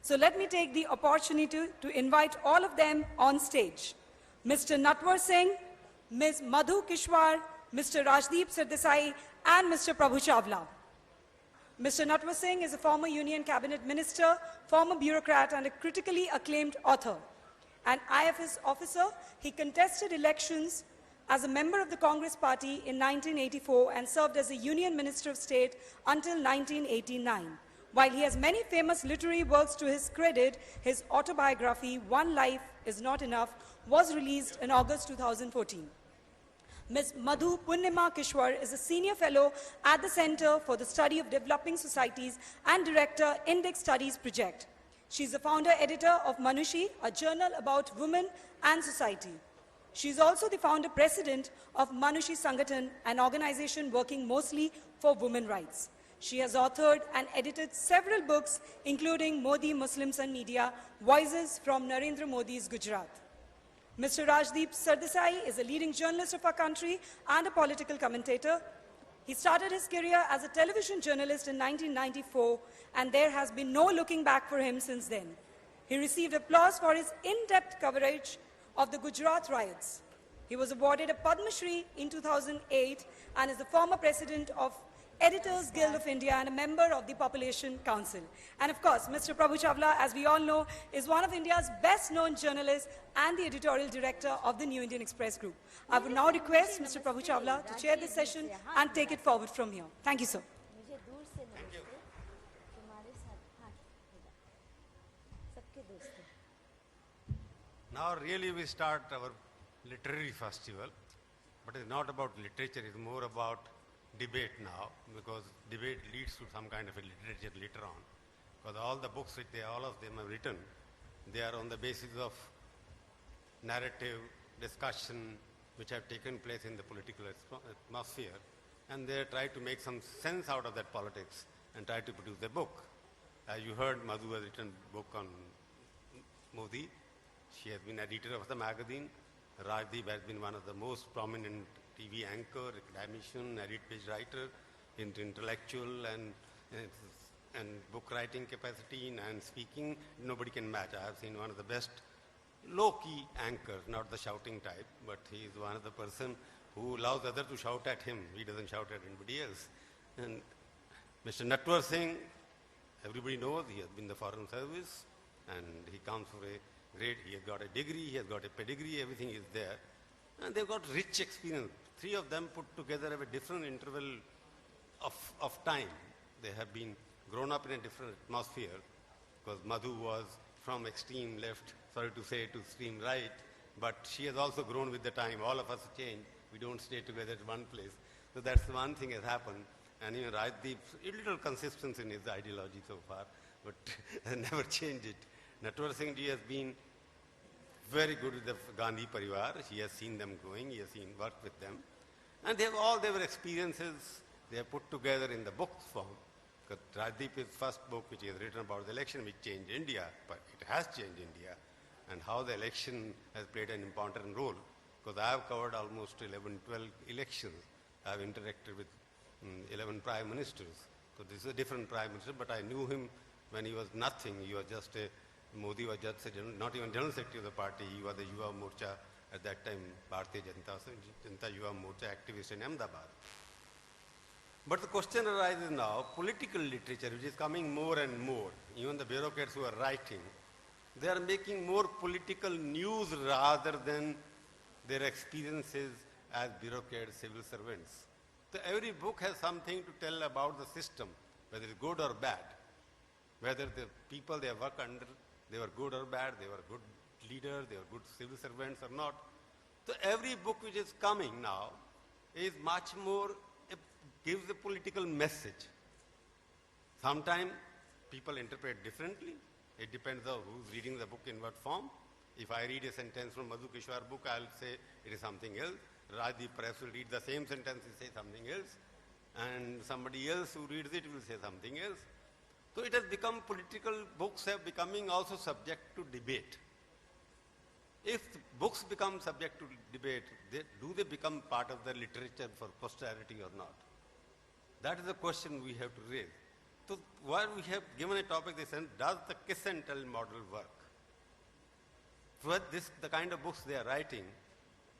So let me take the opportunity to invite all of them on stage. Mr. Natwar Singh, Ms. Madhu Kishwar, Mr. Rajdeep Sardesai, and Mr. Prabhu Chawla. Mr. Natwar Singh is a former Union Cabinet Minister, former bureaucrat, and a critically acclaimed author. An IFS officer, he contested elections as a member of the Congress Party in 1984 and served as a Union Minister of State until 1989. While he has many famous literary works to his credit, his autobiography, One Life Is Not Enough, was released in August 2014. Ms. Madhu Kishwar is a senior fellow at the Center for the Study of Developing Societies and director, Index Studies Project. She is the founder editor of Manushi, a journal about women and society. She is also the founder president of Manushi Sangathan, an organization working mostly for women rights. She has authored and edited several books, including Modi, Muslims and Media, Voices from Narendra Modi's Gujarat. Mr. Rajdeep Sardesai is a leading journalist of our country and a political commentator. He started his career as a television journalist in 1994, and there has been no looking back for him since then. He received applause for his in-depth coverage of the Gujarat riots. He was awarded a Padma Shri in 2008 and is the former president of Editors Guild of India and a member of the Population Council. And of course, Mr. Prabhu Chawla, as we all know, is one of India's best-known journalists and the editorial director of the New Indian Express Group. I would now request Mr. Prabhu Chawla to chair this session and take it forward from here. Thank you, sir. Now really we start our literary festival, but it's not about literature, it's more about debate now, because debate leads to some kind of a literature later on. Because all the books which all of them have written, they are on the basis of narrative, discussion, which have taken place in the political atmosphere, and they try to make some sense out of that politics and try to produce a book. As you heard, Madhu has written a book on Modi. She has been editor of the magazine. Rajdeep has been one of the most prominent TV anchor, academician, edit-page writer, intellectual and book writing capacity and speaking. Nobody can match. I have seen one of the best low-key anchors, not the shouting type, but he is one of the person who allows others to shout at him. He doesn't shout at anybody else. And Mr. Natwar Singh, everybody knows he has been in the Foreign Service, and he comes for a great, he has got a degree, he has got a pedigree, everything is there. And they've got rich experience. Three of them put together have a different interval of time. They have been grown up in a different atmosphere, because Madhu was from extreme left, sorry to say, to extreme right, but she has also grown with the time. All of us change. We don't stay together at one place. So that's the one thing has happened. And you know, Rajdeep, a little consistency in his ideology so far, but has never changed it. Natwar Singh ji has been very good with the Gandhi Parivar. He has seen them growing, he has seen work with them. And they have all their experiences, they have put together in the book form. Because Rajdeep's first book, which he has written about the election, which changed India, but it has changed India, and how the election has played an important role. Because I have covered almost 11, 12 elections. I have interacted with 11 prime ministers. So this is a different prime minister, but I knew him when he was nothing. He was just a Modi was just not even General Secretary of the party. He was the Yuva Morcha at that time, Bharatiya Janata Yuva Morcha activist in Ahmedabad. But the question arises now, political literature, which is coming more and more, even the bureaucrats who are writing, they are making more political news rather than their experiences as bureaucrats, civil servants. So every book has something to tell about the system, whether it's good or bad, whether the people they work under, they were good or bad, they were good leaders, they were good civil servants or not. So every book which is coming now is much more, it gives a political message. Sometimes people interpret differently. It depends on who's reading the book in what form. If I read a sentence from Madhu Kishwar book, I'll say it is something else. Rajdeep perhaps will read the same sentence and say something else. And somebody else who reads it will say something else. So it has become, political books have becoming also subject to debate. If books become subject to debate, do they become part of the literature for posterity or not? That is the question we have to raise. So while we have given a topic, they said, does the kiss and tell model work? For this, the kind of books they are writing,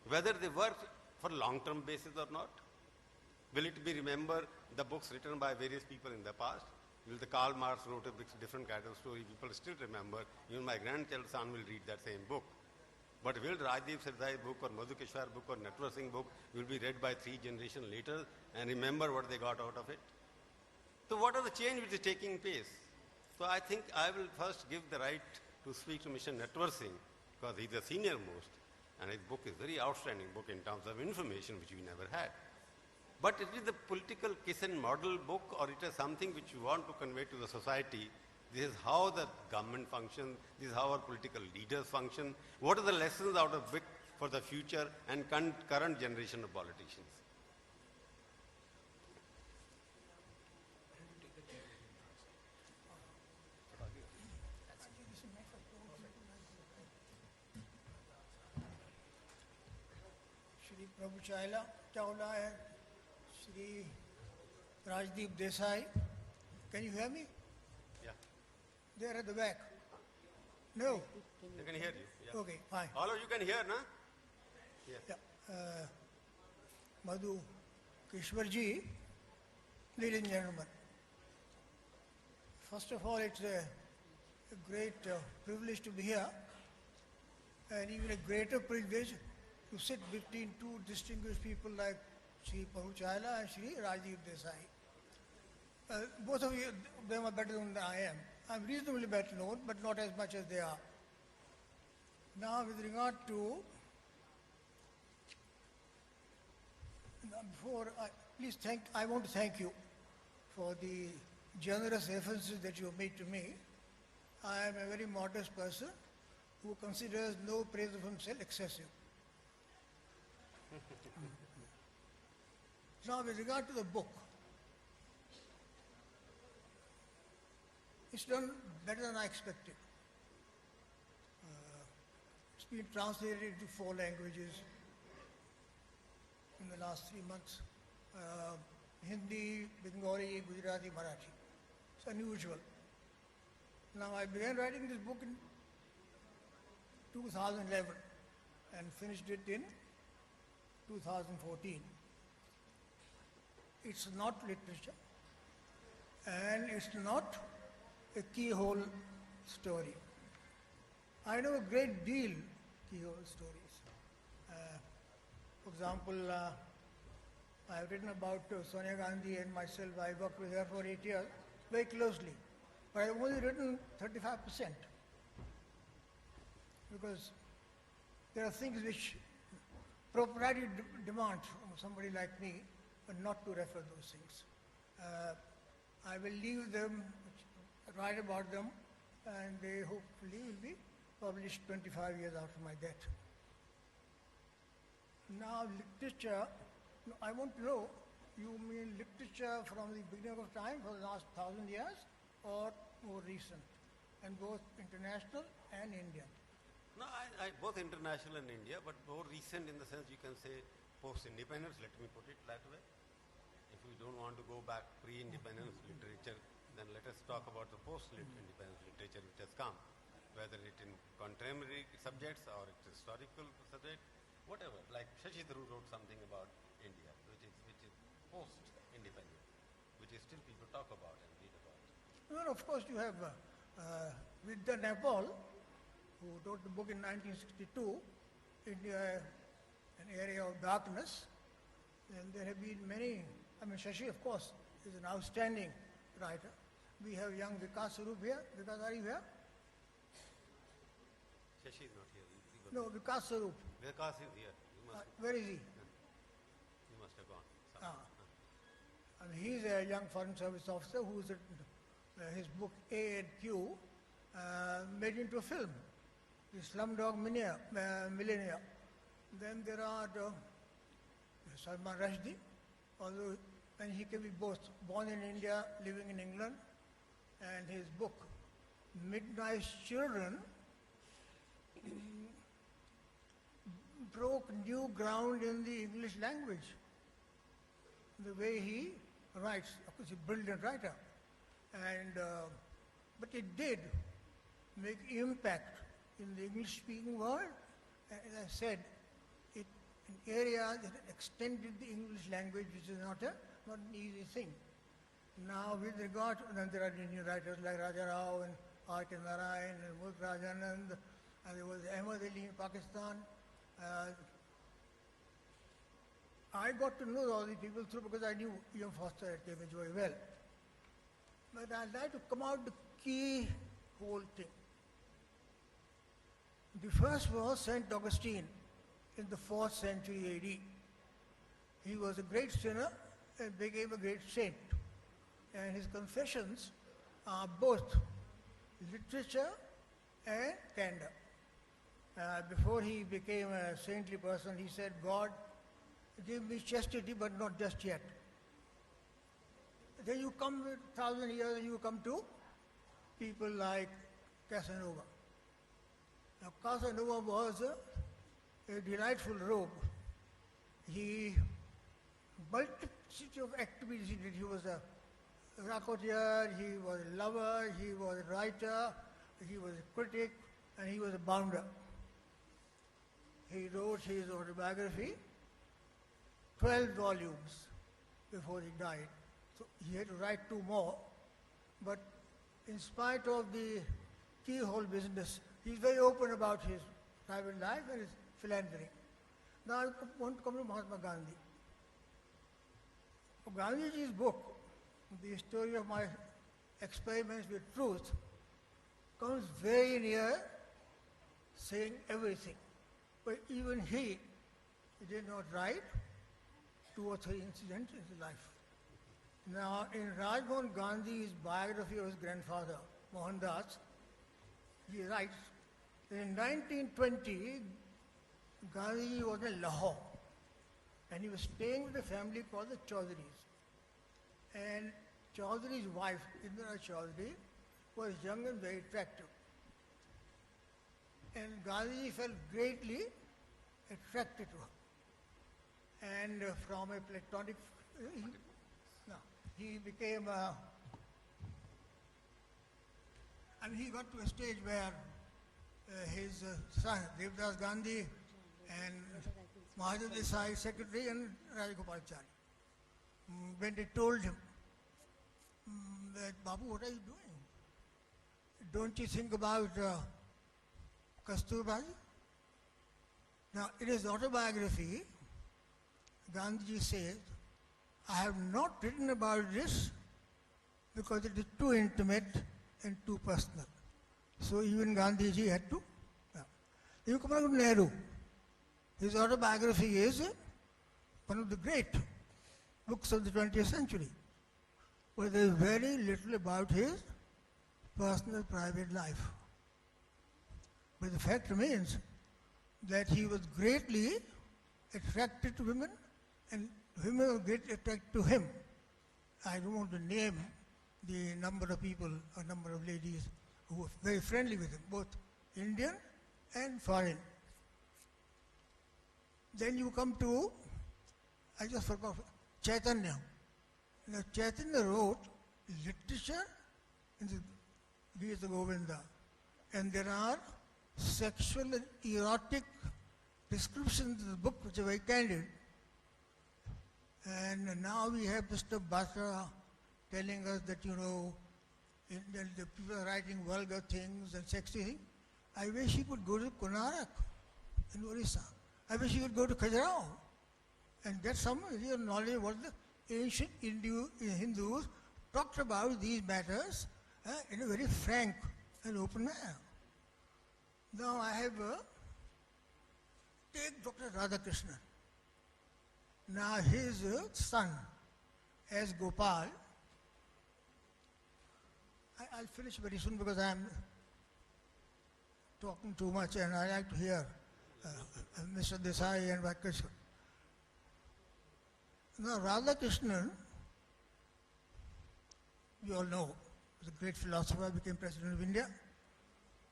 whether they work for long-term basis or not, will it be remember the books written by various people in the past? Will the Karl Marx wrote a different kind of story, people still remember, even my grandchild son will read that same book. But will Rajdeep Sardesai book or Madhu Kishwar book or Natwar Singh book will be read by 3 generations later and remember what they got out of it? So what are the change which is taking place? So I think I will first give the right to speak to Mr. Natwar Singh because he is the senior most and his book is very outstanding book in terms of information which we never had. But it is a political kiss and model book or it is something which you want to convey to the society. This is how the government functions, this is how our political leaders function. What are the lessons out of book for the future and current generation of politicians? Shri Prabhu Chawla and Shri Rajdeep Sardesai. Can you hear me? Yeah. They're at the back. No? They can hear you. Yeah. Okay, fine. All of you can hear, no? Yes. Yeah. Madhu Kishwar ji, ladies and gentlemen. First of all, it's a great privilege to be here and even a greater privilege to sit between two distinguished people like Shri Prabhu Chawla and Shri Rajdeep Sardesai. Both of them are better than I am. I'm reasonably better known, but not as much as they are. Now, with regard to, I want to thank you for the generous references that you have made to me. I am a very modest person who considers no praise of himself excessive. Now, with regard to the book, it's done better than I expected. It's been translated into 4 languages in the last 3 months. Hindi, Bengali, Gujarati, Marathi. It's unusual. Now, I began writing this book in 2011 and finished it in 2014. It's not literature and it's not a keyhole story. I know a great deal keyhole stories. For example, I've written about Sonia Gandhi and myself. I worked with her for 8 years, very closely. But I've only written 35% because there are things which propriety demands from somebody like me, but not to refer those things. I will leave them, write about them, and they hopefully will be published 25 years after my death. Now, literature, I want to know, you mean literature from the beginning of time, for the last 1,000 years, or more recent, and both international and Indian? No, both international and India, but more recent in the sense you can say post-independence, let me put it that way. If we don't want to go back pre-independence literature, then let us talk about the post-independence literature which has come, whether it in contemporary subjects or it's historical subject, whatever. Like Shashi Tharoor wrote something about India, which is post-independent, which is still people talk about and read about. Well, of course, you have Vidya Nepal, who wrote the book in 1962, India, an area of darkness. And there have been many, Shashi, of course, is an outstanding writer. We have young Vikas Sarup here. Vikas, are you here? Shashi is not here. No, Vikas Sarup. Vikas is here. Where is he? He must have gone. He's a young foreign service officer who's written his book A and Q made into a film, the Slumdog Millionaire. Then there are Salman Rushdie, although and he can be both born in India, living in England, and his book Midnight Children broke new ground in the English language. The way he writes, of course, he's a brilliant writer. And, but it did make impact in the English-speaking world. As I said, it an area that extended the English language, which is not an easy thing. Now, with regard to, and there are Indian writers like Raja Rao and R.K. Narayan and Mulk Rajanand, and there was Ahmad Ali in Pakistan. I got to know all these people through because I knew E.M. Foster at Cambridge very well. But I'd like to come out the key whole thing. The first was St. Augustine in the 4th century A.D. He was a great sinner and became a great saint. And his confessions are both literature and candor. Before he became a saintly person, he said, God, give me chastity, but not just yet. Then you come with 1,000 years and you come to people like Casanova. Now Casanova was a delightful rogue. He multitude of activities he did. He was a racketeer, he was a lover, he was a writer, he was a critic, and he was a bounder. He wrote his autobiography, 12 volumes before he died. So he had to write 2 more. But in spite of the keyhole business, he's very open about his private life and his philandering. Now I want to come to Mahatma Gandhi. Gandhiji's book, The Story of My Experiments with Truth, comes very near saying everything. But even he did not write 2 or 3 incidents in his life. Now, in Rajmohan Gandhi's biography of his grandfather, Mohandas, he writes that in 1920, Gandhi was in Lahore, and he was staying with a family called the Chaudharys. And Chaudhary's wife, Indira Chaudhary, was young and very attractive. And Gandhi felt greatly attracted to her. And from a platonic, he became and he got to a stage where his son, Devdas Gandhi, and Madhu Desai, secretary, and Rajagopalachari, when they told him that, Babu, what are you doing? Don't you think about Kasturbaji? Now, in his autobiography, Gandhiji says, I have not written about this because it is too intimate and too personal. So even Gandhiji had to. You come along to Nehru. His autobiography is one of the great books of the 20th century, but there is very little about his personal private life. But the fact remains that he was greatly attracted to women, and women were greatly attracted to him. I don't want to name the number of people or number of ladies who were very friendly with him, both Indian and foreign. Then you come to, I just forgot, Chaitanya. Now Chaitanya wrote literature in the Gita Govinda, and there are sexual and erotic descriptions in the book which are very candid. And now we have Mr. Batra telling us that, the people are writing vulgar things and sexy things. I wish he could go to Konarak in Odisha. I wish he would go to Khajuraho and get some real knowledge of what the ancient Hindus talked about these matters in a very frank and open manner. Now I have take Dr. Radhakrishnan. Now his son, S. Gopal, I'll finish very soon because I'm talking too much and I like to hear Mr. Desai and Vakashwar. Now Radhakrishnan, you all know, was a great philosopher, became President of India.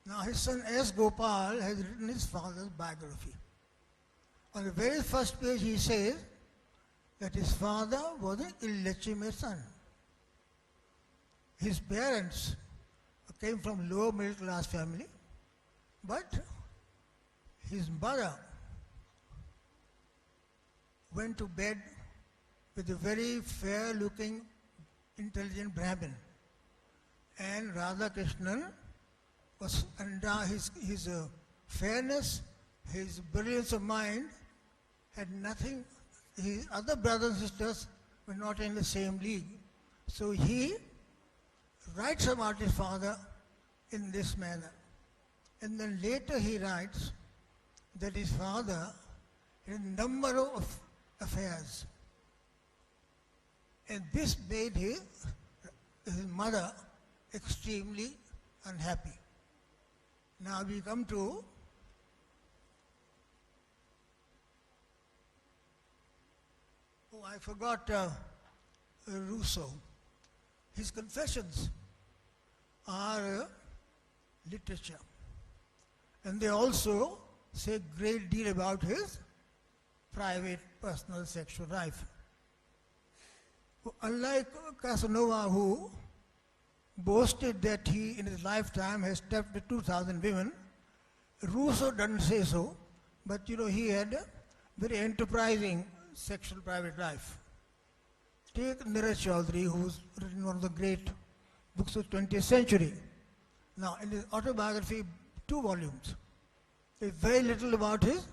Now his son S. Gopal has written his father's biography. On the very first page he says that his father was an illegitimate son. his parents came from lower middle class family, but his mother went to bed with a very fair looking, intelligent Brahmin. And Radha Krishnan was under his fairness, his brilliance of mind had nothing, his other brothers and sisters were not in the same league. So he writes about his father in this manner. And then later he writes that his father had a number of affairs. And this made his mother extremely unhappy. Now we come to I forgot Rousseau. His confessions are literature. And they also say a great deal about his private, personal sexual life. Unlike Casanova, who boasted that he in his lifetime has slept with 2,000 women, Rousseau doesn't say so, but he had a very enterprising sexual private life. Take Neeraj Chaudhary, who's written one of the great books of the 20th century. Now, in his autobiography, 2 volumes, there's very little about his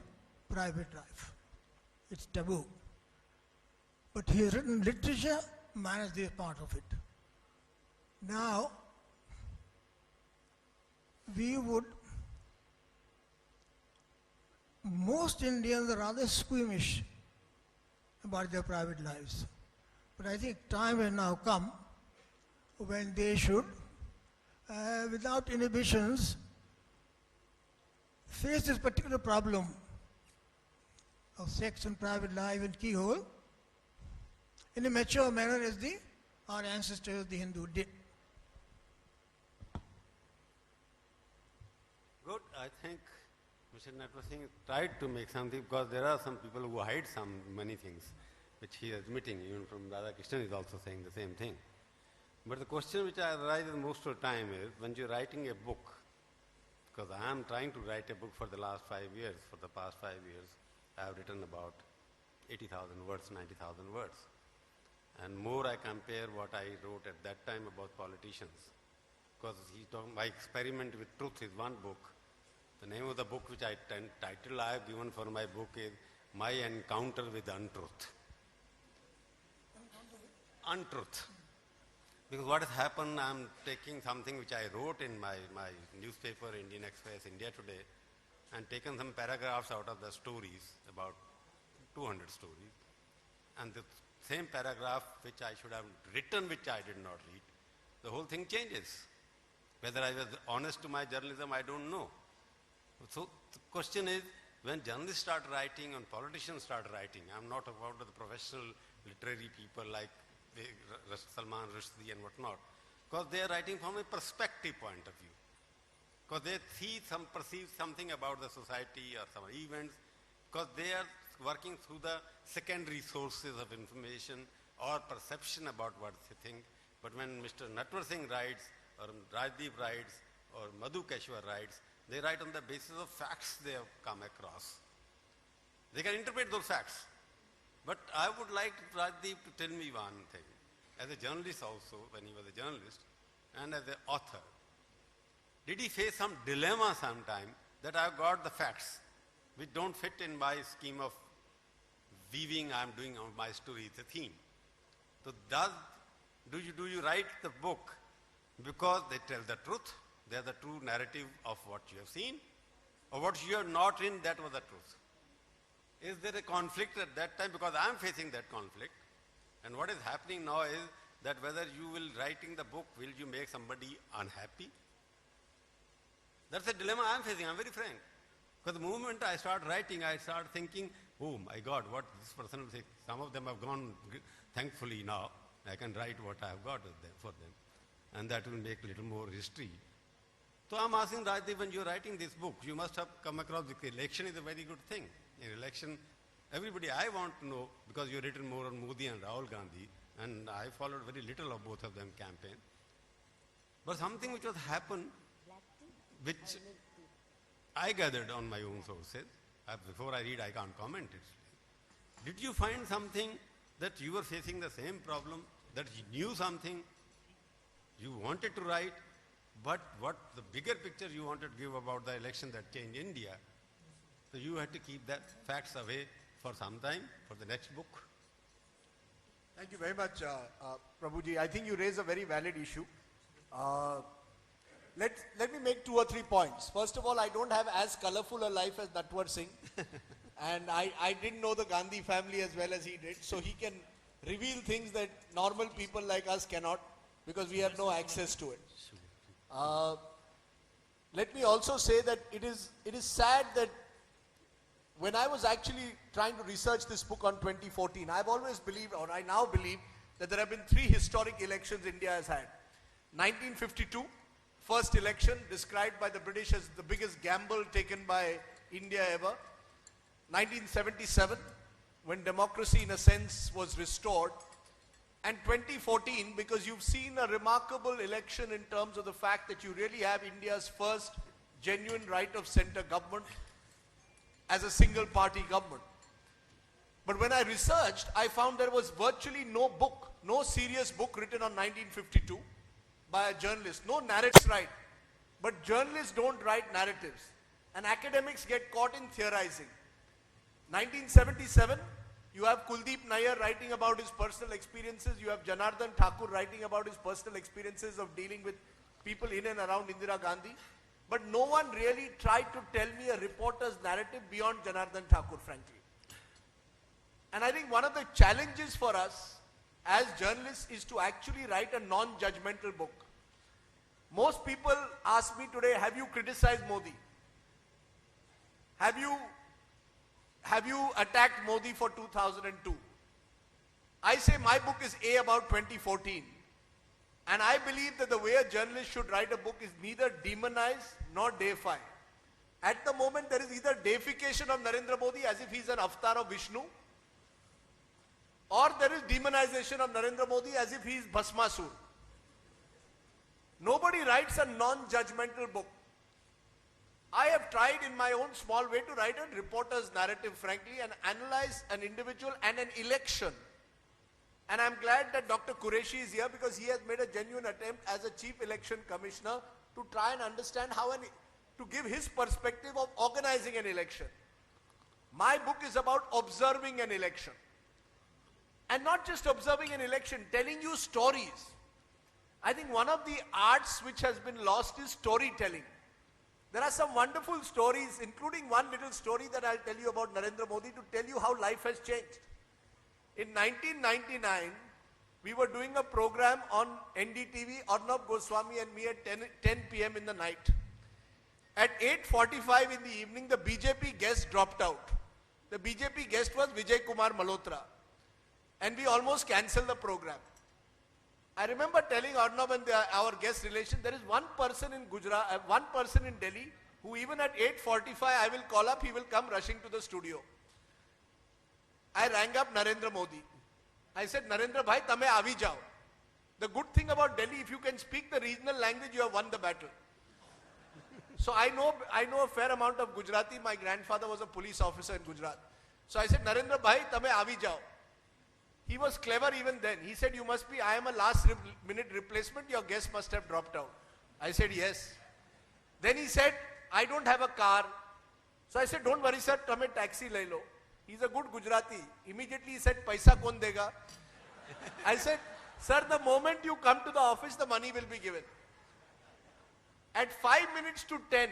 private life. It's taboo. But he has written literature, minus this part of it. Now, most Indians are rather squeamish about their private lives. But I think time has now come when they should, without inhibitions, face this particular problem of sex and private life and keyhole in a mature manner as our ancestors, the Hindu, did. Good. I think Mr. Natwar Singh tried to make something, because there are some people who hide many things, which he is admitting. Even from Radha Krishnan is also saying the same thing. But the question which arises most of the time is, when you're writing a book, because I am trying to write a book for the last 5 years, for the past 5 years, I have written about 80,000 words, 90,000 words. And more I compare what I wrote at that time about politicians. Because my experiment with truth is one book. The name of the book which title I have given for my book is My Encounter with Untruth. Untruth. Because what has happened, I am taking something which I wrote in my newspaper, Indian Express, India Today, and taken some paragraphs out of the stories, about 200 stories. And the same paragraph which I should have written, which I did not read, the whole thing changes. Whether I was honest to my journalism, I don't know. So the question is, when journalists start writing and politicians start writing, I'm not about the professional literary people like Salman Rushdie and whatnot, because they are writing from a perspective point of view. Because they perceive something about the society or some events, because they are working through the secondary sources of information or perception about what they think. But when Mr. Natwar Singh writes, or Rajdeep writes, or Madhu Kishwar writes, they write on the basis of facts they have come across. They can interpret those facts. But I would like Rajdeep to tell me one thing. As a journalist also, when he was a journalist, and as an author, did he face some dilemma sometime that I've got the facts which don't fit in my scheme of weaving I'm doing on my story, it's a theme. So do you write the book because they tell the truth, they are the true narrative of what you have seen, or what you have not in, that was the truth? Is there a conflict at that time? Because I am facing that conflict. And what is happening now is that whether you will writing the book, will you make somebody unhappy? That's a dilemma I am facing, I am very frank. Because the moment I start writing, I start thinking, oh my God, what this person will say. Some of them have gone, thankfully now, I can write what I have got for them. And that will make a little more history. So I'm asking Rajdeep, when you're writing this book, you must have come across, the election is a very good thing. In election, everybody, I want to know, because you've written more on Modi and Rahul Gandhi, and I followed very little of both of them campaign. but something which was happened, which I gathered on my own sources. Before I read, I can't comment it. Did you find something that you were facing the same problem, that you knew something, you wanted to write, but what the bigger picture you wanted to give about the election that changed India, so you had to keep that facts away for some time, for the next book? Thank you very much, Prabhuji. I think you raise a very valid issue. Let me make 2 or 3 points. First of all, I don't have as colorful a life as Natwar Singh. And I didn't know the Gandhi family as well as he did. So he can reveal things that normal people like us cannot, because we have no access to it. Let me also say that it is sad that when I was actually trying to research this book on 2014, I've always believed, or I now believe, that there have been 3 historic elections India has had. 1952, first election described by the British as the biggest gamble taken by India ever. 1977, when democracy in a sense was restored. And 2014, because you've seen a remarkable election in terms of the fact that you really have India's first genuine right of center government as a single party government. But when I researched, I found there was virtually no book, no serious book written on 1952 by a journalist. No narratives right. But journalists don't write narratives. And academics get caught in theorizing. 1977, you have Kuldeep Nayyar writing about his personal experiences. You have Janardhan Thakur writing about his personal experiences of dealing with people in and around Indira Gandhi. But no one really tried to tell me a reporter's narrative beyond Janardhan Thakur, frankly. And I think one of the challenges for us as journalists is to actually write a non-judgmental book. Most people ask me today, have you criticized Modi? Have you attacked Modi for 2002? I say my book is about 2014. And I believe that the way a journalist should write a book is neither demonize nor deify. At the moment, there is either deification of Narendra Modi as if he's an avatar of Vishnu, or there is demonization of Narendra Modi as if he's Bhasmasur. Nobody writes a non-judgmental book. I have tried in my own small way to write a reporter's narrative, frankly, and analyze an individual and an election. And I'm glad that Dr. Qureshi is here, because he has made a genuine attempt as a chief election commissioner to try and understand to give his perspective of organizing an election. My book is about observing an election. And not just observing an election, telling you stories. I think one of the arts which has been lost is storytelling. There are some wonderful stories, including one little story that I'll tell you about Narendra Modi to tell you how life has changed. In 1999, we were doing a program on NDTV, Arnab Goswami and me at 10 p.m. in the night. At 8:45 in the evening, the BJP guest dropped out. The BJP guest was Vijay Kumar Malhotra. And we almost cancelled the program. I remember telling Arnab and our guest relation, there is one person in Gujarat, one person in Delhi, who even at 8:45 I will call up, he will come rushing to the studio. I rang up Narendra Modi. I said, Narendra bhai, tame avi jao. The good thing about Delhi, if you can speak the regional language, you have won the battle. So I know a fair amount of Gujarati. My grandfather was a police officer in Gujarat. So I said, Narendra bhai, tame avi jao. He was clever even then. He said, I am a last minute replacement, your guest must have dropped out. I said, yes. Then he said, I don't have a car. So I said, don't worry sir, tame taxi le lo. He's a good Gujarati. Immediately he said, paisa kon dega? I said, sir, the moment you come to the office, the money will be given. At 5 minutes to 10,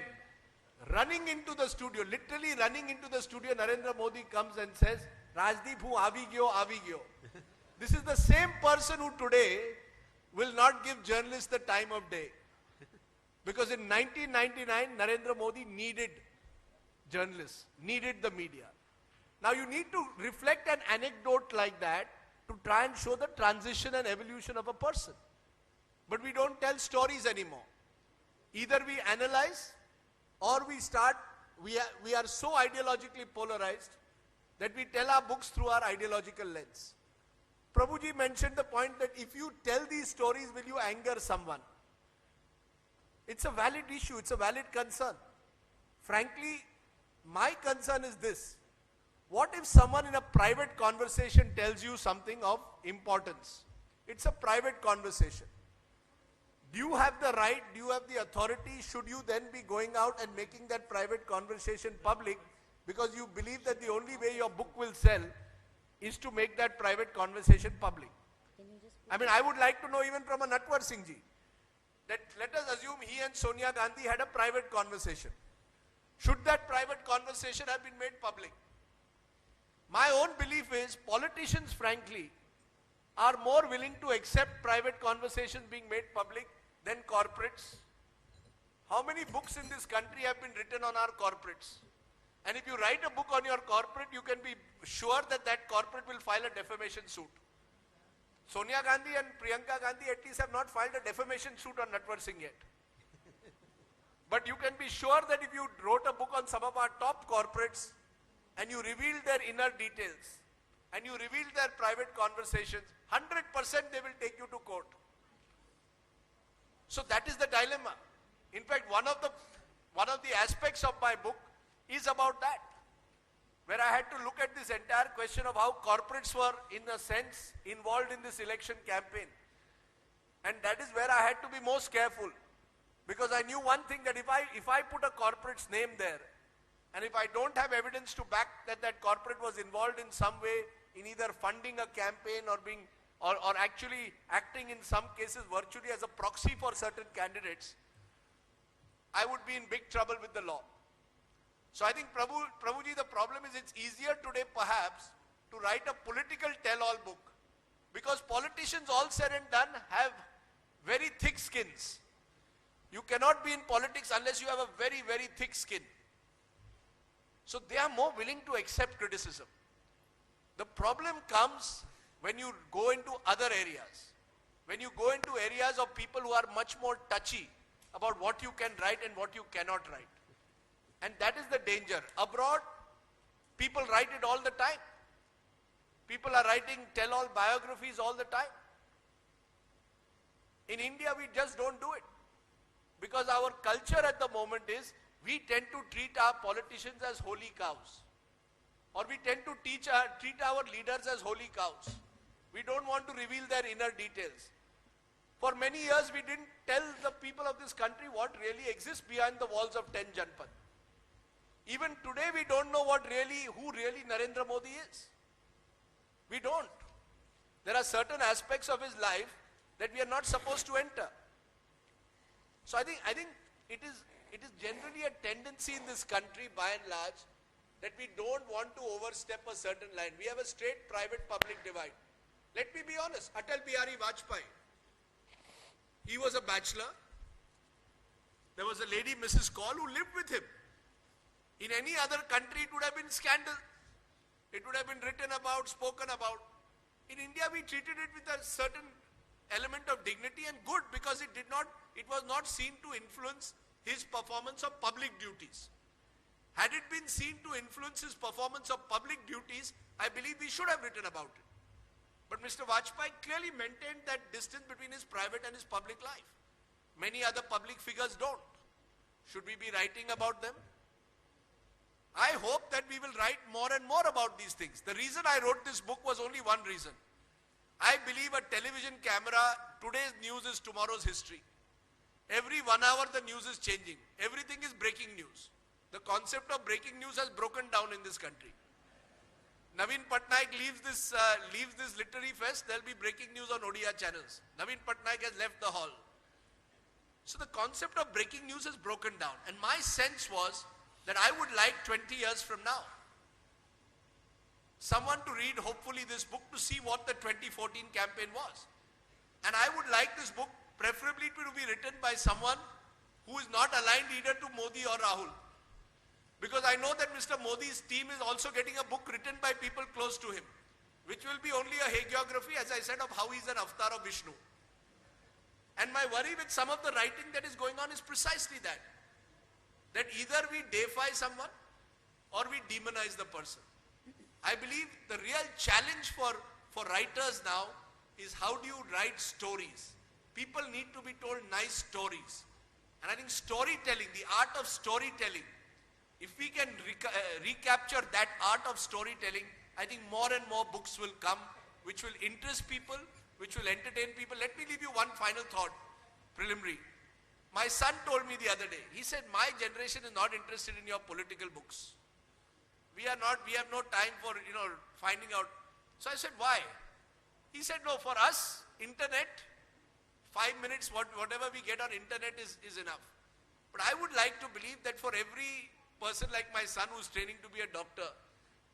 running into the studio, literally running into the studio, Narendra Modi comes and says, Rajdeep, hu avi gyo. This is the same person who today will not give journalists the time of day. Because in 1999, Narendra Modi needed journalists, needed the media. Now you need to reflect an anecdote like that to try and show the transition and evolution of a person. But we don't tell stories anymore. Either we analyze or we are so ideologically polarized that we tell our books through our ideological lens. Prabhuji mentioned the point that if you tell these stories, will you anger someone? It's a valid issue, it's a valid concern. Frankly, my concern is this. What if someone in a private conversation tells you something of importance? It's a private conversation. Do you have the right, do you have the authority? Should you then be going out and making that private conversation public because you believe that the only way your book will sell is to make that private conversation public? I mean, I would like to know even from a Natwar Singh ji, that let us assume he and Sonia Gandhi had a private conversation. Should that private conversation have been made public? My own belief is politicians, frankly, are more willing to accept private conversations being made public than corporates. How many books in this country have been written on our corporates? And if you write a book on your corporate, you can be sure that that corporate will file a defamation suit. Sonia Gandhi and Priyanka Gandhi at least have not filed a defamation suit on Natwar Singh yet. But you can be sure that if you wrote a book on some of our top corporates and you revealed their inner details and you revealed their private conversations, 100% they will take you to court. So that is the dilemma. In fact, one of the aspects of my book is about that, where I had to look at this entire question of how corporates were, in a sense, involved in this election campaign. And that is where I had to be most careful, because I knew one thing, that if I put a corporate's name there, and if I don't have evidence to back that corporate was involved in some way in either funding a campaign or actually acting in some cases virtually as a proxy for certain candidates, I would be in big trouble with the law. So I think, Prabhuji, the problem is it's easier today perhaps to write a political tell-all book, because politicians, all said and done, have very thick skins. You cannot be in politics unless you have a very, very thick skin. So they are more willing to accept criticism. The problem comes when you go into other areas. When you go into areas of people who are much more touchy about what you can write and what you cannot write. And that is the danger. Abroad, people write it all the time. People are writing tell-all biographies all the time. In India, we just don't do it. Because our culture at the moment is, we tend to treat our politicians as holy cows. Or we tend to treat our leaders as holy cows. We don't want to reveal their inner details. For many years, we didn't tell the people of this country what really exists behind the walls of 10 Janpad. Even today, we don't know who really Narendra Modi is. We don't. There are certain aspects of his life that we are not supposed to enter. So I think it is generally a tendency in this country, by and large, that we don't want to overstep a certain line. We have a straight private-public divide. Let me be honest. Atal Bihari Vajpayee, he was a bachelor. There was a lady, Mrs. Kaul, who lived with him. In any other country, it would have been scandal. It would have been written about, spoken about. In India, we treated it with a certain element of dignity, and good, because it was not seen to influence his performance of public duties. Had it been seen to influence his performance of public duties, I believe we should have written about it. But Mr. Vajpayee clearly maintained that distance between his private and his public life. Many other public figures don't. Should we be writing about them? I hope that we will write more and more about these things. The reason I wrote this book was only one reason. I believe a television camera, today's news is tomorrow's history. Every 1 hour the news is changing. Everything is breaking news. The concept of breaking news has broken down in this country. Naveen Patnaik leaves this literary fest, there will be breaking news on Odia channels. Naveen Patnaik has left the hall. So the concept of breaking news has broken down. And my sense was that I would like 20 years from now someone to read, hopefully, this book to see what the 2014 campaign was. And I would like this book preferably to be written by someone who is not aligned either to Modi or Rahul. Because I know that Mr. Modi's team is also getting a book written by people close to him, which will be only a hagiography, as I said, of how he's an avatar of Vishnu. And my worry with some of the writing that is going on is precisely that either we deify someone or we demonize the person. I believe the real challenge for writers now is, how do you write stories? People need to be told nice stories. And I think storytelling, the art of storytelling, if we can recapture that art of storytelling, I think more and more books will come which will interest people, which will entertain people. Let me leave you one final thought, preliminary. My son told me the other day, he said, my generation is not interested in your political books. We have no time for, finding out. So I said, why? He said, no, for us, internet, 5 minutes, whatever we get on internet is enough. But I would like to believe that for every person like my son who's training to be a doctor,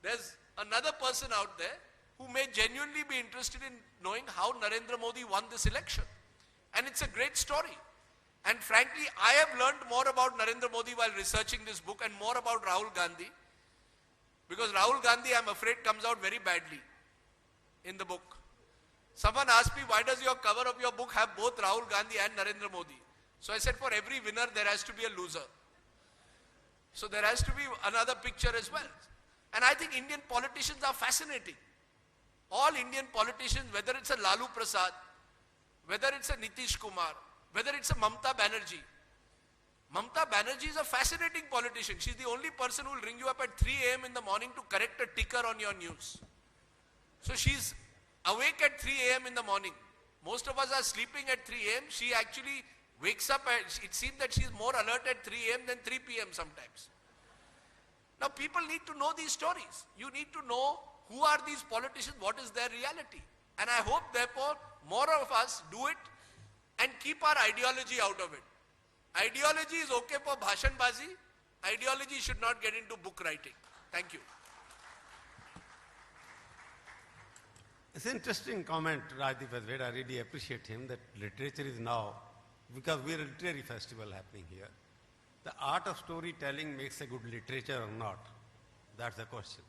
there's another person out there who may genuinely be interested in knowing how Narendra Modi won this election. And it's a great story. And frankly, I have learned more about Narendra Modi while researching this book and more about Rahul Gandhi. Because Rahul Gandhi, I'm afraid, comes out very badly in the book. Someone asked me, why does your cover of your book have both Rahul Gandhi and Narendra Modi? So I said, for every winner, there has to be a loser. So there has to be another picture as well. And I think Indian politicians are fascinating. All Indian politicians, whether it's a Lalu Prasad, whether it's a Nitish Kumar, whether it's a Mamta Banerjee. Mamta Banerjee is a fascinating politician. She's the only person who will ring you up at 3 a.m. in the morning to correct a ticker on your news. So she's awake at 3 a.m. in the morning. Most of us are sleeping at 3 a.m. She actually wakes up and it seems that she's more alert at 3 a.m. than 3 p.m. sometimes. Now people need to know these stories. You need to know who are these politicians, what is their reality. And I hope therefore more of us do it and keep our ideology out of it. Ideology is okay for bhashanbazi. Ideology should not get into book writing. Thank you. It's an interesting comment Rajdeep has made. I really appreciate him that literature is now, because we are a literary festival happening here, the art of storytelling makes a good literature or not. That's the question.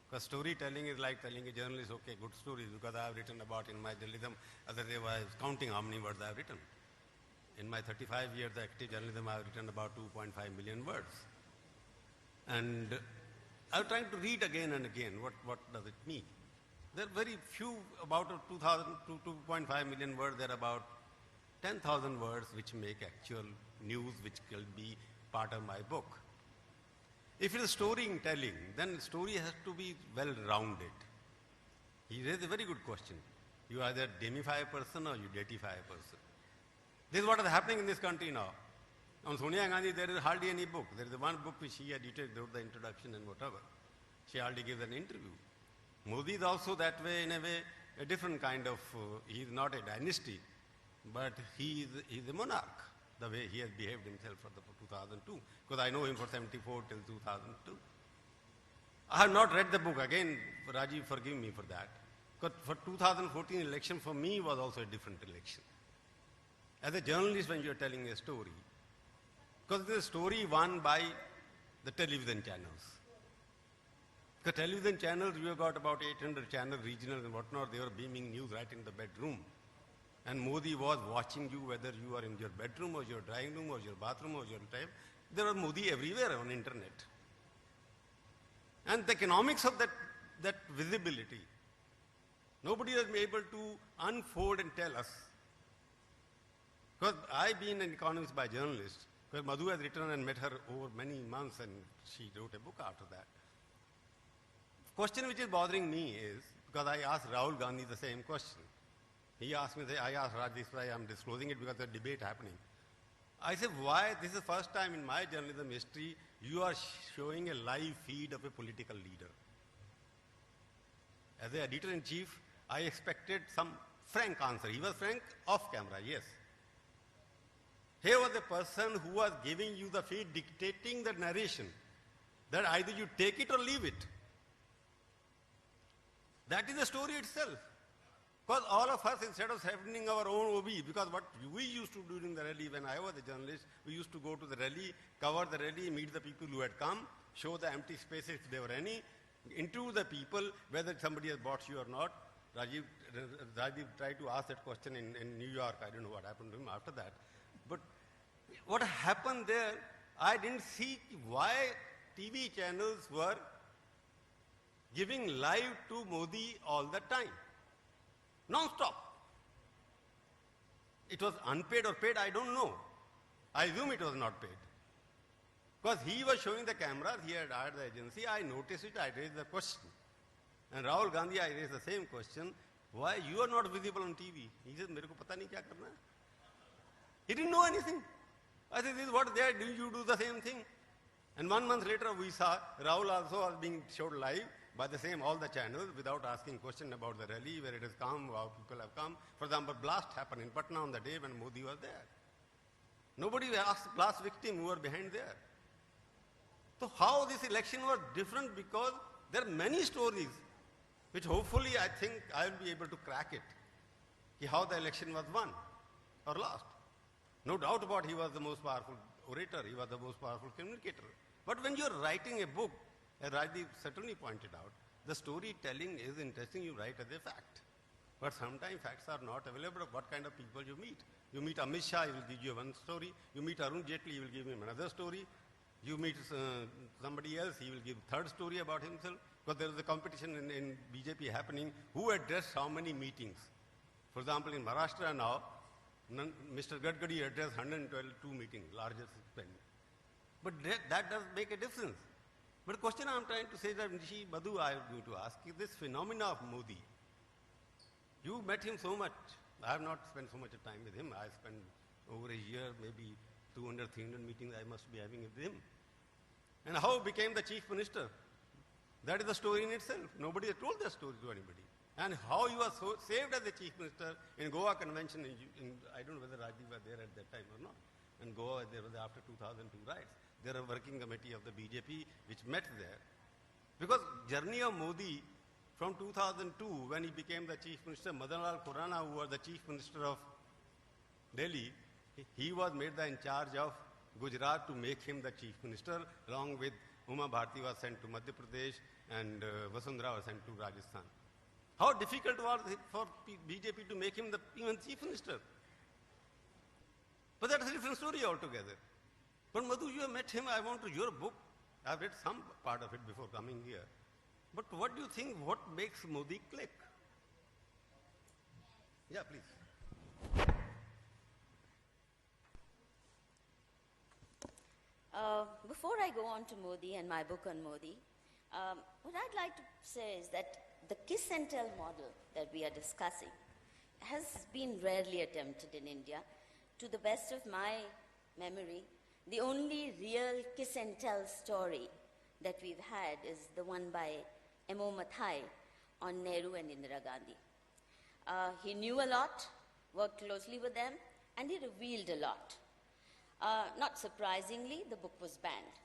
Because storytelling is like telling a journalist, okay, good stories, because I have written about in my journalism, other day I was counting how many words I have written. In my 35 years of active journalism, I have written about 2.5 million words. And I was trying to read again and again, what does it mean? There are very few, about 2,000 to 2.5 million words, there are about 10,000 words which make actual news, which will be part of my book. If it is storytelling, then story has to be well-rounded. He raised a very good question. You either demify a person or you deify a person. This is what is happening in this country now. On Sonia Gandhi, there is hardly any book. There is one book which she edited, wrote the introduction and whatever. She hardly gives an interview. Modi is also that way, in a way, a different kind of, he is not a dynasty, but he is a monarch, the way he has behaved himself for 2002. Because I know him for 74 till 2002. I have not read the book. Again, Rajiv, forgive me for that. Because for 2014 election, for me, was also a different election. As a journalist, when you are telling a story, because it is a story won by the television channels. The television channels, you have got about 800 channels, regional and whatnot, they were beaming news right in the bedroom. And Modi was watching you, whether you are in your bedroom or your drawing room or your bathroom or your type. There was Modi everywhere on internet. And the economics of that visibility, nobody has been able to unfold and tell us. Because I've been an economist by journalist, because Madhu has written and met her over many months and she wrote a book after that. Question which is bothering me is, because I asked Rahul Gandhi the same question. He asked me, I asked Rajdeep Sardesai, I'm disclosing it because there's a debate happening. I said, why, this is the first time in my journalism history, you are showing a live feed of a political leader. As the editor-in-chief, I expected some frank answer. He was frank off camera, yes. Here was a person who was giving you the feed, dictating the narration, that either you take it or leave it. That is the story itself. Because all of us, instead of having our own OB, because what we used to do during the rally when I was a journalist, we used to go to the rally, cover the rally, meet the people who had come, show the empty spaces if there were any, interview the people, whether somebody has bought you or not. Rajiv tried to ask that question in New York. I don't know what happened to him after that. But what happened there, I didn't see why TV channels were giving live to Modi all the time. Non-stop. It was unpaid or paid, I don't know. I assume it was not paid. Because he was showing the cameras, he had hired the agency, I noticed it, I raised the question. And Rahul Gandhi, I raised the same question, why you are not visible on TV? He said, "Mere ko pata nahi kya karna hai." He didn't know anything. I said, "This is what they are doing, you do the same thing." And 1 month later, we saw Rahul also was being showed live by the same, all the channels, without asking question about the rally, where it has come, how people have come. For example, blast happened in Patna on the day when Modi was there. Nobody asked blast victim who were behind there. So how this election was different, because there are many stories which hopefully I think I will be able to crack it. How the election was won or lost. No doubt about he was the most powerful orator, he was the most powerful communicator. But when you're writing a book, as Rajdeep certainly pointed out, the storytelling is interesting, you write as a fact. But sometimes facts are not available of what kind of people you meet. You meet Amit Shah, he will give you one story. You meet Arun Jaitley, he will give him another story. You meet somebody else, he will give third story about himself. Because there is a competition in BJP happening, who addressed how many meetings. For example, in Maharashtra now, Mr. Gadkari addressed 112 meetings, largest spend. But that does make a difference. But the question I'm trying to say that, Madhu, I am going to ask you, this phenomena of Modi, you met him so much. I have not spent so much time with him. I spent over a year, maybe 200, 300 meetings I must be having with him. And how he became the chief minister. That is the story in itself. Nobody has told that story to anybody. And how he was saved as the chief minister in Goa convention. I don't know whether Rajdeep was there at that time or not. In Goa, there was after 2002 riots. There was a working committee of the BJP which met there. Because journey of Modi from 2002, when he became the chief minister, Madan Lal Khurana, who was the chief minister of Delhi, he was made in charge of Gujarat to make him the chief minister, along with Uma Bharti was sent to Madhya Pradesh and Vasundhara was sent to Rajasthan. How difficult was it for BJP to make him the even chief minister? But that's a different story altogether. But Madhu, you have met him, I want to, your book, I've read some part of it before coming here. But what do you think, what makes Modi click? Yeah, please. Before I go on to Modi and my book on Modi, what I'd like to say is that the kiss and tell model that we are discussing has been rarely attempted in India. To the best of my memory, the only real kiss and tell story that we've had is the one by M.O. Mathai on Nehru and Indira Gandhi. He knew a lot, worked closely with them, and he revealed a lot. Not surprisingly, the book was banned.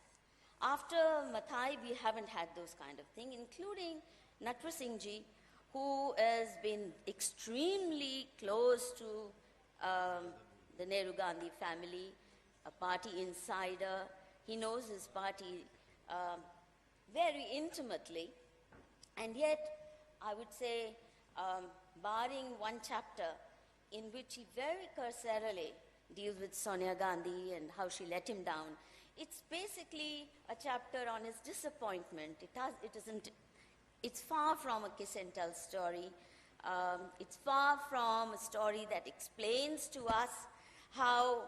After Mathai, we haven't had those kind of things, including Natwar Singh ji, who has been extremely close to the Nehru-Gandhi family, a party insider. He knows his party very intimately. And yet, I would say, barring one chapter in which he very cursorily deals with Sonia Gandhi and how she let him down, it's basically a chapter on his disappointment. It's far from a kiss and tell story. It's far from a story that explains to us how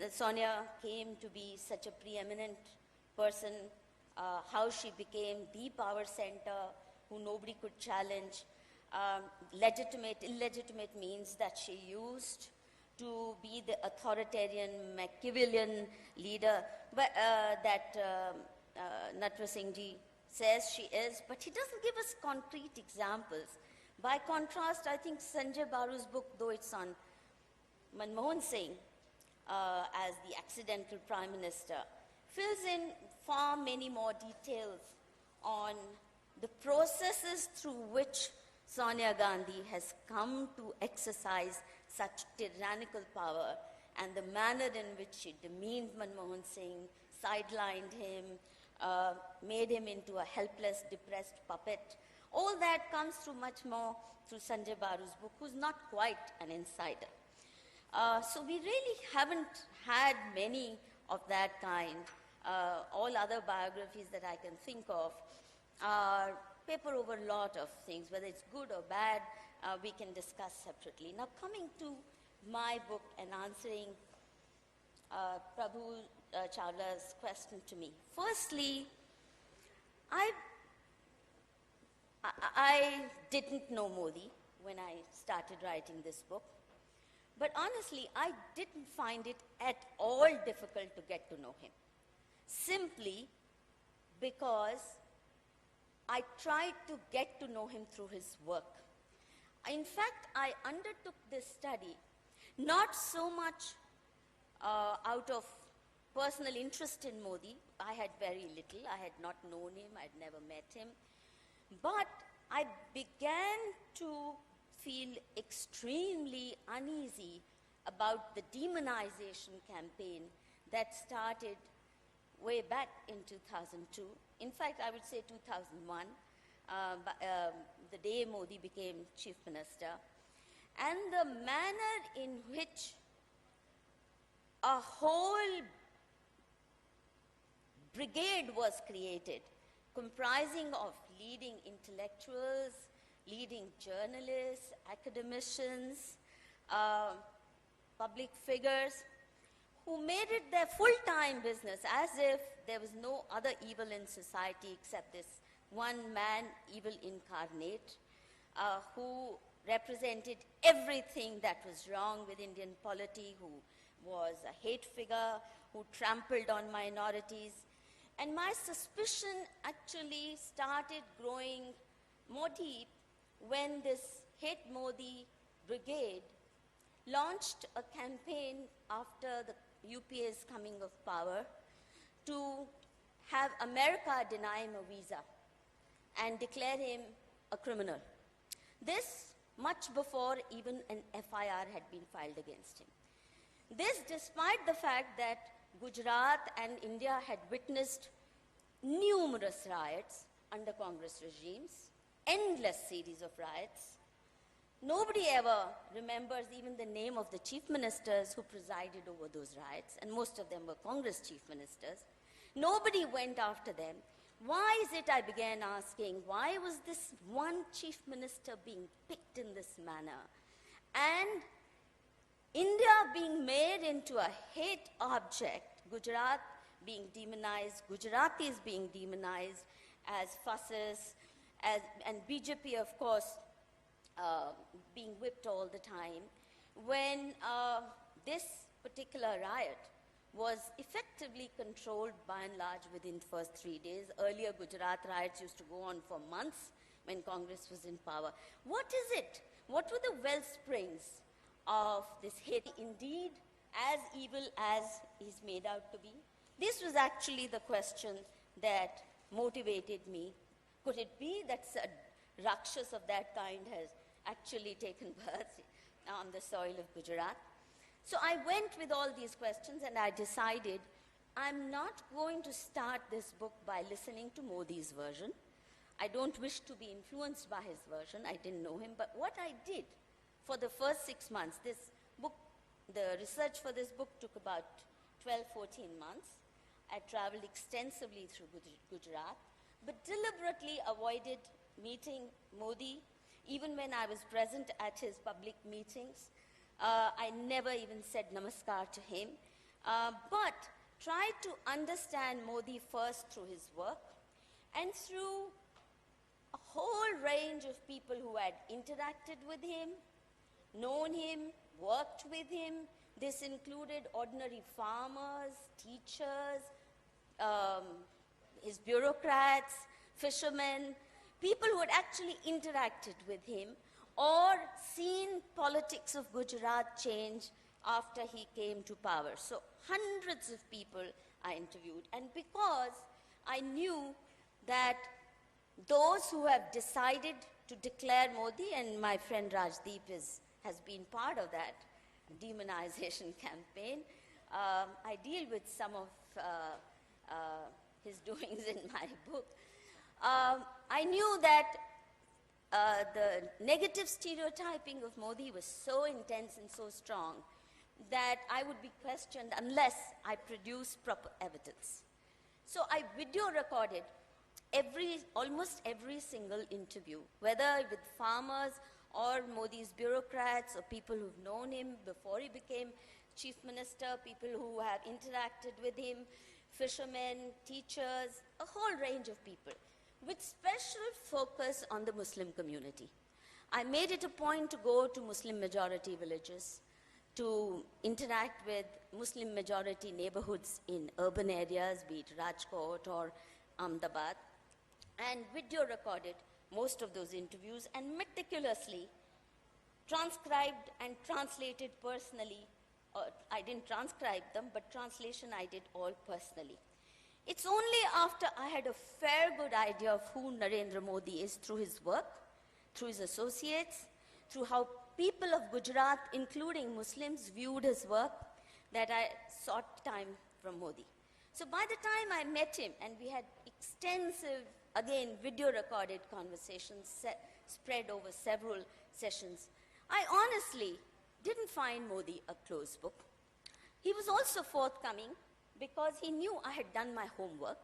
Sonia came to be such a preeminent person, how she became the power center who nobody could challenge. Illegitimate means that she used to be the authoritarian Machiavellian leader that Natwar Singh ji says she is, but he doesn't give us concrete examples. By contrast, I think Sanjay Baru's book, though it's on Manmohan Singh as the accidental prime minister, fills in far many more details on the processes through which Sonia Gandhi has come to exercise such tyrannical power, and the manner in which she demeaned Manmohan Singh, sidelined him, made him into a helpless, depressed puppet. All that comes through much more through Sanjay Baru's book, who's not quite an insider. So we really haven't had many of that kind. All other biographies that I can think of are paper over a lot of things, whether it's good or bad, we can discuss separately. Now, coming to my book and answering Prabhu Chawla's question to me. Firstly, I didn't know Modi when I started writing this book. But honestly, I didn't find it at all difficult to get to know him. Simply because I tried to get to know him through his work. In fact, I undertook this study not so much out of personal interest in Modi. I had very little. I had not known him. I had never met him. But I began to feel extremely uneasy about the demonization campaign that started way back in 2002. In fact, I would say 2001, the day Modi became chief minister, and the manner in which a whole brigade was created, comprising of leading intellectuals, leading journalists, academicians, public figures, who made it their full-time business, as if there was no other evil in society except this one man, evil incarnate, who represented everything that was wrong with Indian polity, who was a hate figure, who trampled on minorities. And my suspicion actually started growing more deep when this Hate Modi brigade launched a campaign after the UPA's coming of power to have America deny him a visa and declare him a criminal. This much before even an FIR had been filed against him. This despite the fact that Gujarat and India had witnessed numerous riots under Congress regimes, endless series of riots. Nobody ever remembers even the name of the chief ministers who presided over those riots, and most of them were Congress chief ministers. Nobody went after them. Why is it, I began asking, why was this one chief minister being picked in this manner? And India being made into a hate object, Gujarat being demonized, Gujaratis being demonized as fascists, and BJP, of course, being whipped all the time, when this particular riot was effectively controlled by and large within the first 3 days. Earlier, Gujarat riots used to go on for months when Congress was in power. What is it? What were the well springs of this hate? Indeed, as evil as he's made out to be? This was actually the question that motivated me. Could it be that a Rakshas of that kind has actually taken birth on the soil of Gujarat? So I went with all these questions and I decided I'm not going to start this book by listening to Modi's version. I don't wish to be influenced by his version. I didn't know him. But what I did for the first 6 months, this book, the research for this book took about 12, 14 months. I traveled extensively through Gujarat, but deliberately avoided meeting Modi. Even when I was present at his public meetings, I never even said namaskar to him, but tried to understand Modi first through his work and through a whole range of people who had interacted with him, known him, worked with him. This included ordinary farmers, teachers, his bureaucrats, fishermen, people who had actually interacted with him or seen politics of Gujarat change after he came to power. So hundreds of people I interviewed. And because I knew that those who have decided to declare Modi, and my friend Rajdeep has been part of that demonization campaign, I deal with some of his doings in my book. I knew that the negative stereotyping of Modi was so intense and so strong that I would be questioned unless I produced proper evidence. So I video recorded almost every single interview, whether with farmers or Modi's bureaucrats or people who've known him before he became Chief Minister, people who have interacted with him, fishermen, teachers, a whole range of people, with special focus on the Muslim community. I made it a point to go to Muslim majority villages, to interact with Muslim majority neighborhoods in urban areas, be it Rajkot or Ahmedabad, and video recorded most of those interviews and meticulously transcribed and translated personally. I didn't transcribe them, but translation I did all personally. It's only after I had a fair good idea of who Narendra Modi is through his work, through his associates, through how people of Gujarat, including Muslims, viewed his work, that I sought time from Modi. So by the time I met him, and we had extensive, again, video recorded conversations spread over several sessions, I honestly didn't find Modi a closed book. He was also forthcoming because he knew I had done my homework.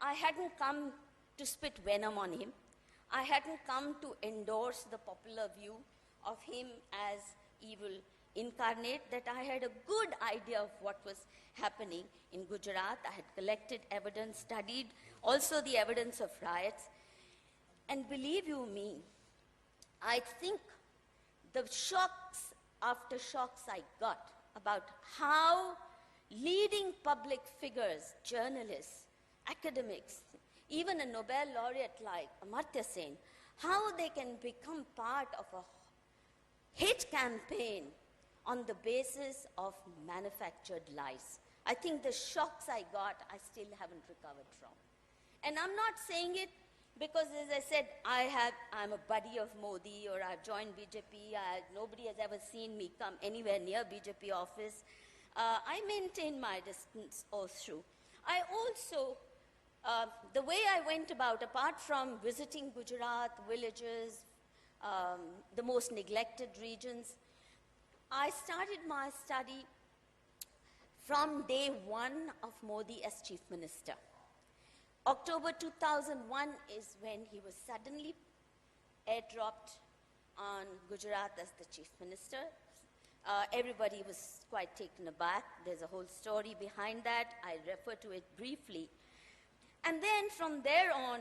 I hadn't come to spit venom on him. I hadn't come to endorse the popular view of him as evil incarnate, that I had a good idea of what was happening in Gujarat. I had collected evidence, studied also the evidence of riots. And believe you me, I think the shocks after shocks I got about how leading public figures, journalists, academics, even a Nobel laureate like Amartya Sen, how they can become part of a hate campaign on the basis of manufactured lies. I think the shocks I got, I still haven't recovered from. And I'm not saying it because, as I said, I'm a buddy of Modi, or I've joined BJP. Nobody has ever seen me come anywhere near BJP office. I maintain my distance all through. I also, the way I went about, apart from visiting Gujarat, villages, the most neglected regions, I started my study from day one of Modi as Chief Minister. October 2001 is when he was suddenly airdropped on Gujarat as the Chief Minister. Everybody was quite taken aback. There's a whole story behind that. I refer to it briefly. And then from there on,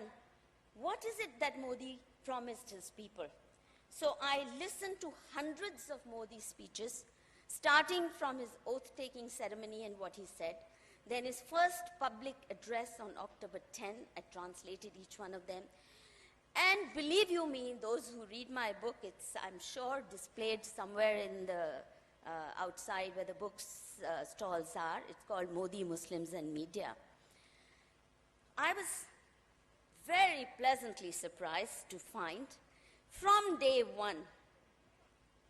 what is it that Modi promised his people? So I listened to hundreds of Modi's speeches, starting from his oath-taking ceremony and what he said. Then his first public address on October 10, I translated each one of them. And believe you me, those who read my book, it's, I'm sure, displayed somewhere in the outside where the books stalls are. It's called Modi, Muslims and Media. I was very pleasantly surprised to find from day one,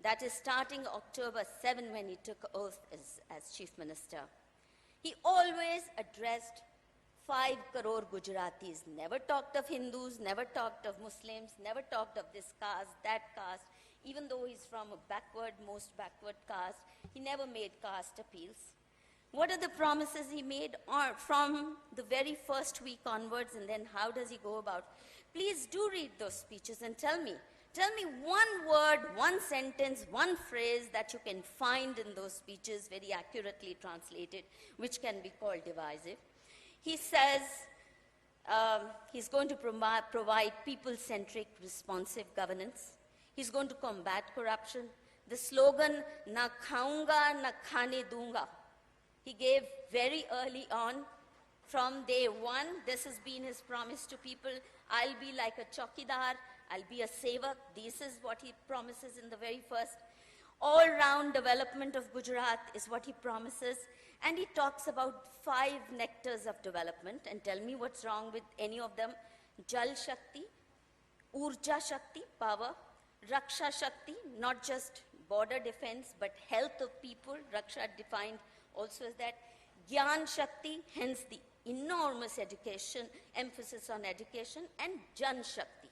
that is starting October 7 when he took oath as Chief Minister, he always addressed 5 crore Gujaratis, never talked of Hindus, never talked of Muslims, never talked of this caste, that caste. Even though he's from a most backward caste, he never made caste appeals. What are the promises he made from the very first week onwards, and then how does he go about? Please do read those speeches and tell me one word, one sentence, one phrase that you can find in those speeches very accurately translated, which can be called divisive. He says he's going to provide people-centric, responsive governance. He's going to combat corruption. The slogan, "Na khaunga, na khane dunga," he gave very early on. From day one, this has been his promise to people. I'll be like a chokidar, I'll be a sevak. This is what he promises in the very first. All-round development of Gujarat is what he promises. And he talks about 5 nectars of development. And tell me what's wrong with any of them. Jal Shakti, Urja Shakti, power. Raksha Shakti, not just border defense, but health of people. Raksha defined also as that. Gyan Shakti, hence the enormous education, emphasis on education. And Jan Shakti,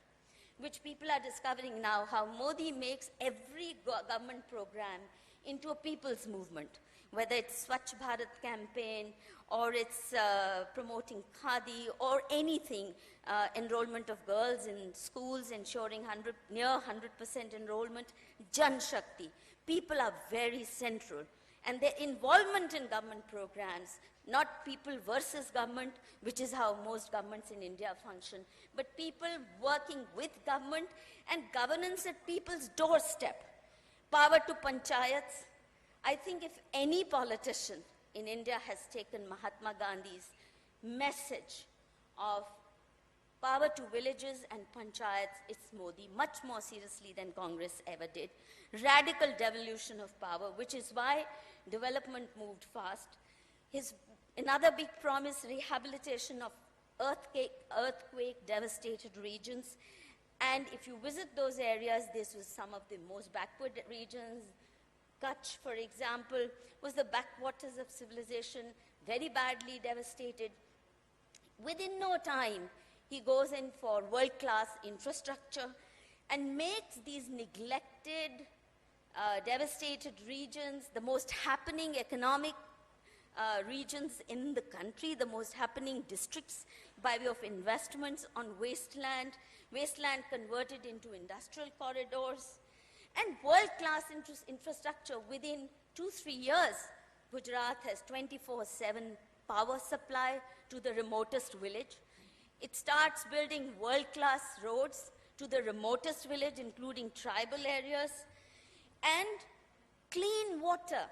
which people are discovering now, how Modi makes every government program into a people's movement, whether it's Swachh Bharat campaign, or it's promoting Khadi, or anything, enrollment of girls in schools, ensuring near 100% enrollment, Jan Shakti. People are very central. and their involvement in government programs, not people versus government, which is how most governments in India function, but people working with government and governance at people's doorstep. Power to panchayats. I think if any politician in India has taken Mahatma Gandhi's message of power to villages and panchayats, it's Modi, much more seriously than Congress ever did. Radical devolution of power, which is why development moved fast. Another big promise, rehabilitation of earthquake-devastated regions. And if you visit those areas, this was some of the most backward regions. Kutch, for example, was the backwaters of civilization, very badly devastated. Within no time, he goes in for world-class infrastructure and makes these neglected, devastated regions the most happening economic regions in the country, the most happening districts by way of investments on wasteland converted into industrial corridors, and world-class infrastructure. Within 2-3 years, Gujarat has 24/7 power supply to the remotest village. It starts building world-class roads to the remotest village, including tribal areas, and clean water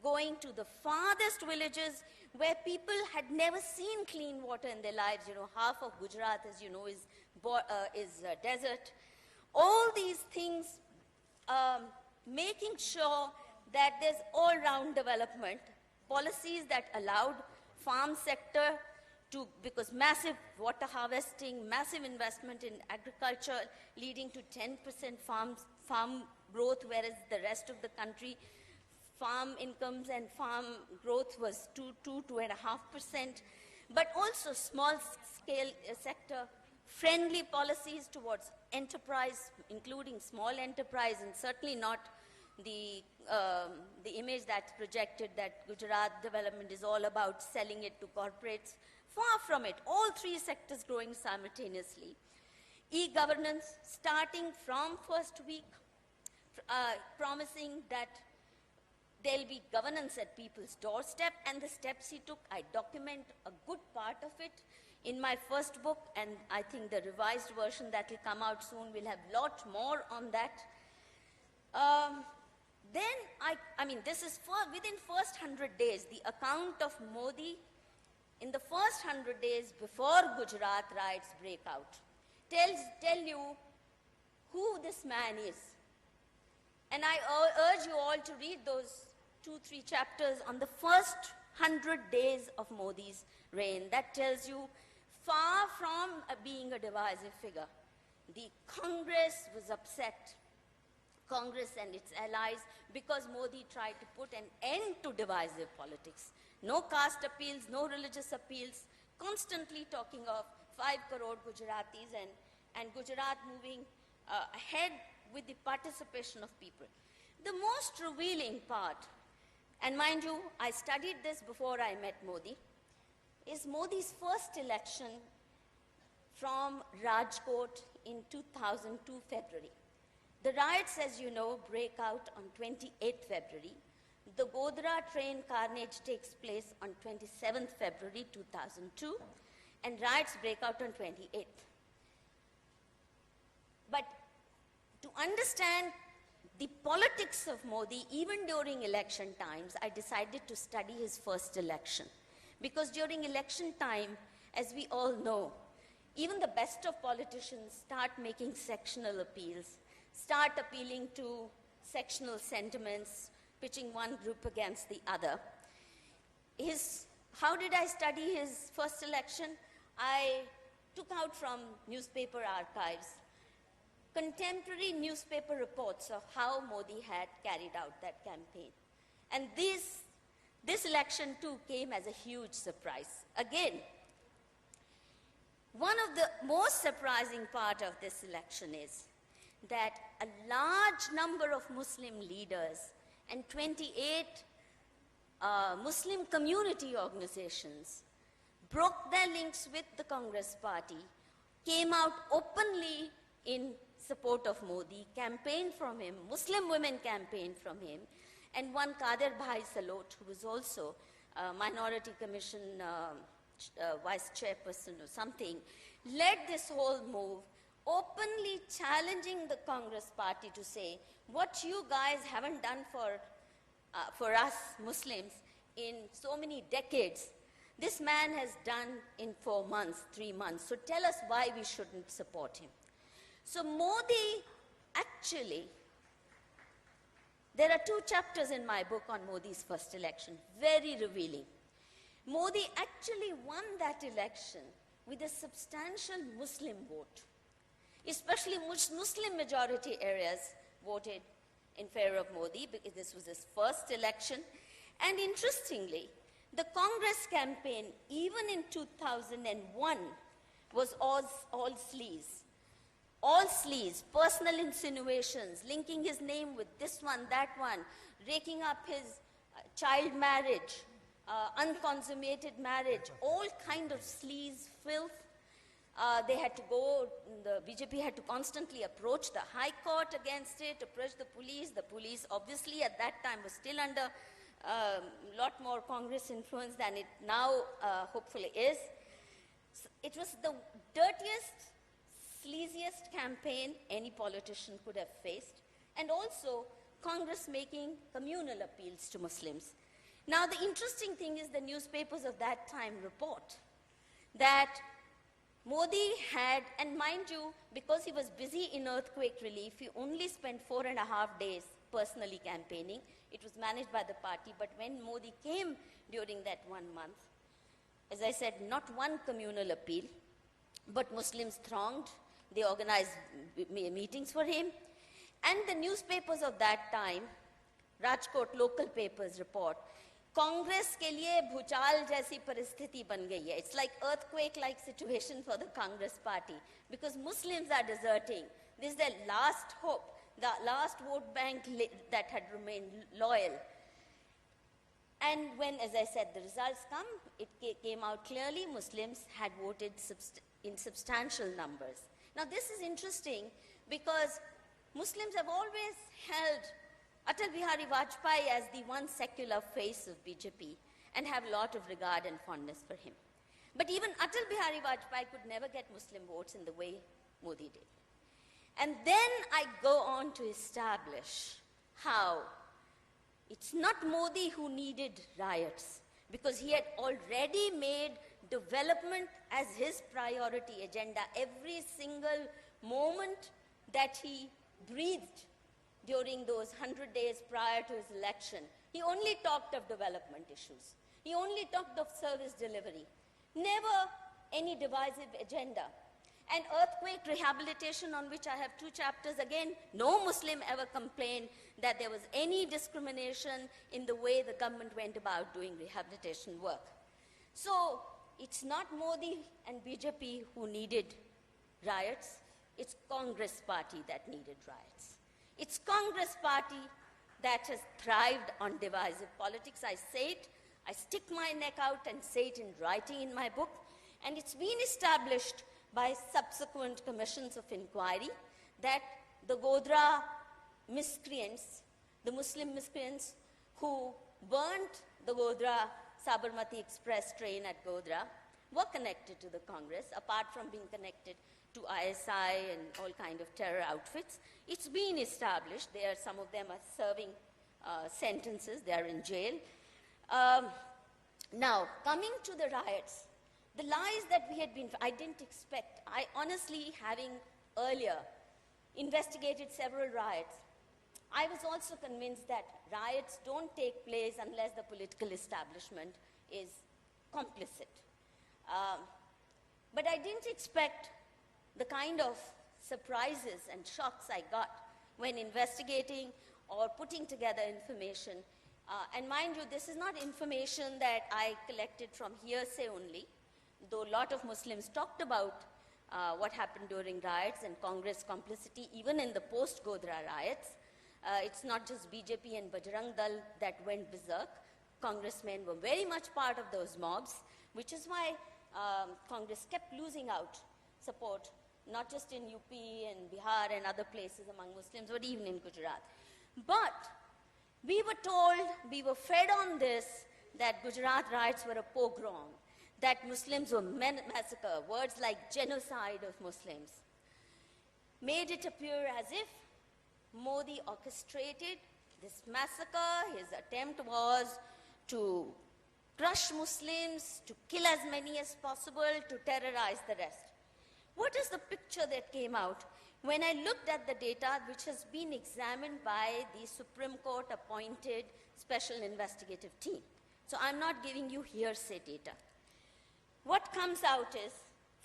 going to the farthest villages where people had never seen clean water in their lives. You know, half of Gujarat, as you know, is desert. All these things, making sure that there's all-round development, policies that allowed farm sector to, because massive water harvesting, massive investment in agriculture, leading to 10% farm growth, whereas the rest of the country, farm incomes and farm growth was 2.5%, but also small-scale sector, friendly policies towards enterprise, including small enterprise, and certainly not the image that's projected that Gujarat development is all about selling it to corporates. Far from it. All three sectors growing simultaneously. E-governance, starting from first week, promising that there'll be governance at people's doorstep, and the steps he took, I document a good part of it in my first book, and I think the revised version that will come out soon will have a lot more on that. This is within first 100 days, the account of Modi in the first 100 days before Gujarat riots break out tell you who this man is. And I urge you all to read those 2-3 chapters on the first 100 days of Modi's reign. That tells you, far from being a divisive figure, the Congress was upset, Congress and its allies, because Modi tried to put an end to divisive politics. No caste appeals, no religious appeals, constantly talking of 5 crore Gujaratis and Gujarat moving ahead with the participation of people. The most revealing part, and mind you, I studied this before I met Modi, is Modi's first election from Rajkot in 2002 February. The riots, as you know, break out on 28th February. The Godhra train carnage takes place on 27th February 2002, and riots break out on 28th. But to understand the politics of Modi, even during election times, I decided to study his first election. Because during election time, as we all know, even the best of politicians start making sectional appeals, start appealing to sectional sentiments, pitching one group against the other. How did I study his first election? I took out from newspaper archives contemporary newspaper reports of how Modi had carried out that campaign. And this election too came as a huge surprise. Again, one of the most surprising part of this election is that a large number of Muslim leaders and 28 Muslim community organizations broke their links with the Congress party, came out openly in support of Modi, campaigned from him, Muslim women campaigned from him, and one Kader Bhai Salot, who was also Minority Commission vice chairperson or something, led this whole move, openly challenging the Congress party to say, what you guys haven't done for us Muslims in so many decades, this man has done in 4 months, 3 months. So tell us why we shouldn't support him. So Modi actually, there are 2 chapters in my book on Modi's first election, very revealing. Modi actually won that election with a substantial Muslim vote. Especially Muslim majority areas voted in favor of Modi because this was his first election. And interestingly, the Congress campaign, even in 2001, was all sleaze. All sleaze, personal insinuations, linking his name with this one, that one, raking up his child marriage, unconsummated marriage, all kind of sleaze, filth. They had to go, the BJP had to constantly approach the High Court against it, approach the police. The police obviously at that time was still under a lot more Congress influence than it now hopefully is. So it was the dirtiest, sleaziest campaign any politician could have faced, and also Congress making communal appeals to Muslims. Now the interesting thing is the newspapers of that time report that Modi had, and mind you, because he was busy in earthquake relief, he only spent 4.5 days personally campaigning. It was managed by the party, but when Modi came during that 1 month, as I said, not one communal appeal, but Muslims thronged. They organized meetings for him. And the newspapers of that time, Rajkot local papers report, Congress के लिए भूचाल जैसी परिस्थिति बन गई है. It's like earthquake-like situation for the Congress party because Muslims are deserting. This is their last hope, the last vote bank that had remained loyal. And when, as I said, the results come, it came out clearly Muslims had voted in substantial numbers. Now this is interesting because Muslims have always held Atal Bihari Vajpayee as the one secular face of BJP and have a lot of regard and fondness for him. But even Atal Bihari Vajpayee could never get Muslim votes in the way Modi did. And then I go on to establish how it's not Modi who needed riots, because he had already made development as his priority agenda every single moment that he breathed during those 100 days prior to his election. He only talked of development issues. He only talked of service delivery. Never any divisive agenda. And earthquake rehabilitation, on which I have 2 chapters, again, no Muslim ever complained that there was any discrimination in the way the government went about doing rehabilitation work. So it's not Modi and BJP who needed riots. It's Congress party that needed riots. It's Congress party that has thrived on divisive politics. I say it, I stick my neck out and say it in writing in my book, and it's been established by subsequent commissions of inquiry that the Godhra miscreants, the Muslim miscreants who burnt the Godhra Sabarmati Express train at Godhra were connected to the Congress, apart from being connected to ISI and all kind of terror outfits. It's been established. Some of them are serving sentences. They are in jail. Now, coming to the riots, the lies that we had been, I didn't expect. I honestly, having earlier investigated several riots, I was also convinced that riots don't take place unless the political establishment is complicit. But I didn't expect the kind of surprises and shocks I got when investigating or putting together information. And mind you, this is not information that I collected from hearsay only, though a lot of Muslims talked about what happened during riots and Congress complicity, even in the post-Godhra riots. It's not just BJP and Bajrang Dal that went berserk. Congressmen were very much part of those mobs, which is why Congress kept losing out support, not just in UP and Bihar and other places among Muslims, but even in Gujarat. But We were told, we were fed on this, that Gujarat riots were a pogrom, that Muslims were massacred. Words like genocide of Muslims made it appear as if Modi orchestrated this massacre. His attempt was to crush Muslims, to kill as many as possible, to terrorize the rest. What is the picture that came out? When I looked at the data, which has been examined by the Supreme Court appointed special investigative team. So I'm not giving you hearsay data. What comes out is,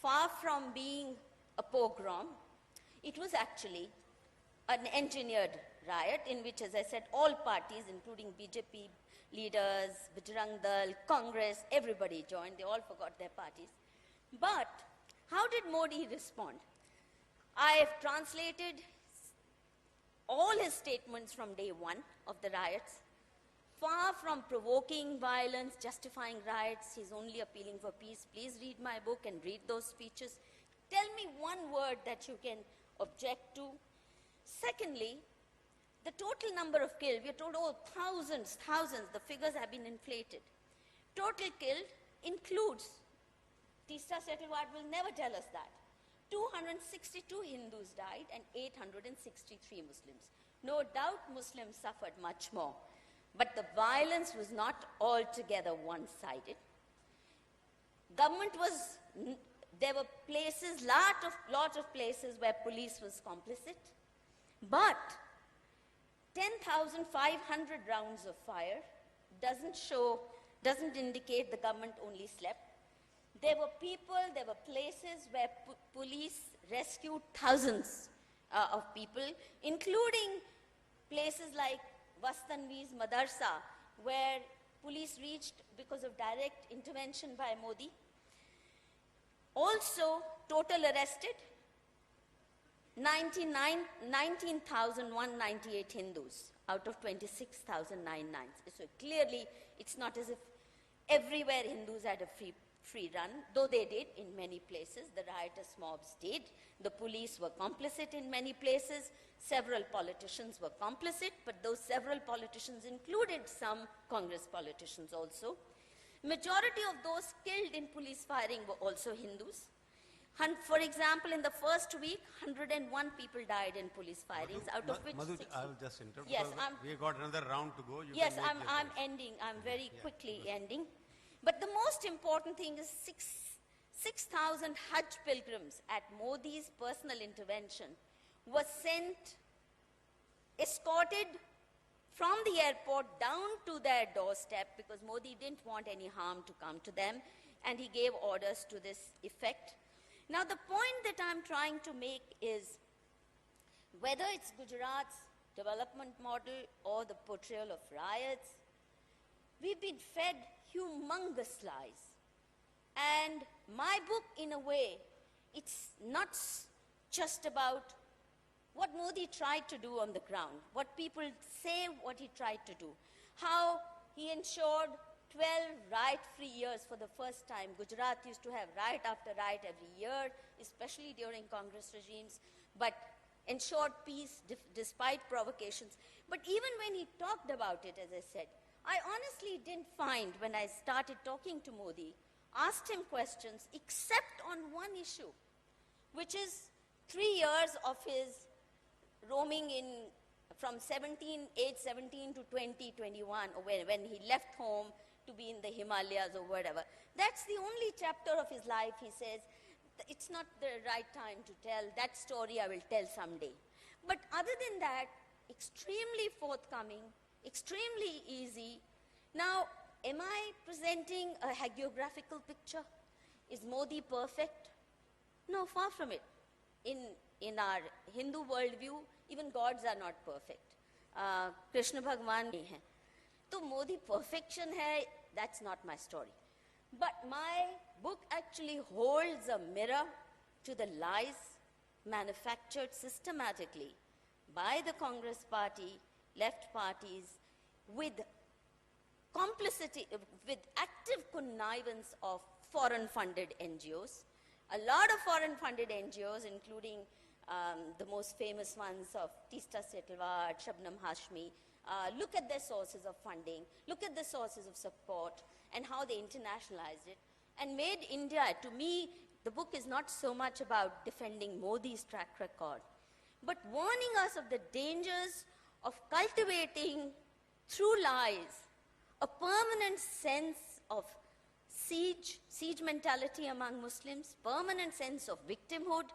far from being a pogrom, it was actually an engineered riot in which, as I said, all parties, including BJP leaders, Bajrang Dal, Congress, everybody joined. They all forgot their parties. But how did Modi respond? I have translated all his statements from day one of the riots. Far from provoking violence, justifying riots, he's only appealing for peace. Please read my book and read those speeches. Tell me one word that you can object to. Secondly, the total number of killed, we are told, oh, thousands, the figures have been inflated. Total killed includes, Tista Setalwad will never tell us that. 262 Hindus died and 863 Muslims. No doubt Muslims suffered much more. But the violence was not altogether one-sided. Government was, there were places, lot of places where police was complicit. But 10,500 rounds of fire doesn't indicate the government only slept. There were people, there were places where police rescued thousands of people, including places like Vastanvi's Madarsa, where police reached because of direct intervention by Modi. Also, total arrested, 19,198 Hindus out of 26,099. So clearly, it's not as if everywhere Hindus had a free run, though they did in many places. The riotous mobs did. The police were complicit in many places. Several politicians were complicit, but those several politicians included some Congress politicians also. Majority of those killed in police firing were also Hindus. For example, in the first week, 101 people died in police firings, out of which Madhu, 60. I will just interrupt. Yes, we got another round to go. Yes, I'm ending. I'm very quickly ending. But the most important thing is 6,000 Hajj pilgrims at Modi's personal intervention were sent, escorted from the airport down to their doorstep because Modi didn't want any harm to come to them, and he gave orders to this effect. Now, the point that I'm trying to make is whether it's Gujarat's development model or the portrayal of riots, we've been fed humongous lies. And my book, in a way, it's not just about what Modi tried to do on the ground, what people say what he tried to do, how he ensured 12 riot-free years for the first time. Gujarat used to have riot after riot every year, especially during Congress regimes, but ensured peace despite provocations. But even when he talked about it, as I said, I honestly didn't find, when I started talking to Modi, asked him questions, except on one issue, which is 3 years of his roaming in from age 17 to 20, 21, or when he left home to be in the Himalayas or whatever. That's the only chapter of his life, he says, it's not the right time to tell. That story I will tell someday. But other than that, extremely forthcoming, extremely easy. Now, am I presenting a hagiographical picture? Is Modi perfect? No, far from it. In our Hindu worldview, even gods are not perfect. Krishna Bhagwan nahi hai. So Modi perfection hai, that's not my story. But my book actually holds a mirror to the lies manufactured systematically by the Congress party, left parties, with complicity, with active connivance of foreign-funded NGOs. A lot of foreign-funded NGOs, including the most famous ones of Tista Setalwad, Shabnam Hashmi, look at their sources of funding, look at the sources of support, and how they internationalized it, and made India, to me, the book is not so much about defending Modi's track record, but warning us of the dangers of cultivating, through lies, a permanent sense of siege mentality among Muslims, permanent sense of victimhood.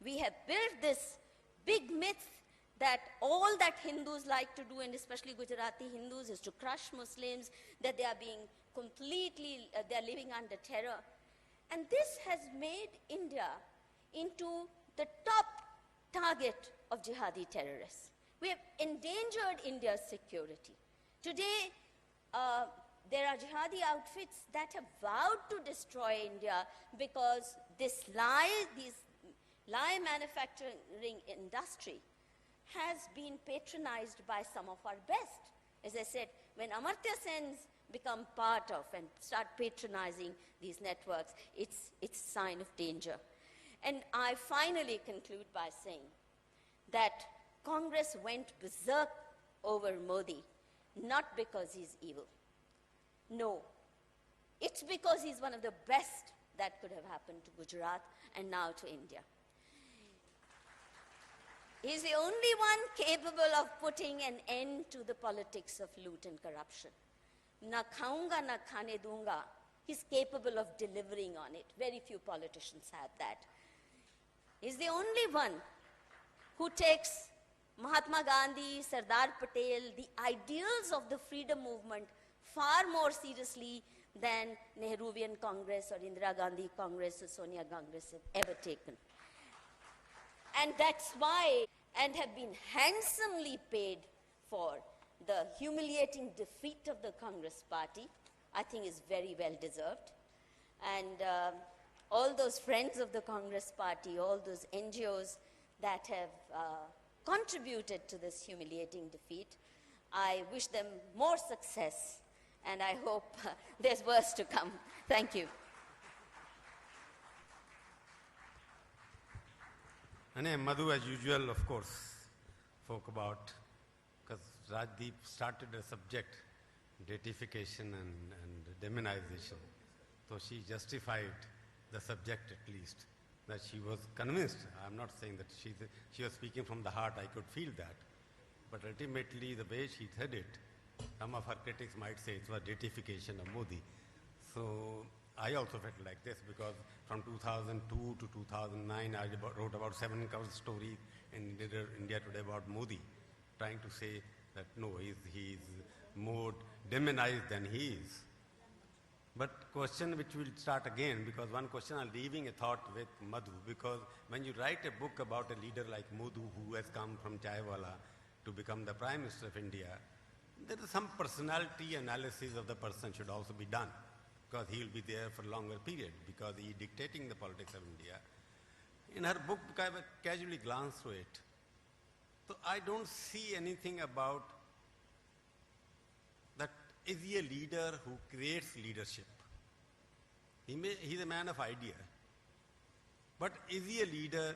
We have built this big myth that all that Hindus like to do, and especially Gujarati Hindus, is to crush Muslims, that they are being completely, they are living under terror. And this has made India into the top target of jihadi terrorists. We have endangered India's security. Today, there are jihadi outfits that have vowed to destroy India because this lie manufacturing industry has been patronized by some of our best. As I said, when Amartya Sens become part of and start patronizing these networks, it's a sign of danger. And I finally conclude by saying that Congress went berserk over Modi, not because he's evil. No, it's because he's one of the best that could have happened to Gujarat and now to India. He's the only one capable of putting an end to the politics of loot and corruption. Na khaunga, na khane dunga. He's capable of delivering on it. Very few politicians have that. He's the only one who takes Mahatma Gandhi, Sardar Patel, the ideals of the freedom movement far more seriously than Nehruvian Congress or Indira Gandhi Congress or Sonia Congress have ever taken. And that's why, and have been handsomely paid for, the humiliating defeat of the Congress party, I think is very well deserved. And all those friends of the Congress party, all those NGOs that have contributed to this humiliating defeat, I wish them more success, and I hope there's worse to come. Thank you. And Madhu, as usual, of course, spoke about, because Rajdeep started a subject, datification and demonization. So she justified the subject at least, that she was convinced. I'm not saying that she was speaking from the heart, I could feel that. But ultimately, the way she said it, some of her critics might say it was datification of Modi. So I also felt like this, because from 2002 to 2009, I wrote about 7 cover stories in India Today about Modi, trying to say that no, he's more demonized than he is. But question which will start again, because one question I'm leaving a thought with Madhu, because when you write a book about a leader like Madhu, who has come from Chaiwala to become the Prime Minister of India, there is some personality analysis of the person should also be done, because he will be there for a longer period, because he is dictating the politics of India. In her book, I casually glanced through it. So I don't see anything about that. Is he a leader who creates leadership? He's a man of idea. But is he a leader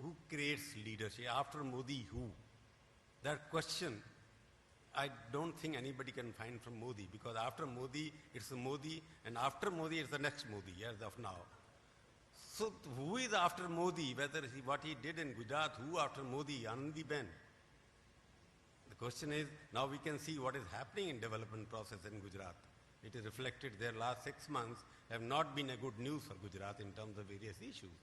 who creates leadership? After Modi, who? That question, I don't think anybody can find from Modi, because after Modi, it's Modi, and after Modi, it's the next Modi, as of now. So who is after Modi? Whether what he did in Gujarat, who after Modi? Anandiben. The question is, now we can see what is happening in development process in Gujarat. It is reflected there. Last 6 months have not been a good news for Gujarat in terms of various issues.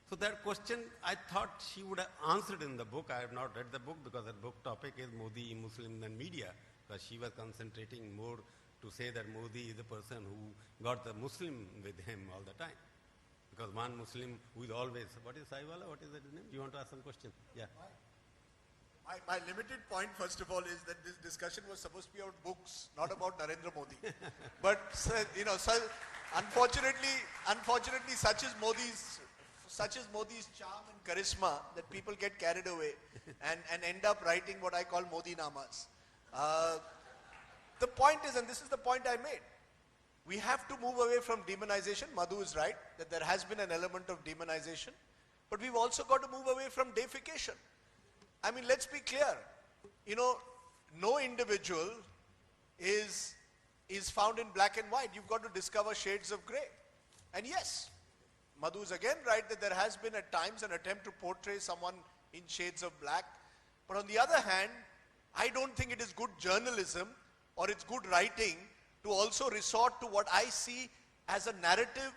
So that question, I thought she would have answered in the book. I have not read the book because her book topic is Modi, Muslims and Media, because she was concentrating more to say that Modi is the person who got the Muslim with him all the time. Because one Muslim who is always, what is Saiwala? What is that name? You want to ask some question? Yeah. My limited point, first of all, is that this discussion was supposed to be about books, not about Narendra Modi. But, unfortunately, such is Modi's charm and charisma that people get carried away and end up writing what I call Modi Namas. The point is, and this is the point I made, we have to move away from demonization. Madhu is right, that there has been an element of demonization, but we've also got to move away from deification. I mean, let's be clear. no individual is found in black and white. You've got to discover shades of gray. And yes, Madhu is again right that there has been at times an attempt to portray someone in shades of black. But on the other hand, I don't think it is good journalism or it's good writing to also resort to what I see as a narrative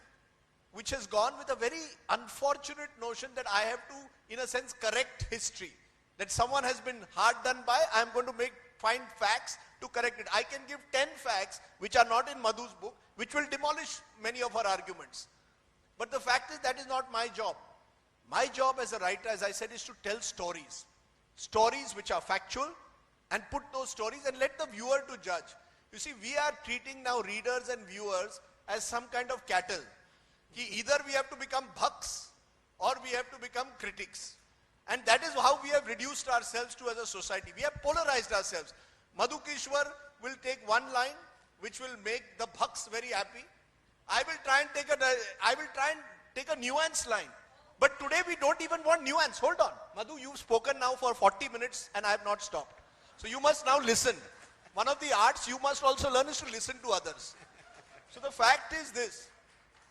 which has gone with a very unfortunate notion that I have to, in a sense, correct history. That someone has been hard done by, I am going to find facts to correct it. I can give 10 facts which are not in Madhu's book, which will demolish many of her arguments. But the fact is that is not my job. My job as a writer, as I said, is to tell stories. Stories which are factual, and put those stories and let the viewer to judge. You see, we are treating now readers and viewers as some kind of cattle. Either we have to become bhaks or we have to become critics. And that is how we have reduced ourselves to as a society. We have polarized ourselves. Madhu Kishwar will take one line which will make the bhaks very happy. I will try and take a nuanced line. But today we don't even want nuance. Hold on. Madhu, you've spoken now for 40 minutes and I have not stopped. So you must now listen. One of the arts you must also learn is to listen to others. So the fact is this,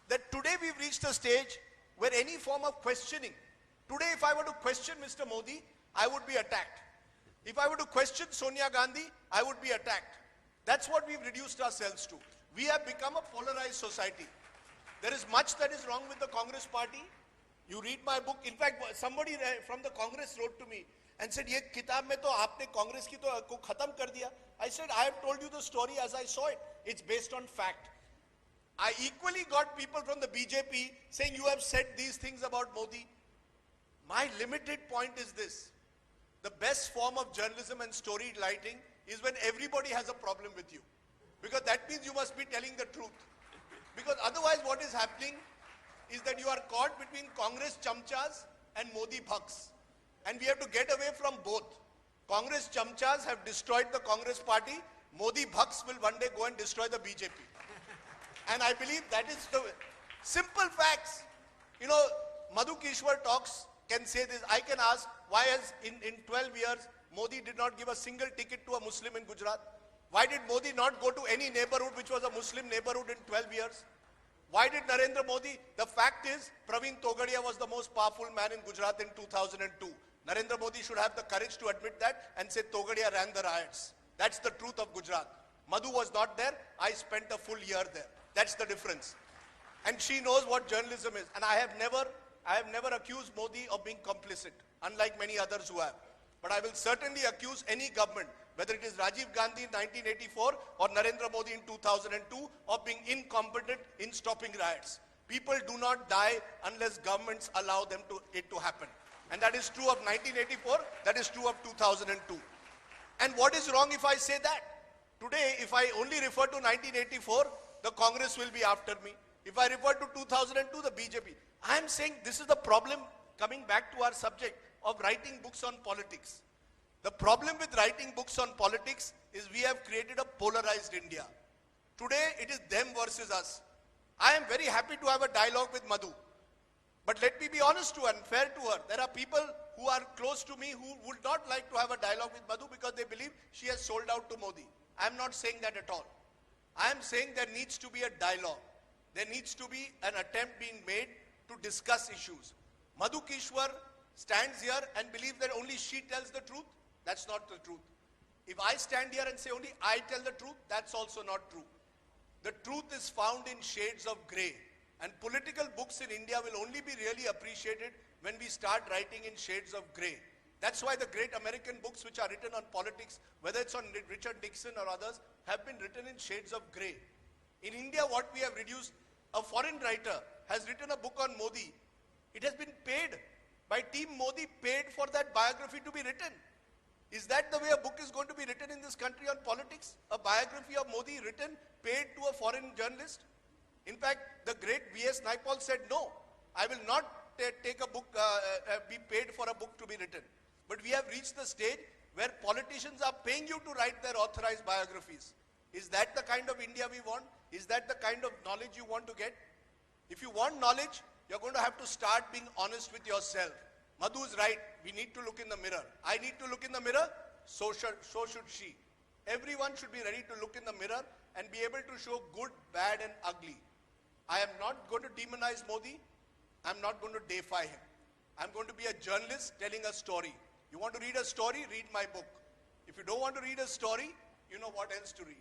that today we've reached a stage where any form of questioning, today if I were to question Mr. Modi, I would be attacked. If I were to question Sonia Gandhi, I would be attacked. That's what we've reduced ourselves to. We have become a polarized society. There is much that is wrong with the Congress party. You read my book. In fact, somebody from the Congress wrote to me and said, "Ye kitab mein to aapne Congress ki to ko khatam kar diya." I said, "I have told you the story as I saw it. It's based on fact." I equally got people from the BJP saying, "You have said these things about Modi." My limited point is this: the best form of journalism and story writing is when everybody has a problem with you, because that means you must be telling the truth. Because otherwise, what is happening is that you are caught between Congress chamchas and Modi bhaks. And we have to get away from both. Congress chamchas have destroyed the Congress party. Modi bhaks will one day go and destroy the BJP. And I believe that is the simple facts. You know, Madhu Kishwar can say this. I can ask, why has in 12 years, Modi did not give a single ticket to a Muslim in Gujarat? Why did Modi not go to any neighborhood which was a Muslim neighborhood in 12 years? Why did Narendra Modi? The fact is, Praveen Togadia was the most powerful man in Gujarat in 2002. Narendra Modi should have the courage to admit that and say Togadia ran the riots. That's the truth of Gujarat. Madhu was not there. I spent a full year there. That's the difference. And she knows what journalism is. And I have never accused Modi of being complicit, unlike many others who have. But I will certainly accuse any government, whether it is Rajiv Gandhi in 1984 or Narendra Modi in 2002, of being incompetent in stopping riots. People do not die unless governments allow it to happen. And that is true of 1984, that is true of 2002. And what is wrong if I say that? Today, if I only refer to 1984, the Congress will be after me. If I refer to 2002, the BJP. I am saying this is the problem, coming back to our subject, of writing books on politics. The problem with writing books on politics is we have created a polarized India. Today, it is them versus us. I am very happy to have a dialogue with Madhu. But let me be honest to her and fair to her. There are people who are close to me who would not like to have a dialogue with Madhu because they believe she has sold out to Modi. I am not saying that at all. I am saying there needs to be a dialogue. There needs to be an attempt being made to discuss issues. Madhu Kishwar stands here and believes that only she tells the truth. That's not the truth. If I stand here and say only I tell the truth, that's also not true. The truth is found in shades of grey. And political books in India will only be really appreciated when we start writing in shades of grey. That's why the great American books which are written on politics, whether it's on Richard Nixon or others, have been written in shades of grey. In India, what we have reduced, a foreign writer has written a book on Modi. It has been paid by Team Modi, paid for that biography to be written. Is that the way a book is going to be written in this country on politics? A biography of Modi written, paid to a foreign journalist? In fact, the great V.S. Naipaul said, no, I will not take a book, be paid for a book to be written. But we have reached the stage where politicians are paying you to write their authorized biographies. Is that the kind of India we want? Is that the kind of knowledge you want to get? If you want knowledge, you're going to have to start being honest with yourself. Madhu is right. We need to look in the mirror. I need to look in the mirror. so should she. Everyone should be ready to look in the mirror and be able to show good, bad and ugly. I am not going to demonize Modi. I'm not going to deify him. I'm going to be a journalist telling a story. You want to read a story? Read my book. If you don't want to read a story, you know what else to read.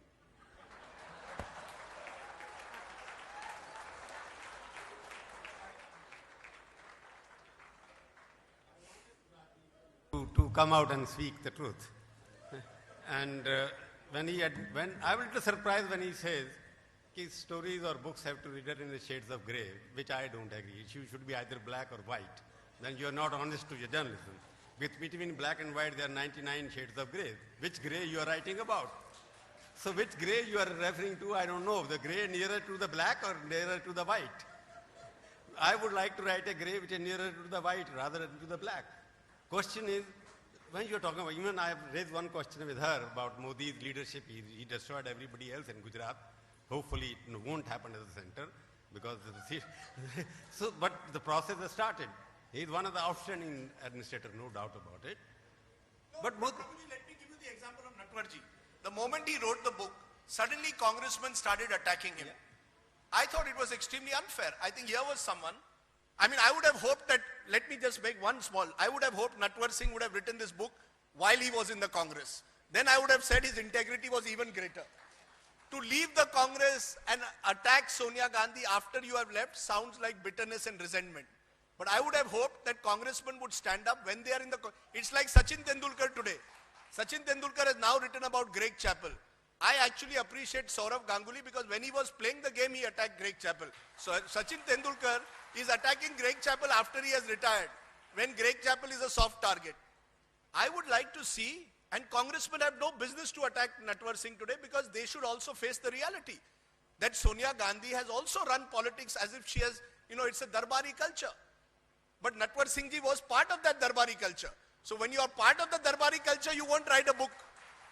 To come out and speak the truth. And when I will be surprised when he says his stories or books have to be written in the shades of grey, which I don't agree. You should be either black or white. Then you are not honest to your journalism. Between black and white, there are 99 shades of grey. Which grey you are writing about? So which grey you are referring to, I don't know. The grey nearer to the black or nearer to the white? I would like to write a grey which is nearer to the white rather than to the black. Question is, when you're talking about, even I have raised one question with her about Modi's leadership. He destroyed everybody else in Gujarat. Hopefully it won't happen at the center because but the process has started. He is one of the outstanding administrators, no doubt about it. No, but Prabhuji, let me give you the example of Natwarji. The moment he wrote the book, suddenly congressmen started attacking him. Yeah. I thought it was extremely unfair. I think here was someone, I mean, I would have hoped that, let me just make one small, I would have hoped Natwar Singh would have written this book while he was in the Congress. Then I would have said his integrity was even greater. To leave the Congress and attack Sonia Gandhi after you have left sounds like bitterness and resentment. But I would have hoped that congressmen would stand up when they are in the... It's like Sachin Tendulkar today. Sachin Tendulkar has now written about Greg Chappell. I actually appreciate Saurav Ganguly because when he was playing the game, he attacked Greg Chappell. So Sachin Tendulkar is attacking Greg Chappell after he has retired, when Greg Chappell is a soft target. I would like to see, and congressmen have no business to attack Natwar Singh today because they should also face the reality that Sonia Gandhi has also run politics as if she has, it's a Darbari culture. But Natwar Singh ji was part of that Darbari culture. So when you are part of the Darbari culture, you won't write a book.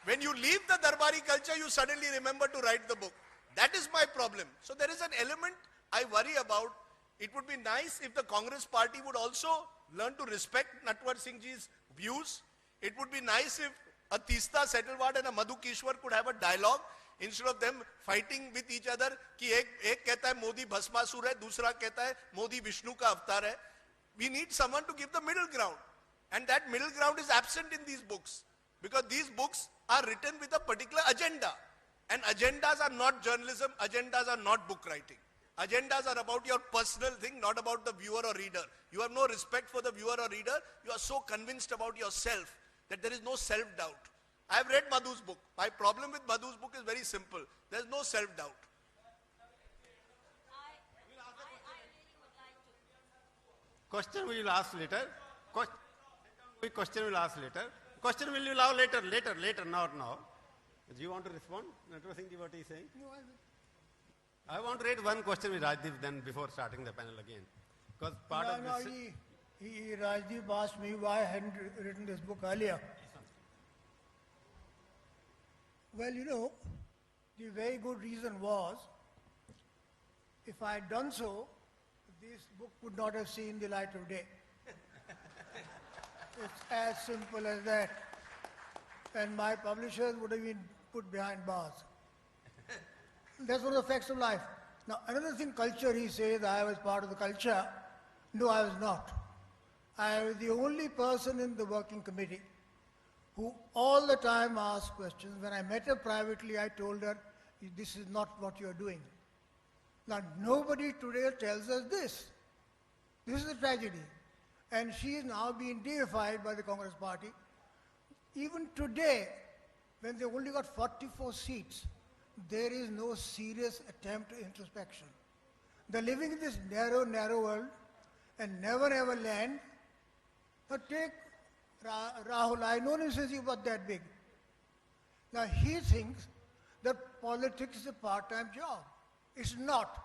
When you leave the Darbari culture, you suddenly remember to write the book. That is my problem. So there is an element I worry about. It would be nice if the Congress party would also learn to respect Natwar Singh ji's views. It would be nice if a Teesta Setalwad and a Madhu Kishwar could have a dialogue instead of them fighting with each other कि एक कहता है मोदी भस्मासुर है, दूसरा कहता है मोदी विष्णु का अवतार है. We need someone to give the middle ground. And that middle ground is absent in these books. Because these books are written with a particular agenda. And agendas are not journalism, agendas are not book writing. Agendas are about your personal thing, not about the viewer or reader. You have no respect for the viewer or reader. You are so convinced about yourself that there is no self-doubt. I have read Madhu's book. My problem with Madhu's book is very simple. There is no self-doubt. Question we will ask later. Question we will ask later. Question will you allow later, not now. Do you want to respond? Natwar Singh ji, what he is saying? No, I want to raise one question with Rajdeep then before starting the panel again. Because part of this... Rajdeep asked me why I hadn't written this book earlier. Well, the very good reason was, if I had done so, this book would not have seen the light of day. It's as simple as that. And my publishers would have been put behind bars. That's one of the facts of life. Now, another thing, culture, he says, I was part of the culture. No, I was not. I was the only person in the working committee who all the time asked questions. When I met her privately, I told her, this is not what you're doing. Now, nobody today tells us this. This is a tragedy. And she is now being deified by the Congress party. Even today, when they only got 44 seats, there is no serious attempt at introspection. They're living in this narrow world and never ever land. Now take Rahul. I know him since he was that big. Now he thinks that politics is a part-time job. It's not.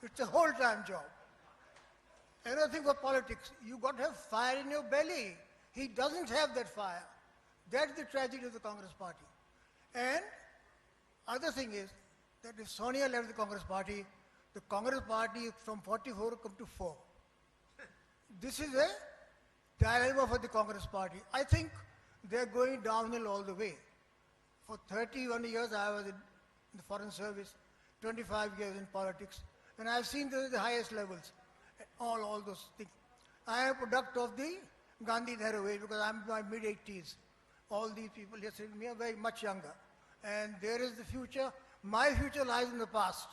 It's a whole-time job. Another thing for politics, you got to have fire in your belly. He doesn't have that fire. That's the tragedy of the Congress party. And other thing is that if Sonia left the Congress party from 44 come to 4. This is a dilemma for the Congress party. I think they're going downhill all the way. For 31 years I was in the foreign service, 25 years in politics, and I've seen the highest levels, all those things. I am a product of the Gandhi Nehru age because I'm in my mid-80s. All these people here sitting me are very much younger. And there is the future. My future lies in the past.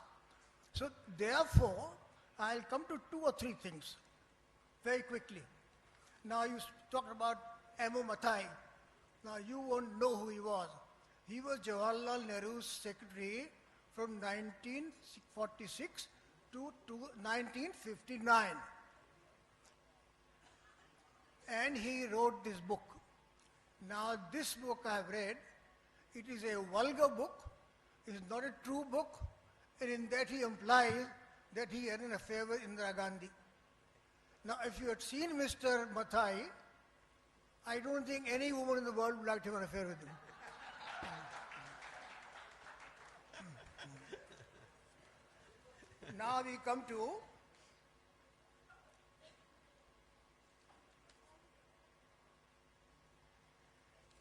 So therefore, I'll come to 2 or 3 things very quickly. Now you talked about M.O. Mathai. Now you won't know who he was. He was Jawaharlal Nehru's secretary from 1946 to 1959. And he wrote this book. Now this book I have read, it is a vulgar book, it is not a true book, and in that he implies that he had an affair with Indira Gandhi. Now if you had seen Mr. Mathai, I don't think any woman in the world would like to have an affair with him. Now we come to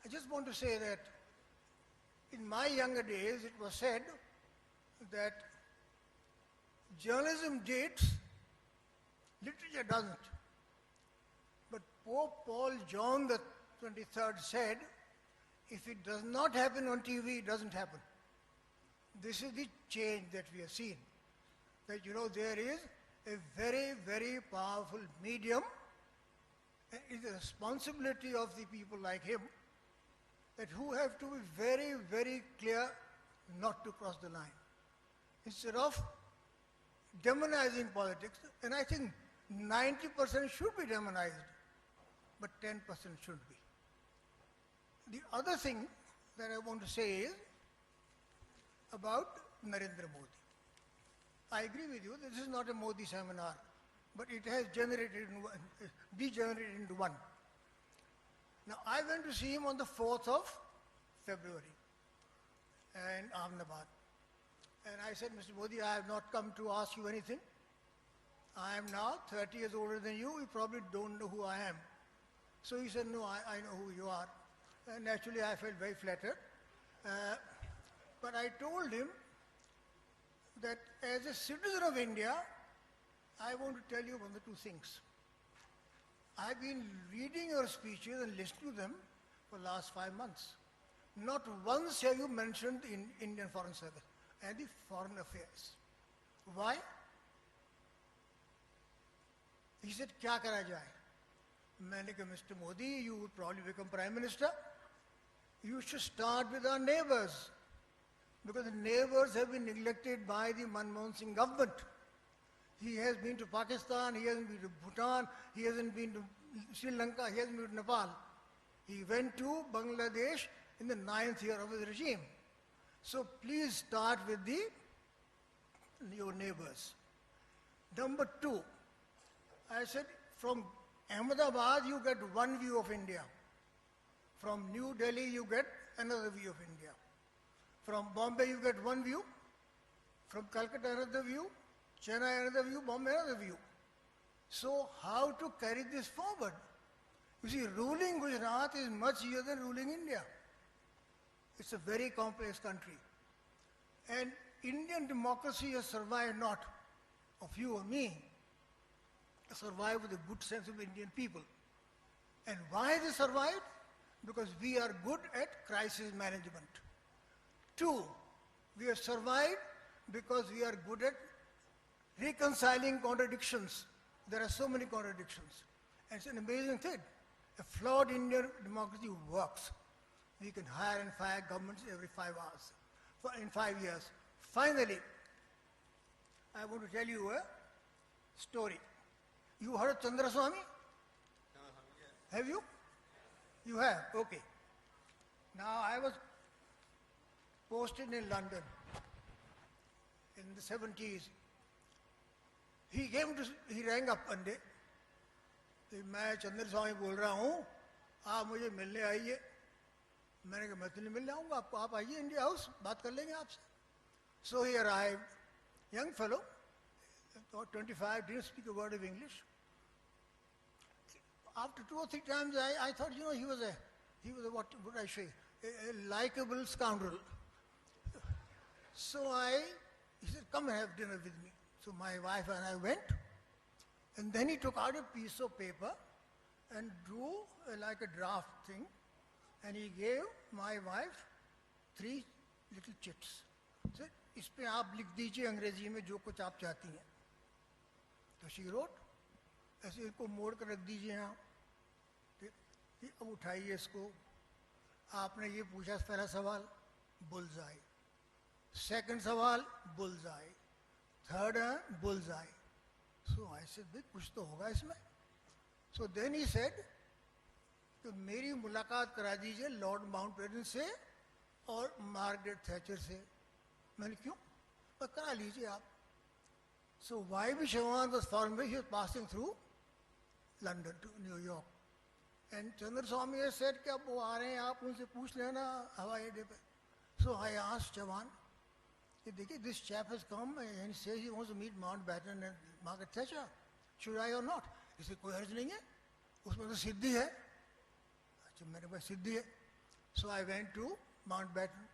I just want to say that in my younger days it was said that journalism dates, literature doesn't. But Pope Paul John the 23rd said, if it does not happen on TV, it doesn't happen. This is the change that we have seen. That there is a very, very powerful medium, and it is the responsibility of the people like him that who have to be very, very clear not to cross the line. Instead of demonizing politics, and I think 90% should be demonized, but 10% should be. The other thing that I want to say is about Narendra Modi. I agree with you, this is not a Modi seminar, but it has degenerated into one. Now, I went to see him on the 4th of February in Ahmedabad. And I said, Mr. Modi, I have not come to ask you anything. I am now 30 years older than you. You probably don't know who I am. So he said, no, I know who you are. And naturally, I felt very flattered. But I told him that as a citizen of India, I want to tell you one or 2 things. I've been reading your speeches and listening to them for the last 5 months. Not once have you mentioned in Indian Foreign Service and the foreign affairs. Why? He said, kya kara jaye? Maine kaha, Mr. Modi, you will probably become Prime Minister. You should start with our neighbors, because the neighbors have been neglected by the Manmohan Singh government. He has been to Pakistan, he hasn't been to Bhutan, he hasn't been to Sri Lanka, he hasn't been to Nepal. He went to Bangladesh in the 9th year of his regime. So please start with your neighbors. Number 2, I said from Ahmedabad you get one view of India. From New Delhi you get another view of India. From Bombay you get one view. From Calcutta another view. Chennai another view, Bombay another view. So how to carry this forward? You see, ruling Gujarat is much easier than ruling India. It's a very complex country. And Indian democracy has survived not of you or me, survived with a good sense of Indian people. And why they survived? Because we are good at crisis management. 2, we have survived because we are good at reconciling contradictions. There are so many contradictions. And it's an amazing thing. A flawed Indian democracy works. We can hire and fire governments every 5 hours, in 5 years. Finally, I want to tell you a story. You heard of Chandraswamy? Have you? You have? Okay. Now, I was posted in London in the 70s. He rang up one day. मैं चंद्र स्वामी बोल रहा हूँ, आप मुझे मिलने आइए. मैंने कहा मैं तो नहीं मिलने आऊँगा, आप आइए इंडिया हाउस, बात कर लेंगे आपसे. So he arrived, young fellow, 25, didn't speak a word of English. After 2 or 3 times, I thought, he was a He was what would I say? A likable scoundrel. So he said, come and have dinner with me. So my wife and I went, and then he took out a piece of paper and drew like a draft thing, and he gave my wife 3 little chits. Said, इस पे आप लिख दीजिए अंग्रेजी में जो कुछ आप चाहती हैं. तो she wrote, ऐसे इसको मोड़ कर रख दीजिए यहाँ. अब उठाइए इसको. आपने ये पूछा पहला सवाल, bullseye. Second सवाल, bullseye. Third, bullseye. So I said, भाई कुछ तो होगा इसमें. So then he said, कि मेरी मुलाकात करा दीजिए लॉर्ड माउंटबेटन से और मार्गरेट थैचर से. मैंने क्यों? करा लीजिए आप. So Y.B. Chavan was found, he was passing through London to New York. And Chandra Swami has said कि अब वो आ रहे हैं, आप उनसे पूछ लेना हवाई अड्डे पे. So I asked Chavan, कि देखिए this chap has come and he says he wants to meet Mountbatten and Margaret Thatcher. Should I or not? इससे कोई हर्ज नहीं है, उसमें तो सिद्धि है. अच्छा मेरे पास सिद्धि है. So I went to Mountbatten.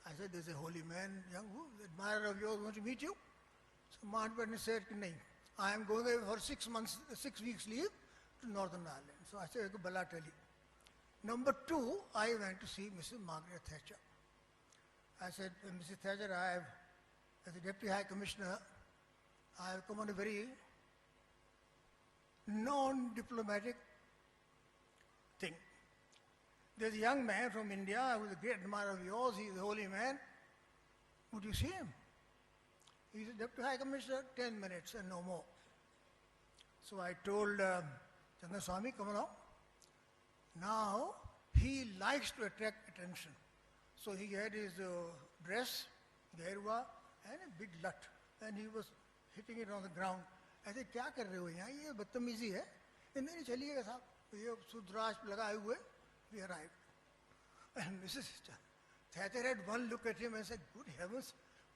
I said, there's a holy man, young admirer of yours, wants to meet you. So Mountbatten said, नहीं, I am going away for 6 weeks leave to Northern Ireland. So I said, Bala tell you. Number 2, I went to see Mrs. Margaret Thatcher. I said, Mrs. Thatcher, I have, as a Deputy High Commissioner, I have come on a very non-diplomatic thing. There's a young man from India who is a great admirer of yours. He's a holy man. Would you see him? He's a Deputy High Commissioner, 10 minutes and no more. So I told Chandra Swami, come along. Now, he likes to attract attention. So he had his dress, gherwa, and a big lut. And he was hitting it on the ground. I said, क्या कर रहे हो यहाँ? ये बदतमीजी है. नहीं चलिएगा साहब. ये सुद्राज लगाए हुए. We arrived. And Mrs. Thatcher had one look at him and said, good heavens,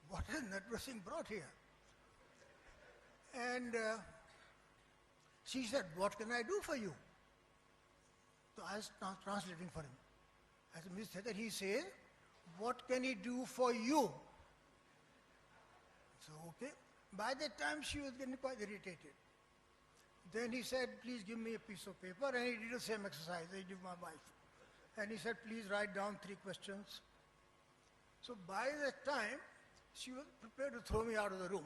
what has Natwar Singh brought here? And she said, what can I do for you? So I was translating for him. I said, Mrs. Thatcher, he says, what can he do for you? So, okay. By that time, she was getting quite irritated. Then he said, please give me a piece of paper, and he did the same exercise I did my wife. And he said, please write down 3 questions. So by that time, she was prepared to throw me out of the room.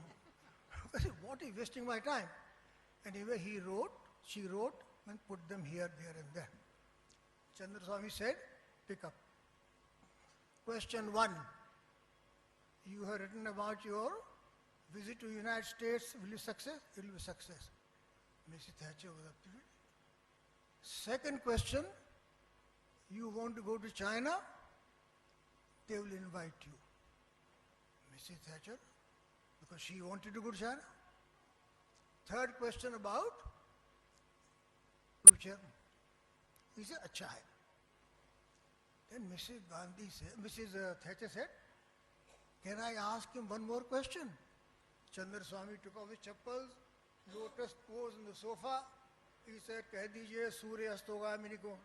I said, what is wasting my time? Anyway, she wrote, and put them here, there, and there. Chandra Swami said, pick up. Question 1. You have written about your visit to the United States. Will you success? It will be success. Mrs. Thatcher was up to it. Second question. You want to go to China? They will invite you. Mrs. Thatcher, because she wanted to go to China. Third question about future. He said, अच्छा है. Then Mrs. Thatcher said, can I ask him one more question? Chandra Swami took off his chappals, lotus pose on the sofa. He said, कह दीजिए सूर्य अस्त होगा मेरे को.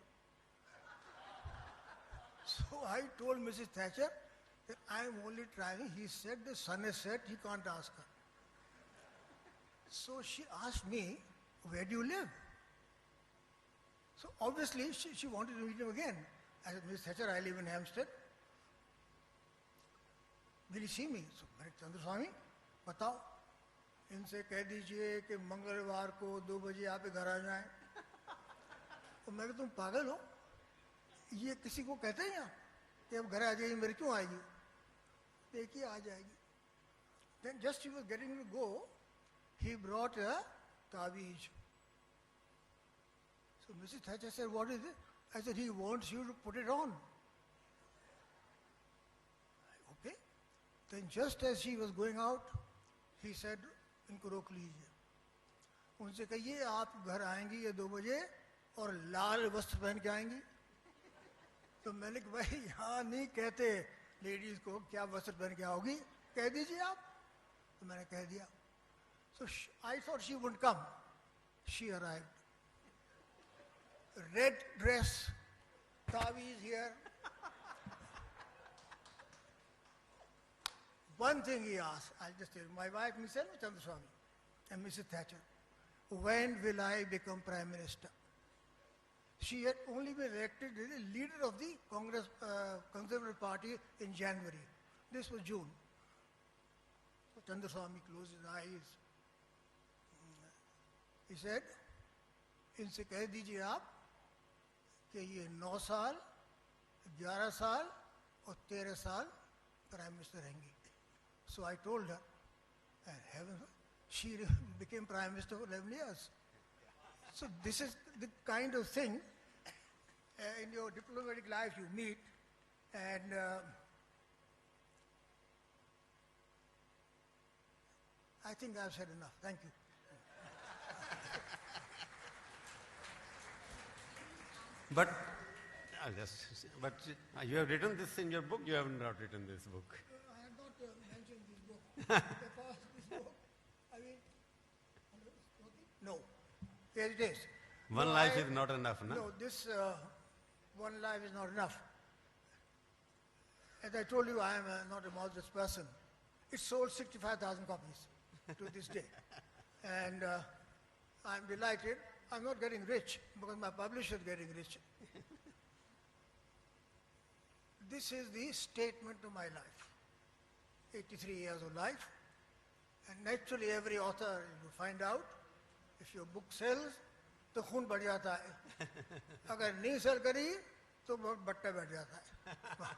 So I told Mrs. Thatcher that I am only trying. He said the sun has set, he can't ask her. So she asked me, where do you live? So obviously she wanted to meet him again. I said, Mrs. Thatcher, I live in Hampstead. Will you see me? So Chandra Swami, बताओ. इनसे कह दीजिए कि मंगलवार को 2 बजे आप घर आ जाएं. तो मैं तुम पागल हो? ये किसी को कहते हैं यहाँ कि अब घर आ जाइए, मेरे क्यों आएगी? देखिए आ जाएगी. Then just he was getting to go, he brought a taweez. So Mrs. Thatcher said, what is it? I said, he wants you to put it on. Okay. Then just as she was going out, he said, इनको रोक लीजिए. उनसे कहिए आप घर आएंगी ये 2 बजे और लाल वस्त्र पहन के आएंगी. तो मैंने कहा भाई यहाँ नहीं कहते लेडीज को क्या वस्त्र पहन के आओगी, कह दीजिए आप. तो मैंने कह दिया. So I thought she wouldn't come. She arrived. Red dress, Tavi is here. One thing he asked, I'll just tell you, my wife, Mrs. Chandraswamy, and Mrs. Thatcher, when will I become Prime Minister? She had only been elected as the leader of the Congress Conservative Party in January. This was June. So Chandraswamy closed his eyes. He said, इनसे कह दीजिए आप कि ये 9 साल, 11 साल और 13 साल Prime Minister रहेंगी. So I told her, and heaven, she became Prime Minister for 11 years. So this is the kind of thing in your diplomatic life you meet, and I think I've said enough. Thank you. But, you have written this in your book, you have not written this book. I have not mentioned this book. Because this book, I mean, no. Here it is. One No, life is not enough, no? No, this one life is not enough. As I told you, I am not a modest person. It sold 65,000 copies to this day. And I'm delighted. I'm not getting rich because my publisher is getting rich. This is the statement of my life. 83 years of life. And naturally every author, you find out, if your book sells, तो खून बढ़ जाता है. अगर नहीं cell करी तो बहुत बट्टा बैठ जाता है.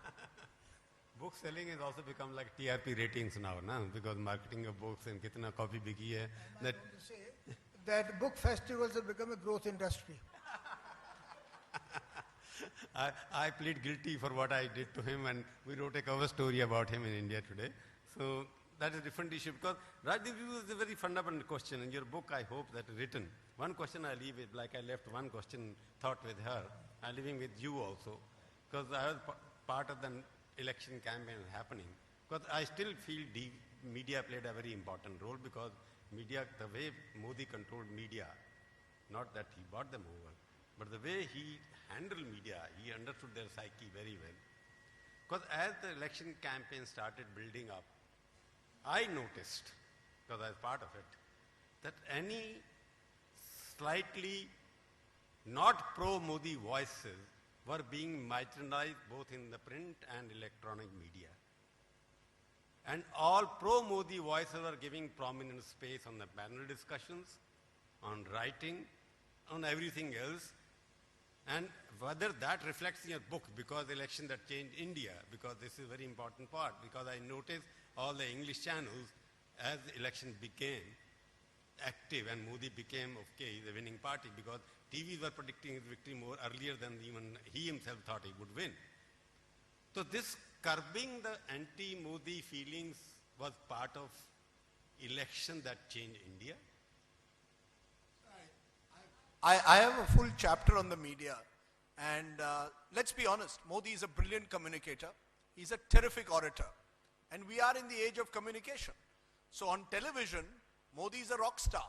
Book selling has also become like TRP ratings now, no? Because marketing of books and kitna copy biki hai. I want to say that book festivals have become a growth industry. I plead guilty for what I did to him, and we wrote a cover story about him in India today. So that is a different issue, because Rajdeep, you is a very fundamental question. In your book, I hope that written. One question I leave it, like I left one question thought with her. I'm leaving with you also, because I was part of the election campaign happening. Because I still feel media played a very important role, because media, the way Modi controlled media, not that he bought them over, but the way he handled media, he understood their psyche very well. Because as the election campaign started building up, I noticed, because I was part of it, that any slightly not pro-Modi voices were being marginalized both in the print and electronic media. And all pro-Modi voices were giving prominent space on the panel discussions, on writing, on everything else. And whether that reflects in your book, because the election that changed India, because this is a very important part, because I noticed all the English channels, as the election became active and Modi became, okay, the winning party, because TVs were predicting his victory more earlier than even he himself thought he would win. So this curbing the anti-Modi feelings was part of election that changed India. I have a full chapter on the media, and let's be honest, Modi is a brilliant communicator. He's a terrific orator, and we are in the age of communication. So on television, Modi is a rock star,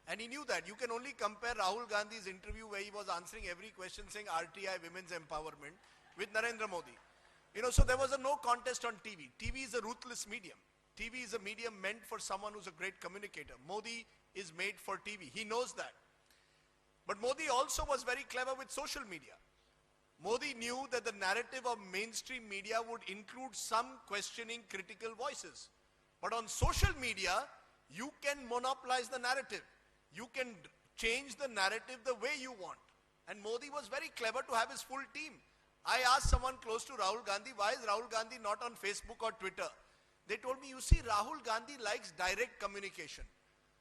and he knew that. You can only compare Rahul Gandhi's interview where he was answering every question saying RTI, women's empowerment, with Narendra Modi. You know, so there was no contest on TV. TV is a ruthless medium. TV is a medium meant for someone who's a great communicator. Modi is made for TV. He knows that. But Modi also was very clever with social media. Modi knew that the narrative of mainstream media would include some questioning, critical voices. But on social media, you can monopolize the narrative. You can change the narrative the way you want. And Modi was very clever to have his full team. I asked someone close to Rahul Gandhi, why is Rahul Gandhi not on Facebook or Twitter? They told me, you see, Rahul Gandhi likes direct communication.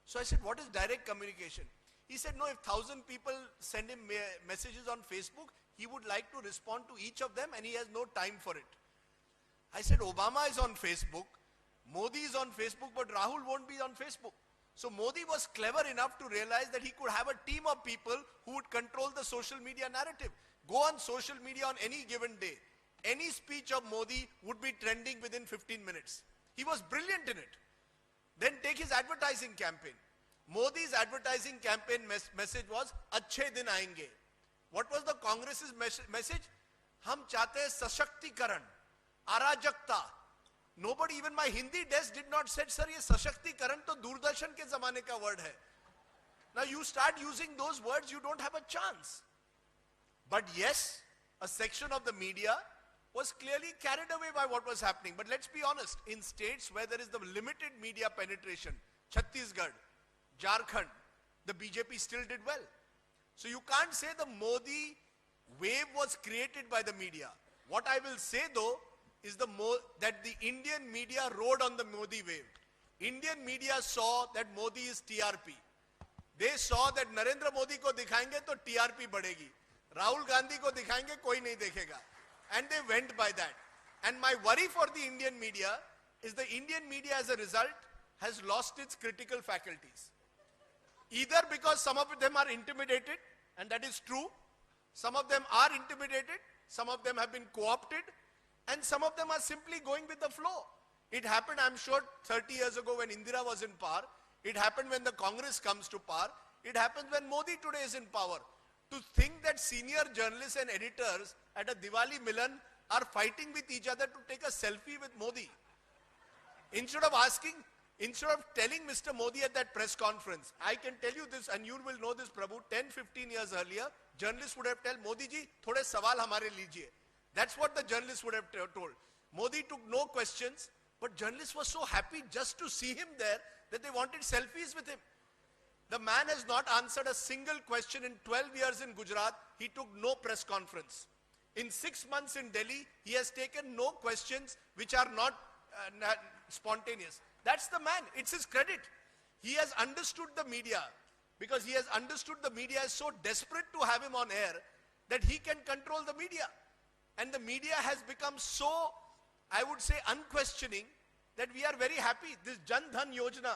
So I said, what is direct communication? He said, no, if 1,000 people send him messages on Facebook, he would like to respond to each of them and he has no time for it. I said, Obama is on Facebook, Modi is on Facebook, but Rahul won't be on Facebook. So Modi was clever enough to realize that he could have a team of people who would control the social media narrative. Go on social media on any given day. Any speech of Modi would be trending within 15 minutes. He was brilliant in it. Then take his advertising campaign. Modi's advertising campaign message was, Achhe din aayenge. What was the Congress's message? हम चाहते हैं सशक्तिकरण, अराजकता. Nobody, even my Hindi desk did not say, sir, ये सशक्तिकरण तो दूरदर्शन के जमाने का word है. Now you start using those words, you don't have a chance. But yes, a section of the media was clearly carried away by what was happening. But let's be honest, in states where there is the limited media penetration, Chhattisgarh, Jharkhand, the BJP still did well. So you can't say the Modi wave was created by the media. What I will say though is that the Indian media rode on the Modi wave. Indian media saw that Modi is TRP. They saw that Narendra Modi ko dikhayenge to TRP badegi. Rahul Gandhi ko dikhayenge koi nahi dekhega. And they went by that. And my worry for the Indian media is the Indian media as a result has lost its critical faculties. Either because some of them are intimidated, and that is true. Some of them are intimidated, some of them have been co-opted, and some of them are simply going with the flow. It happened, I'm sure, 30 years ago when Indira was in power. It happened when the Congress comes to power. It happens when Modi today is in power. To think that senior journalists and editors at a Diwali Milan are fighting with each other to take a selfie with Modi. Instead of telling Mr. Modi at that press conference, I can tell you this, and you will know this, Prabhu, 10, 15 years earlier, journalists would have told Modi ji, thode sawal hamare lijiye. That's what the journalists would have told. Modi took no questions, but journalists were so happy just to see him there that they wanted selfies with him. The man has not answered a single question in 12 years in Gujarat. He took no press conference. In 6 months in Delhi, he has taken no questions which are not spontaneous. That's the man. It's his credit. He has understood the media, because he has understood the media is so desperate to have him on air that he can control the media. And the media has become so, I would say, unquestioning that we are very happy. This Jan Dhan Yojana,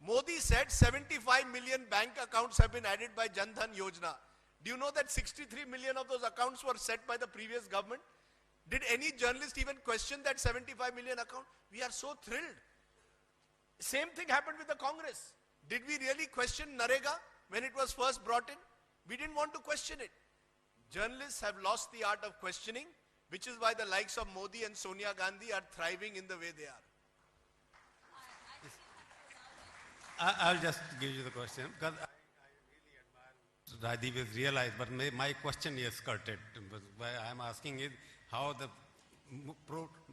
Modi said 75 million bank accounts have been added by Jan Dhan Yojana. Do you know that 63 million of those accounts were set by the previous government? Did any journalist even question that 75 million account? We are so thrilled. Same thing happened with the Congress. Did we really question Narega when it was first brought in? We didn't want to question it. Journalists have lost the art of questioning, which is why the likes of Modi and Sonia Gandhi are thriving in the way they are. I'll just give you the question, because I really admire Rajdeep has realized, but my question is skirted. Why I'm asking is how the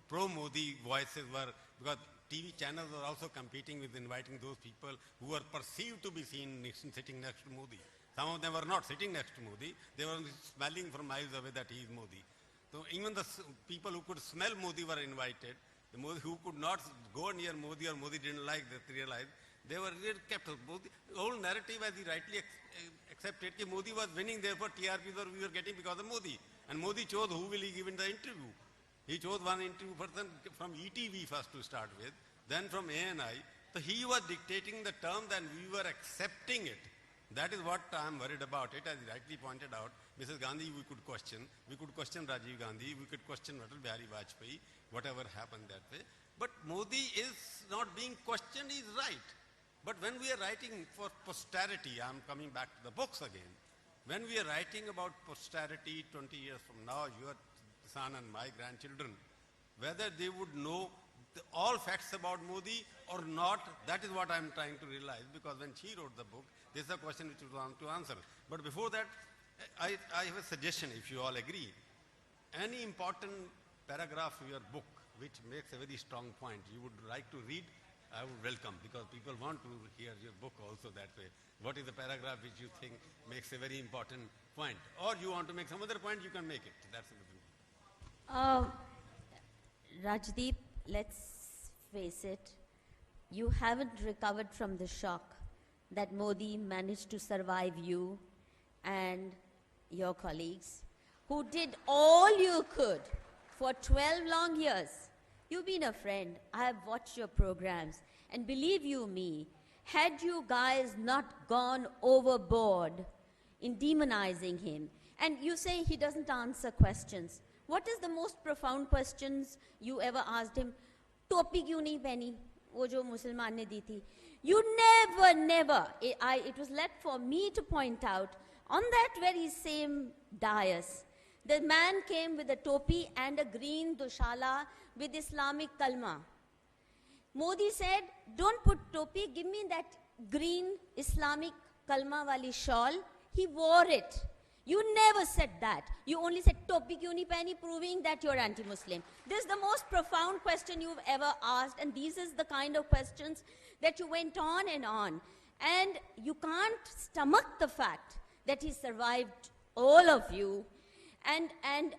pro-Modi voices were, because TV channels were also competing with inviting those people who were perceived to be seen sitting next to Modi. Some of them were not sitting next to Modi. They were smelling from miles away that he is Modi. So even the people who could smell Modi were invited. The Modi who could not go near Modi or Modi didn't like that, realized, they were kept. Modi, the whole narrative, as he rightly accepted, that Modi was winning, therefore TRPs we were getting because of Modi. And Modi chose who will he give in the interview. He chose one interview person from ETV first to start with, then from ANI. So he was dictating the terms and we were accepting it. That is what I am worried about it. As he rightly pointed out, Mrs. Gandhi we could question Rajiv Gandhi, we could question Atal Bihari Vajpayee, whatever happened that way. But Modi is not being questioned, he is right. But when we are writing for posterity, I am coming back to the books again. When we are writing about posterity 20 years from now, your son and my grandchildren, whether they would know all facts about Modi or not, that is what I am trying to realize, because when she wrote the book, this is a question which we want to answer. But before that, I have a suggestion, if you all agree. Any important paragraph of your book which makes a very strong point you would like to read, I would welcome, because people want to hear your book also that way. What is the paragraph which you think makes a very important point? Or you want to make some other point, you can make it. That's the difference. Rajdeep, let's face it, you haven't recovered from the shock that Modi managed to survive you and your colleagues, who did all you could for 12 long years. You've been a friend. I have watched your programs. And believe you me, had you guys not gone overboard in demonizing him, and you say he doesn't answer questions, what is the most profound questions you ever asked him? Topi kyun nahi pehni? Wo jo Musalman ne di thi. You never, it was left for me to point out on that very same dais The man came with a topi and a green dushala with Islamic kalma. Modi said, don't put topi, give me that green Islamic kalma wali shawl. He wore it. You never said that. You only said topi kyun nahi pehni, proving that you're anti-Muslim. This is the most profound question you've ever asked, and these is the kind of questions that you went on. And you can't stomach the fact that he survived all of you and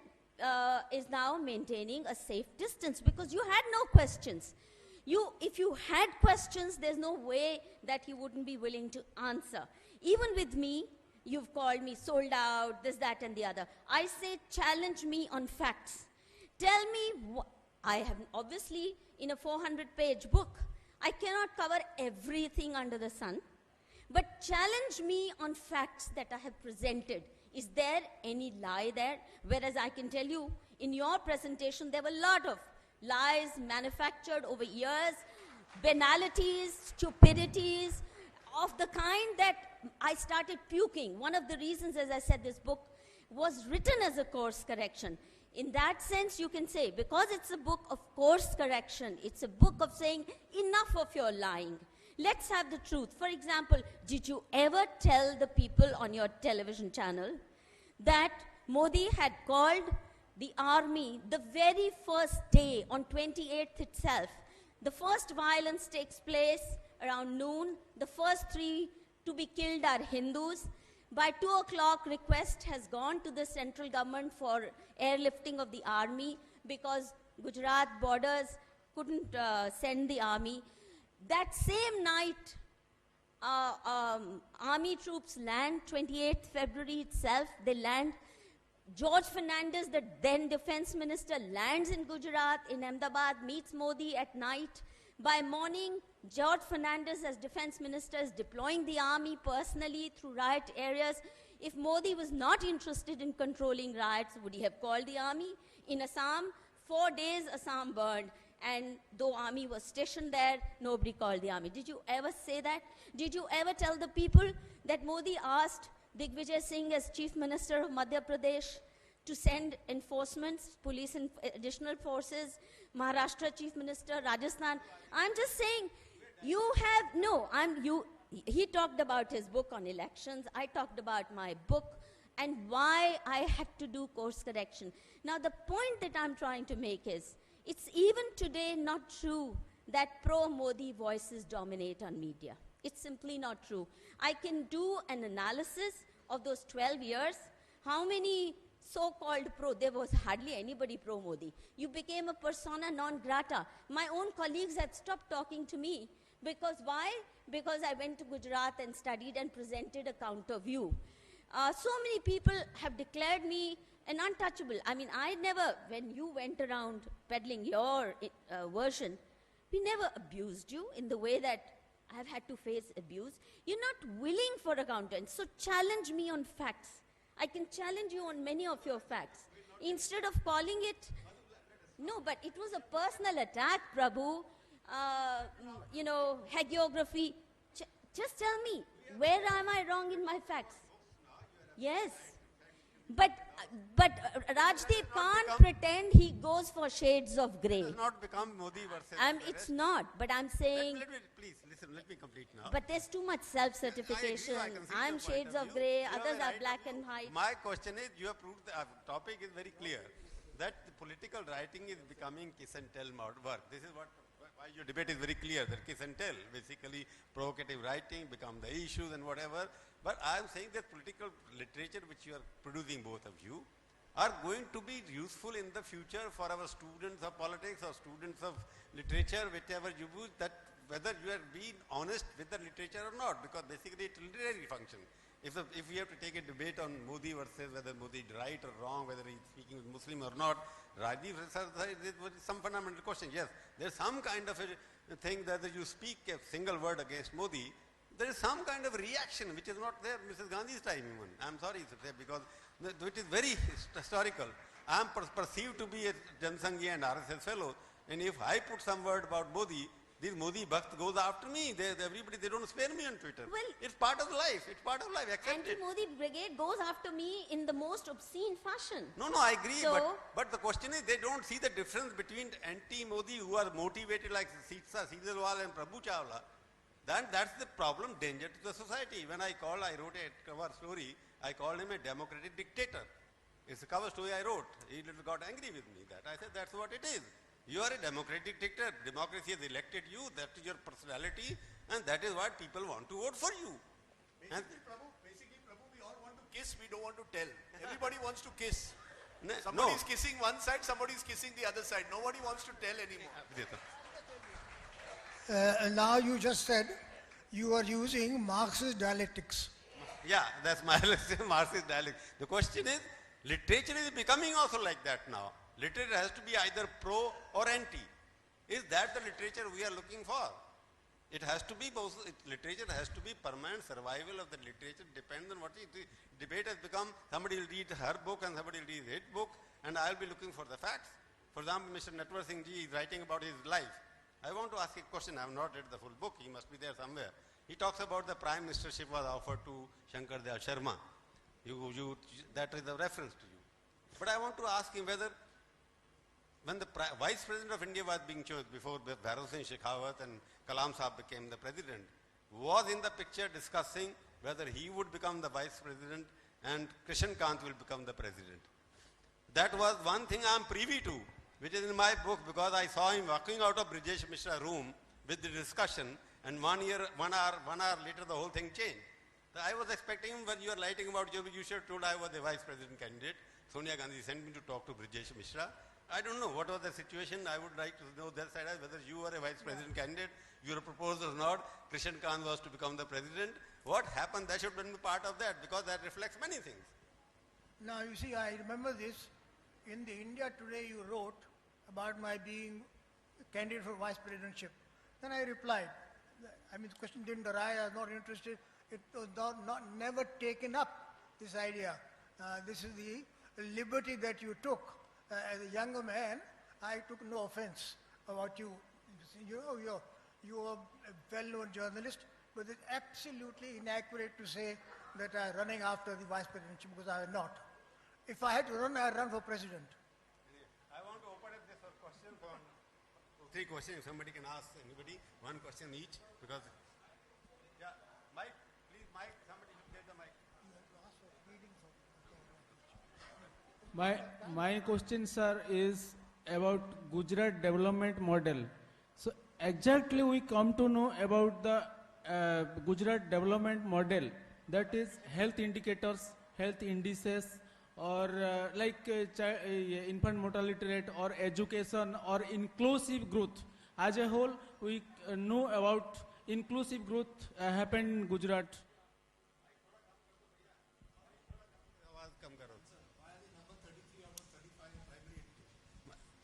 is now maintaining a safe distance because you had no questions. If you had questions, there's no way that he wouldn't be willing to answer. Even with me, you've called me sold out, this, that, and the other. I say challenge me on facts. Tell me, I have obviously in a 400-page book, I cannot cover everything under the sun, but challenge me on facts that I have presented. Is there any lie there? Whereas I can tell you, in your presentation, there were a lot of lies manufactured over years, banalities, stupidities, of the kind that I started puking. One of the reasons, as I said, this book was written as a course correction. In that sense, you can say, because it's a book of course correction, it's a book of saying, enough of your lying. Let's have the truth. For example, did you ever tell the people on your television channel that Modi had called the army the very first day, on 28th itself? The first violence takes place around noon. The first 3 to be killed are Hindus. By 2 o'clock, request has gone to the central government for airlifting of the army because Gujarat borders couldn't send the army. That same night, army troops land, 28th February itself, they land. George Fernandez, the then defense minister, lands in Gujarat, in Ahmedabad, meets Modi at night. By morning, George Fernandez, as defense minister, is deploying the army personally through riot areas. If Modi was not interested in controlling riots, would he have called the army? In Assam, 4 days Assam burned. And though army was stationed there, nobody called the army. Did you ever say that? Did you ever tell the people that Modi asked Digvijay Singh as chief minister of Madhya Pradesh to send enforcements, police and additional forces, Maharashtra chief minister, Rajasthan? I'm just saying, you have, no, he talked about his book on elections, I talked about my book and why I had to do course correction. Now the point that I'm trying to make is, it's even today not true that pro-Modi voices dominate on media. It's simply not true. I can do an analysis of those 12 years. How many so-called there was hardly anybody pro-Modi. You became a persona non grata. My own colleagues have stopped talking to me. Because why? Because I went to Gujarat and studied and presented a counter view. So many people have declared me an untouchable. I mean, I never, when you went around peddling your version, we never abused you in the way that I've had to face abuse. You're not willing for a counter. So challenge me on facts. I can challenge you on many of your facts. Instead of calling it, no, but it was a personal attack, Prabhu. You know, hagiography. Just tell me, where am I wrong in my facts? Yes. But Rajdeep can't pretend he goes for shades of grey. It has not become Modi versus It's not, but I'm saying... Let me complete now. But there's too much self-certification. I'm shades of grey, others are black and white. My question is, you have proved the topic is very clear, that the political writing is becoming kiss and tell work. This is why your debate is very clear, that kiss and tell, basically provocative writing become the issues and whatever. But I am saying that political literature which you are producing, both of you, are going to be useful in the future for our students of politics or students of literature, whichever you use, that whether you are being honest with the literature or not, because basically it's a literary function. If we have to take a debate on Modi versus whether Modi is right or wrong, whether he is speaking with Muslim or not, Rajdeep Sardesai, there is some fundamental question. Yes, there is some kind of a thing that you speak a single word against Modi, there is some kind of reaction which is not there Mrs. Gandhi's time even. I am sorry to say, because it is very historical. I am perceived to be a Jansanghi and RSS fellow, and if I put some word about Modi, This Modi Bhakt goes after me. Everybody, they don't spare me on Twitter. Well, it's part of life. It's part of life. Accept it. Anti-Modi brigade goes after me in the most obscene fashion. No, I agree. So, but the question is, they don't see the difference between anti-Modi who are motivated like Seedalwal and Prabhu Chawla. That's the problem, danger to the society. When I wrote a cover story, I called him a democratic dictator. It's a cover story I wrote. He got angry with me that. I said, that's what it is. You are a democratic dictator. Democracy has elected you. That is your personality. And that is what people want to vote for you. Basically, Prabhu, we all want to kiss. We don't want to tell. Everybody wants to kiss. No. Somebody is kissing one side, somebody is kissing the other side. Nobody wants to tell anymore. Now you just said you are using Marxist dialectics. Yeah, that's my Marxist dialect. The question is, literature is becoming also like that now. Literature has to be either pro or anti. Is that the literature we are looking for? It has to be both. Literature has to be permanent survival of the literature depends on what the debate has become. Somebody will read her book and somebody will read his book, and I'll be looking for the facts. For example, Mr. Natwar Singh ji is writing about his life. I want to ask a question. I have not read the full book. He must be there somewhere. He talks about the prime ministership was offered to Shankar Dayal Sharma. That is the reference to you. But I want to ask him whether when the Vice President of India was being chosen before Bharat Singh Shekhawat and Kalam Sahab became the President, was in the picture discussing whether he would become the Vice President and Krishan Kant will become the President. That was one thing I am privy to, which is in my book, because I saw him walking out of Brijesh Mishra room with the discussion, and 1 hour later the whole thing changed. So I was expecting him, when you are writing about you should have told I was the Vice President candidate. Sonia Gandhi sent me to talk to Brijesh Mishra. I don't know what was the situation. I would like to know that side, whether you were a Vice President candidate, you were proposed or not. Krishan Kant was to become the President. What happened? That should have been part of that, because that reflects many things. Now you see, I remember this. In the India Today you wrote about my being a candidate for vice presidentship. Then I replied, I mean, the question didn't arise, I was not interested. It was never taken up, this idea. This is the liberty that you took. As a younger man, I took no offense about you. You know, you are a well-known journalist, but it's absolutely inaccurate to say that I'm running after the vice presidency, because I am not. If I had to run, I'd run for president. I want to open up this for questions for 3 questions. If somebody can ask anybody, 1 question each, because, yeah, Mike, please, Mike, somebody should get the mic. My question, sir, is about Gujarat development model. So exactly we come to know about the Gujarat development model, that is health indicators, health indices, or infant mortality rate, or education, or inclusive growth. As a whole, we know about inclusive growth happened in Gujarat.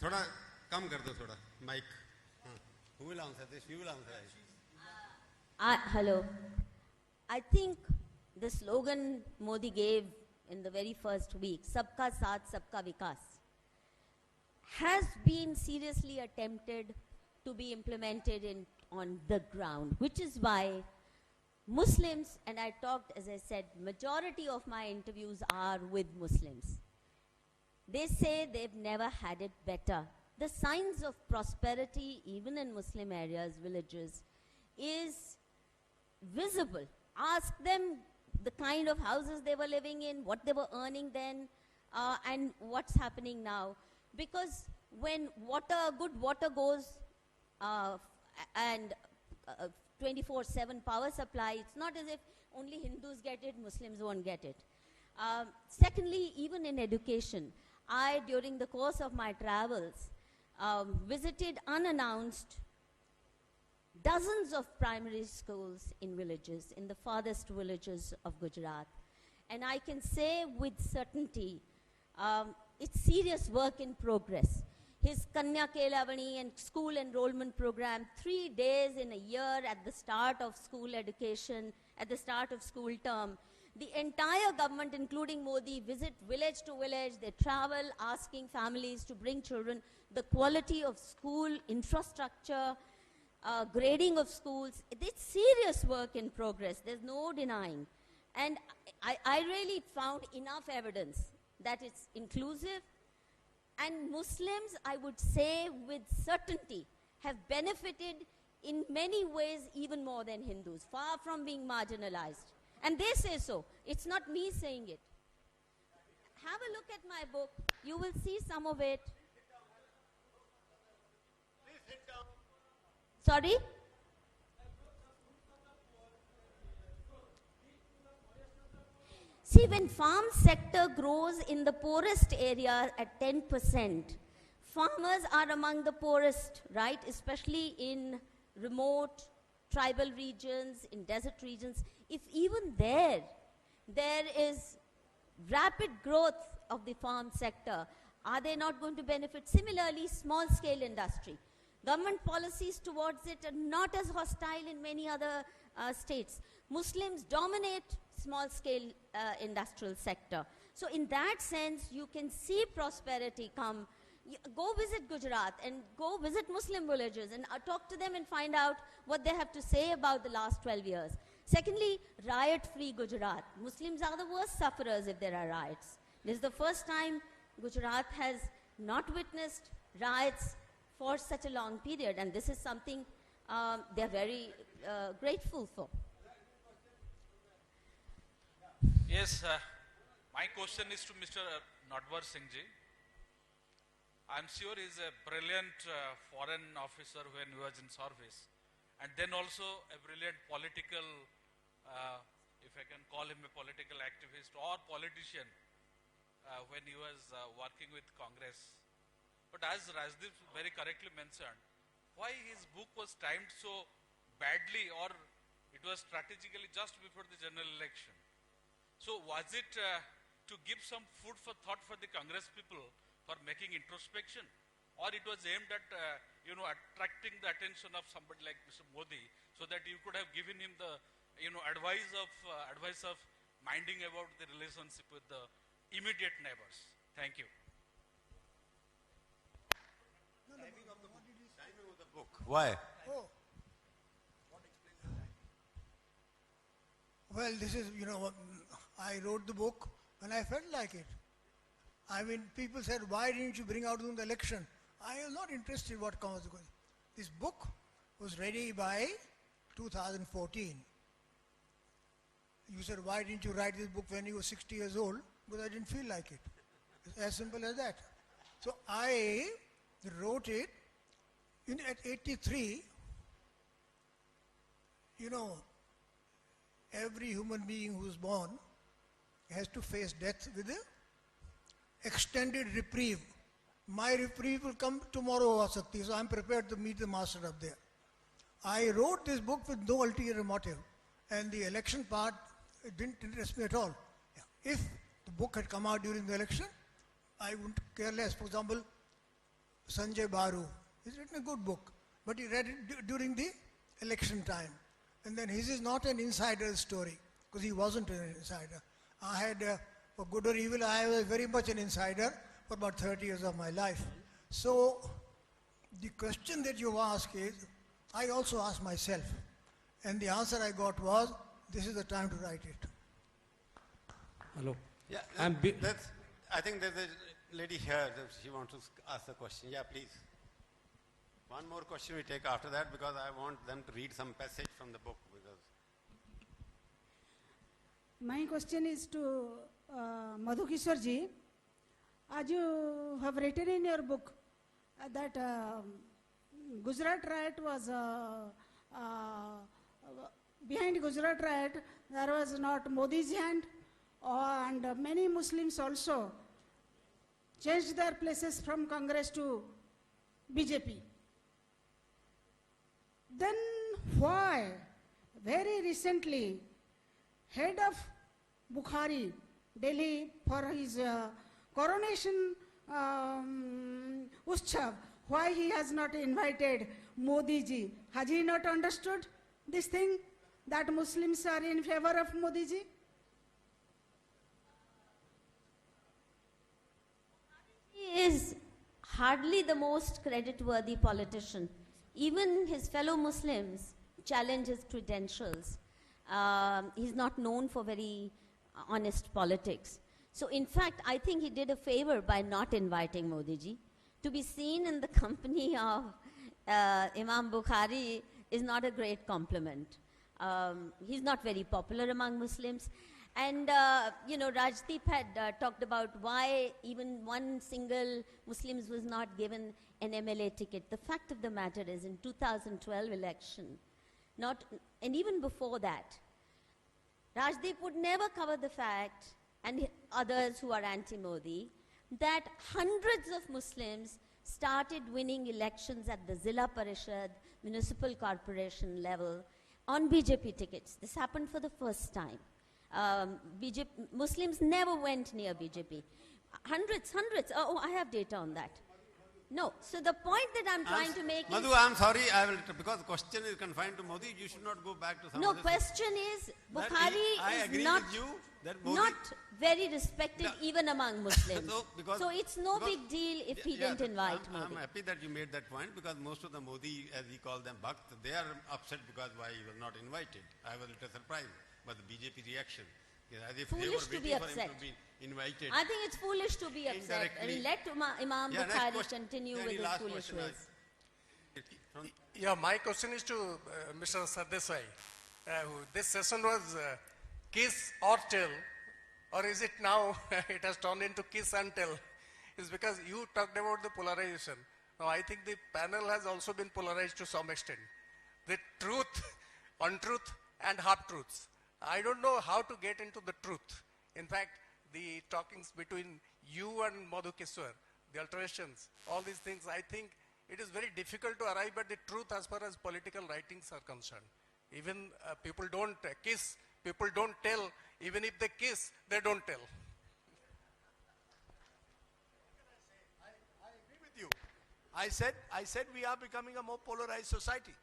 थोड़ा कम कर दो थोड़ा mic. Who will answer this? You will answer. Hello. I think the slogan Modi gave in the very first week, Sabka Saath, Sabka Vikas, has been seriously attempted to be implemented on the ground, which is why Muslims, and I talked, as I said, majority of my interviews are with Muslims. They say they've never had it better. The signs of prosperity, even in Muslim areas, villages, is visible. Ask them the kind of houses they were living in, what they were earning then, and what's happening now. Because when good water goes, and 24/7 power supply, it's not as if only Hindus get it, Muslims won't get it. Secondly, even in education, I, during the course of my travels, visited unannounced dozens of primary schools in villages, in the farthest villages of Gujarat. And I can say with certainty, it's serious work in progress. His Kanya Kelavani and school enrollment program, 3 days in a year at the start of school education, at the start of school term. The entire government, including Modi, visit village to village. They travel asking families to bring children. The quality of school infrastructure, grading of schools. It's serious work in progress. There's no denying. And I really found enough evidence that it's inclusive. And Muslims, I would say with certainty, have benefited in many ways even more than Hindus, far from being marginalized. And they say so. It's not me saying it. Have a look at my book. You will see some of it. Sorry? See, when farm sector grows in the poorest area at 10%, farmers are among the poorest, right? Especially in remote tribal regions, in desert regions. If even there is rapid growth of the farm sector, are they not going to benefit? Similarly, small scale industry. Government policies towards it are not as hostile in many other states. Muslims dominate small scale industrial sector. So in that sense, you can see prosperity come. Go visit Gujarat and go visit Muslim villages and talk to them and find out what they have to say about the last 12 years. Secondly, riot-free Gujarat. Muslims are the worst sufferers if there are riots. This is the first time Gujarat has not witnessed riots for such a long period, and this is something they are very grateful for. Yes, my question is to Mr. Natwar Singh ji. I'm sure he's a brilliant foreign officer when he was in service, and then also a brilliant political, if I can call him a political activist or politician when he was working with Congress. But as Rajdeep very correctly mentioned, why his book was timed so badly, or it was strategically just before the general election? So was it to give some food for thought for the Congress people for making introspection, or it was aimed at attracting the attention of somebody like Mr. Modi, so that you could have given him the advice of minding about the relationship with the immediate neighbors? Thank you. Timing of the book. Why? Oh. Well, this is, I wrote the book when I felt like it. I mean, people said, why didn't you bring out in the election? I am not interested in what comes. This book was ready by 2014. You said, why didn't you write this book when you were 60 years old? Because I didn't feel like it. It's as simple as that. So I wrote it at 83. Every human being who's born has to face death with an extended reprieve. My reprieve will come tomorrow, Asakti, so I'm prepared to meet the master up there. I wrote this book with no ulterior motive, and the election part, it didn't interest me at all. If the book had come out during the election, I wouldn't care less. For example, Sanjay Baru, he's written a good book, but he read it during the election time. And then his is not an insider story, because he wasn't an insider. I had, for good or evil, I was very much an insider for about 30 years of my life. So the question that you ask is, I also asked myself, and the answer I got was, this is the time to write it. Hello. Yeah, I think there's a lady here, she wants to ask a question. Yeah, please. One more question we take after that, because I want them to read some passage from the book. Because my question is to Madhu Kishwar ji. As you have written in your book that Gujarat riot was behind Gujarat riot there was not Modi's hand, and many Muslims also changed their places from Congress to BJP. Then why very recently head of Bukhari, Delhi, for his coronation Utsav, why he has not invited Modi ji? Has he not understood this thing, that Muslims are in favor of Modi ji? He is hardly the most credit-worthy politician. even his fellow Muslims challenge his credentials. He's not known for very honest politics. So in fact, I think he did a favor by not inviting Modi ji. To be seen in the company of Imam Bukhari is not a great compliment. He's not very popular among Muslims. And, Rajdeep had talked about why even one single Muslim was not given an MLA ticket. The fact of the matter is, in 2012 election, and even before that, Rajdeep would never cover the fact, and others who are anti-Modi, that hundreds of Muslims started winning elections at the Zilla Parishad, municipal corporation level on BJP tickets. This happened for the first time. Muslims never went near BJP. Hundreds. Oh, I have data on that. No. So the point that I'm trying to make Madhu, is... I'm sorry, because the question is confined to Modi, you should not go back to some No, other question is, Bukhari is not very respected even among Muslims. So it's no big deal if he didn't invite Modi. I'm happy that you made that point, because most of the Modi, as we call them, Bhakt, they are upset because why he was not invited. I was a little surprised by the BJP reaction. As if they were Foolish to be waiting for upset. him to be invited. I think it's foolish to be upset. I mean, let Imam Bukhari continue with his foolish ways. Yeah, my question is to Mr. Sardesai. This session was kiss or tell, or is it now it has turned into kiss and tell? It's because you talked about the polarization. Now I think the panel has also been polarized to some extent. The truth, untruth and half-truths. I don't know how to get into the truth. In fact, the talkings between you and Madhu Kishwar, the alterations, all these things, I think it is very difficult to arrive at the truth as far as political writings are concerned. Even people don't kiss, people don't tell. Even if they kiss, they don't tell. I agree with you. I said we are becoming a more polarized society.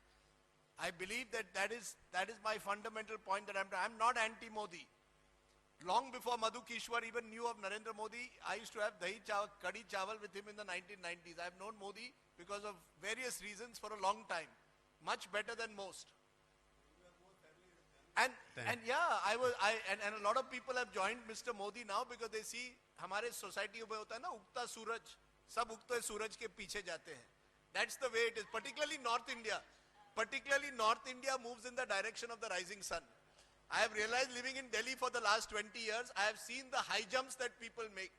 I believe that is my fundamental point, that I'm not anti-Modi. Long before Madhu Kishwar even knew of Narendra Modi, I used to have dahi chawal, kadi chawal with him in the 1990s. I've known Modi because of various reasons for a long time, much better than most. And yeah, and a lot of people have joined Mr. Modi now because they see हमारे society में होता है ना उगता सूरज, सब उगते सूरज के पीछे जाते हैं. That's the way it is, particularly North India. Particularly North India moves in the direction of the rising sun. I have realized, living in Delhi for the last 20 years, I have seen the high jumps that people make.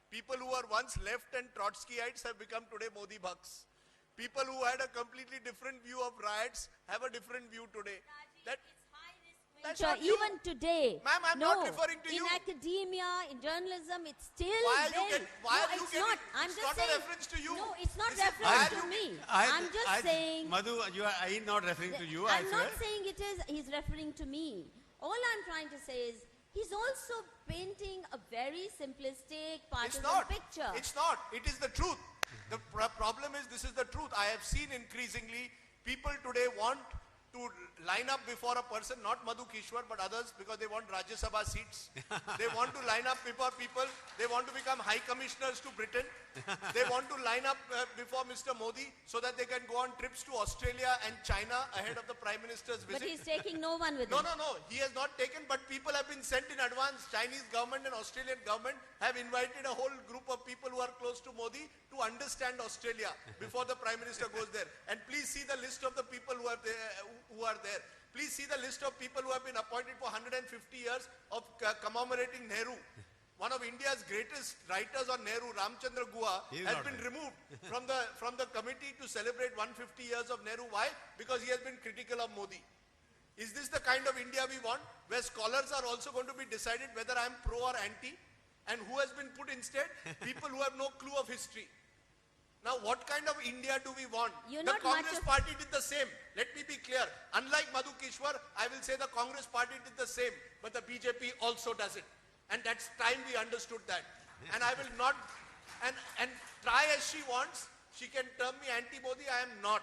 People who were once left and Trotskyites have become today Modi Bhaks. People who had a completely different view of riots have a different view today. That's not you. Even today, Ma'am, I'm not referring to you. In academia, in journalism, it's still Why there. it's not. I'm It's just not saying, a reference to you. No, it's not reference to me. I'm just saying. Madhu, I'm not referring to you. I'm not saying it is. He's referring to me. All I'm trying to say is he's also painting a very simplistic partisan picture. It's not. It is the truth. The problem is this is the truth. I have seen increasingly people today want to line up before a person, not Madhu Kishwar, but others, because they want Rajya Sabha seats. They want to line up before people. They want to become high commissioners to Britain. They want to line up before Mr. Modi so that they can go on trips to Australia and China ahead of the Prime Minister's visit. But he's taking no one with No, him. no. He has not taken, but people have been sent in advance. Chinese government and Australian government have invited a whole group of people who are close to Modi to understand Australia before the Prime Minister goes there. And please see the list of the people who are there. Please see the list of people who have been appointed for 150 years of commemorating Nehru. One of India's greatest writers on Nehru, Ramchandra Guha, has been removed from the committee to celebrate 150 years of Nehru. Why? Because he has been critical of Modi. Is this the kind of India we want, where scholars are also going to be decided whether I am pro or anti? And who has been put instead? People who have no clue of history. Now, what kind of India do we want? The Congress party did the same. Let me be clear. Unlike Madhu Kishwar, I will say the Congress party did the same, but the BJP also does it. And that's time we understood that. And I will not, and try as she wants, she can term me anti-Modi. I am not.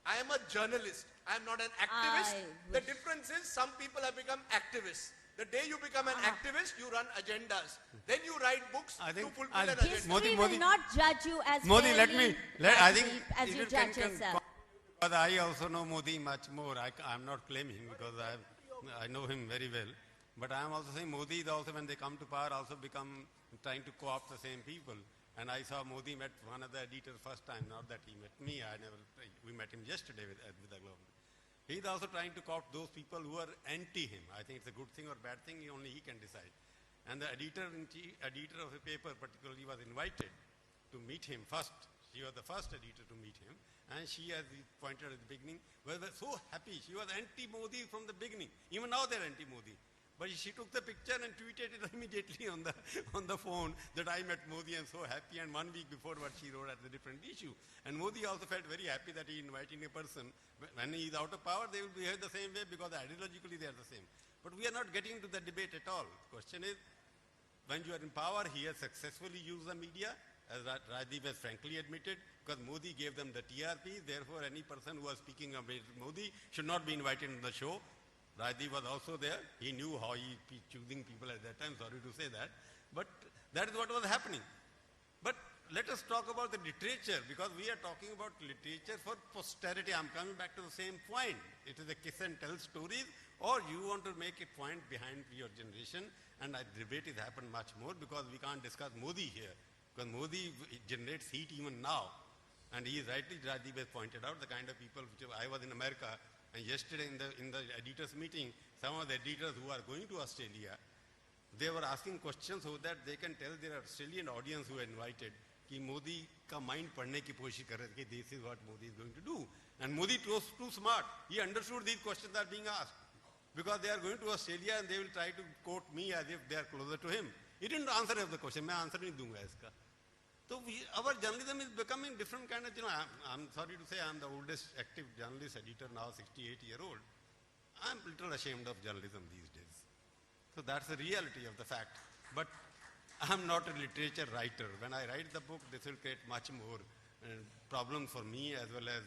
I am a journalist. I am not an activist. The difference is some people have become activists. The day you become an activist, you run agendas. Then you write books to fulfill an agenda. History will not judge you as Modi, fairly I think as you judge yourself. But I also know Modi much more. I'm not claiming because I know him very well. But I am also saying Modi is also, when they come to power, also become trying to co-opt the same people. And I saw Modi met one of the editors first time, not that he met me. We met him yesterday with the Globe. He's also trying to co-opt those people who are anti him. I think it's a good thing or bad thing, only he can decide. And the editor of a paper particularly was invited to meet him first. She was the first editor to meet him. And she, as he pointed at the beginning, was so happy. She was anti-Modi from the beginning. Even now they're anti-Modi. But she took the picture and tweeted it immediately on the phone that I met Modi and so happy, and 1 week before what she wrote as a different issue. And Modi also felt very happy that he inviting a person. When he is out of power, they will behave the same way because ideologically they are the same. But we are not getting into the debate at all. The question is, when you are in power, he has successfully used the media, as Rajdeep has frankly admitted, because Modi gave them the TRP. Therefore, any person who was speaking about Modi should not be invited on the show. Rajdeep was also there. He knew how he choosing people at that time. Sorry to say that. But that is what was happening. But let us talk about the literature, because we are talking about literature for posterity. I'm coming back to the same point. It is a kiss and tell stories, or you want to make a point behind your generation. And the debate is happened much more because we can't discuss Modi here. Because Modi generates heat even now. And he is rightly, Rajdeep has pointed out, the kind of people which I was in America. And yesterday in the editors meeting, some of the editors who are going to Australia, they were asking questions so that they can tell their Australian audience who are invited कि Modi का mind पढ़ने की कोशिश कर रहे थे कि this is what Modi is going to do. And Modi was too smart. He understood these questions are being asked. Because they are going to Australia and they will try to quote me as if they are closer to him. He didn't answer the question. मैं answer नहीं दूंगा इसका. So our journalism is becoming different kind of, I'm sorry to say I'm the oldest active journalist editor now, 68-year-old. I'm a little ashamed of journalism these days. So that's the reality of the fact. But I'm not a literature writer. When I write the book, this will create much more problems for me as well as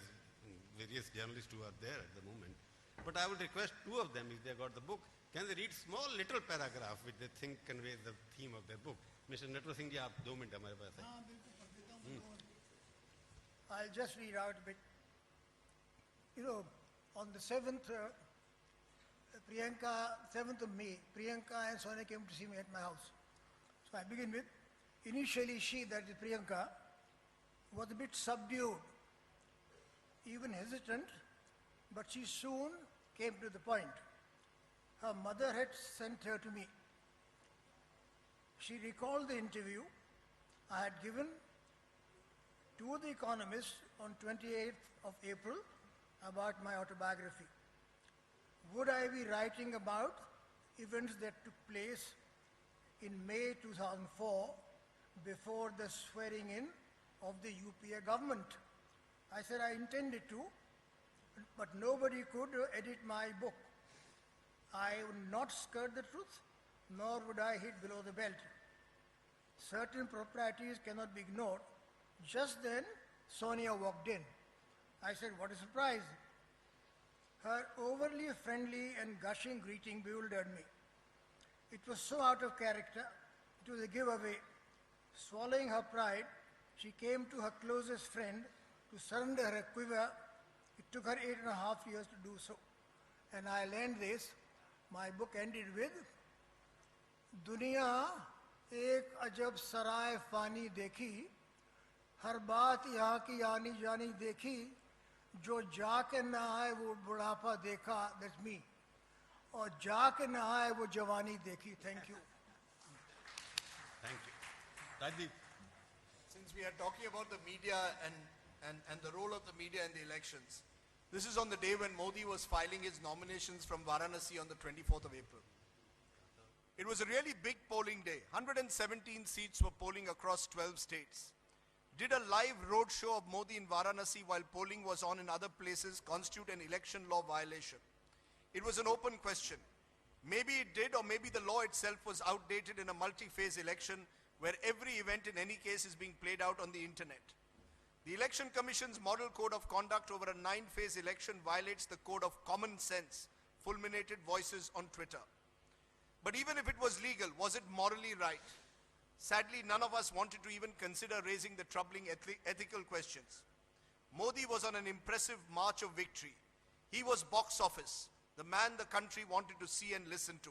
various journalists who are there at the moment. But I would request two of them, if they got the book, can they read small little paragraph which they think conveys the theme of their book. Mr. Natwar Singh ji, आप 2 minute हमारे पास हैं. I'll just read out a bit. On the 7th of May, Priyanka and Sonia came to see me at my house. So I begin with, initially she, that is Priyanka, was a bit subdued, even hesitant, but she soon came to the point. Her mother had sent her to me. She recalled the interview I had given to The Economist on 28th of April about my autobiography. Would I be writing about events that took place in May 2004 before the swearing in of the UPA government? I said I intended to, but nobody could edit my book. I would not skirt the truth, nor would I hit below the belt. Certain proprieties cannot be ignored. Just then, Sonia walked in. I said, what a surprise. Her overly friendly and gushing greeting bewildered me. It was so out of character, it was a giveaway. Swallowing her pride, she came to her closest friend to surrender her quiver. It took her 8.5 years to do so. And I'll end this. My book ended with, दुनिया एक अजब सराय फानी देखी, हर बात यहाँ की आनी जानी देखी, जो जाके न आए वो बुढ़ापा देखा, that's me, और जाके न आए वो जवानी देखी. Thank you. Thank you. Rajdeep. Since we are talking about the media and the role of the media in the elections, this is on the day when Modi was filing his nominations from Varanasi on the 24th of April. It was a really big polling day. 117 seats were polling across 12 states. Did a live road show of Modi in Varanasi while polling was on in other places constitute an election law violation? It was an open question. Maybe it did, or maybe the law itself was outdated in a multi-phase election where every event in any case is being played out on the internet. The Election Commission's model code of conduct over a 9-phase election violates the code of common sense, fulminated voices on Twitter. But even if it was legal, was it morally right? Sadly, none of us wanted to even consider raising the troubling ethical questions. Modi was on an impressive march of victory. He was box office, the man the country wanted to see and listen to.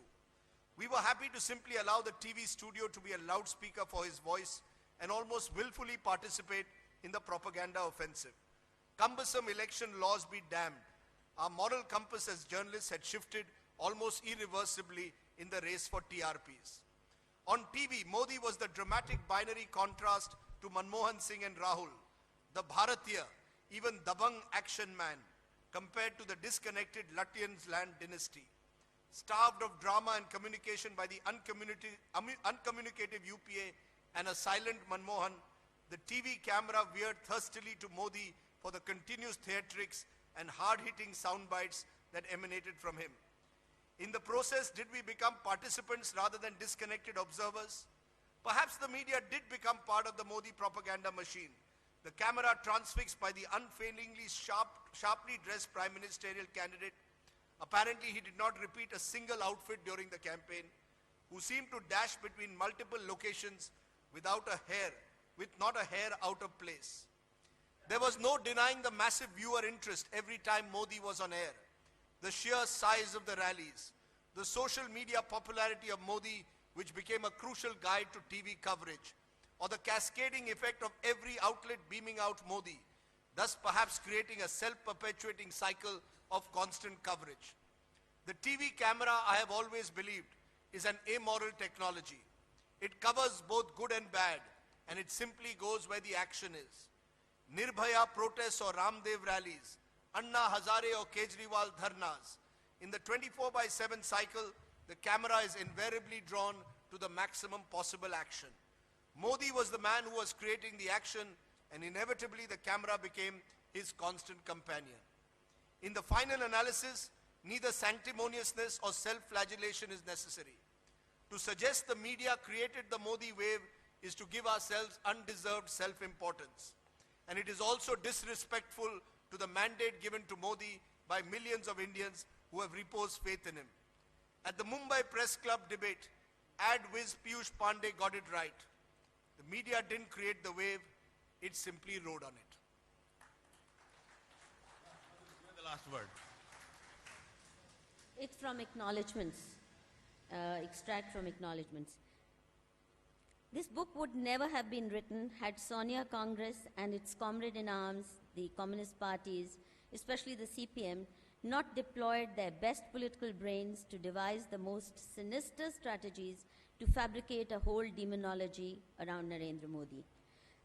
We were happy to simply allow the TV studio to be a loudspeaker for his voice and almost willfully participate in the propaganda offensive. Cumbersome election laws be damned. Our moral compass as journalists had shifted almost irreversibly in the race for TRPs. On TV, Modi was the dramatic binary contrast to Manmohan Singh and Rahul, the Bharatiya, even Dabang action man, compared to the disconnected Lutyens' land dynasty. Starved of drama and communication by the uncommunicative UPA and a silent Manmohan, the TV camera veered thirstily to Modi for the continuous theatrics and hard-hitting sound bites that emanated from him. In the process, did we become participants rather than disconnected observers? Perhaps the media did become part of the Modi propaganda machine. The camera transfixed by the unfailingly sharply dressed prime ministerial candidate. Apparently, he did not repeat a single outfit during the campaign, who seemed to dash between multiple locations with not a hair out of place. There was no denying the massive viewer interest every time Modi was on air. The sheer size of the rallies, the social media popularity of Modi, which became a crucial guide to TV coverage, or the cascading effect of every outlet beaming out Modi, thus perhaps creating a self-perpetuating cycle of constant coverage. The TV camera, I have always believed, is an amoral technology. It covers both good and bad, and it simply goes where the action is. Nirbhaya protests or Ramdev rallies, Anna Hazare or Kejriwal dharnas. In the 24/7 cycle, the camera is invariably drawn to the maximum possible action. Modi was the man who was creating the action, and inevitably the camera became his constant companion. In the final analysis, neither sanctimoniousness or self-flagellation is necessary. To suggest the media created the Modi wave is to give ourselves undeserved self-importance. And it is also disrespectful to the mandate given to Modi by millions of Indians who have reposed faith in him. At the Mumbai Press Club debate, ad whiz Piyush Pandey got it right. The media didn't create the wave, it simply rode on it. The last word. It's from acknowledgements, extract from acknowledgements. This book would never have been written had Sonia Congress and its comrade in arms, the communist parties, especially the CPM, not deployed their best political brains to devise the most sinister strategies to fabricate a whole demonology around Narendra Modi.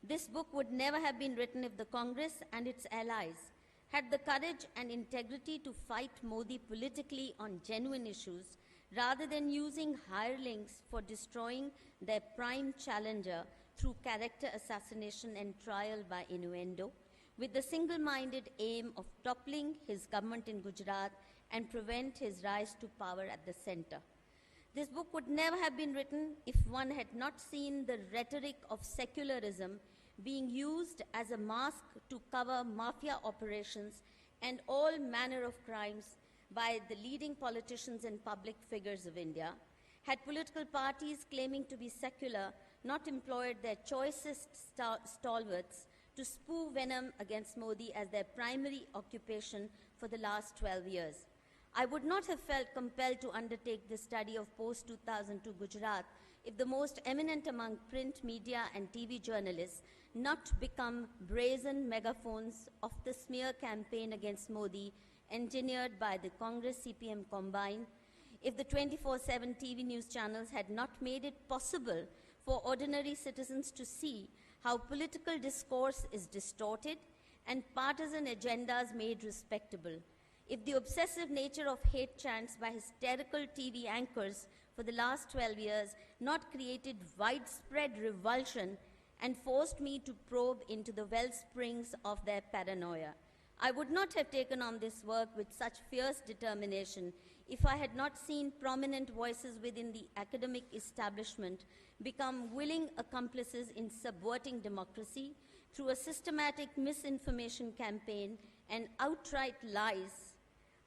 This book would never have been written if the Congress and its allies had the courage and integrity to fight Modi politically on genuine issues rather than using hirelings for destroying their prime challenger through character assassination and trial by innuendo, with the single-minded aim of toppling his government in Gujarat and prevent his rise to power at the center. This book would never have been written if one had not seen the rhetoric of secularism being used as a mask to cover mafia operations and all manner of crimes by the leading politicians and public figures of India, had political parties claiming to be secular not employed their choicest stalwarts to spew venom against Modi as their primary occupation for the last 12 years. I would not have felt compelled to undertake this study of post-2002 Gujarat if the most eminent among print media and TV journalists not become brazen megaphones of the smear campaign against Modi engineered by the Congress-CPM combine, if the 24/7 TV news channels had not made it possible for ordinary citizens to see how political discourse is distorted and partisan agendas made respectable, if the obsessive nature of hate chants by hysterical TV anchors for the last 12 years not created widespread revulsion and forced me to probe into the well springs of their paranoia. I would not have taken on this work with such fierce determination if I had not seen prominent voices within the academic establishment become willing accomplices in subverting democracy through a systematic misinformation campaign and outright lies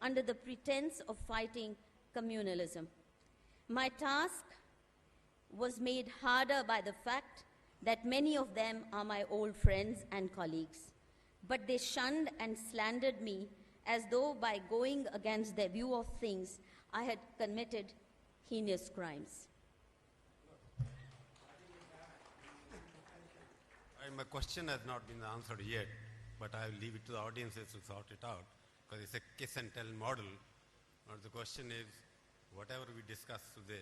under the pretense of fighting communalism. My task was made harder by the fact that many of them are my old friends and colleagues. but they shunned and slandered me as though by going against their view of things, I had committed heinous crimes. My question has not been answered yet, but I will leave it to the audiences to sort it out, because it's a kiss and tell model. The question is, whatever we discuss today,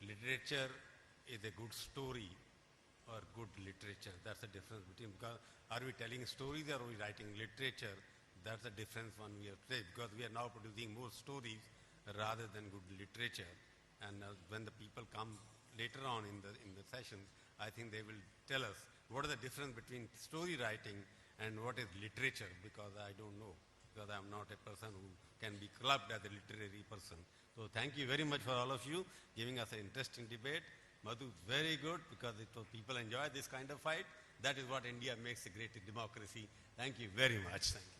literature is a good story or good literature. That's the difference between, because are we telling stories or are we writing literature? That's the difference one we have today, because we are now producing more stories rather than good literature. And when the people come later on in the sessions, I think they will tell us what is the difference between story writing and what is literature, because I don't know, because I'm not a person who can be clubbed as a literary person. So thank you very much for all of you giving us an interesting debate. Madhu, very good, because people enjoy this kind of fight. That is what India makes a great democracy. Thank you very much. Thank you.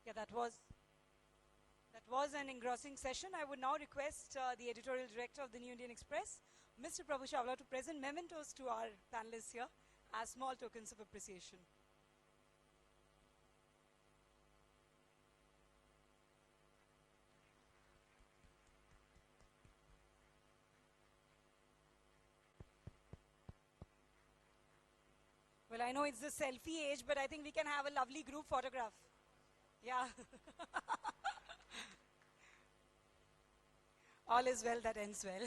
Yeah, that was an engrossing session. I would now request the editorial director of the New Indian Express, Mr. Prabhu Chawla, to present mementos to our panelists here as small tokens of appreciation. Well, I know it's the selfie age, but I think we can have a lovely group photograph. Yeah. All is well that ends well.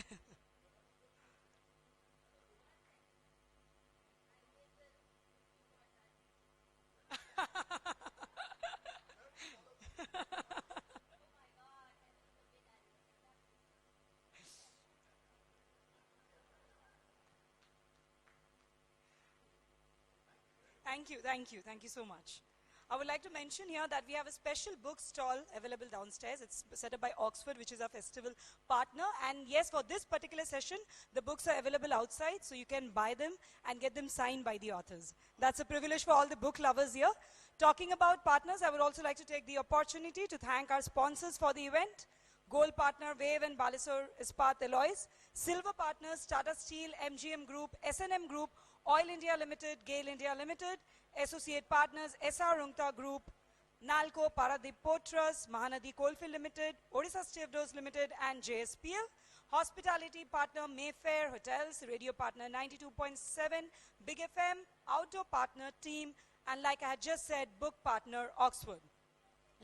Thank you so much. I would like to mention here that we have a special book stall available downstairs. It's set up by Oxford, which is our festival partner. And yes, for this particular session, the books are available outside, so you can buy them and get them signed by the authors. That's a privilege for all the book lovers here. Talking about partners, I would also like to take the opportunity to thank our sponsors for the event. Gold partner, Wave and Balisor Ispat Alloys. Silver partners, Tata Steel, MGM Group, S&M Group, Oil India Limited, GAIL India Limited. Associate partners, SR Rungta Group, Nalco, Paradip Port Trust, Mahanadi Coalfield Limited, Odisha Stevedoors Limited, and JSPL. Hospitality partner, Mayfair Hotels. Radio partner, 92.7, Big FM. Outdoor partner, Team. And like I had just said, book partner, Oxford.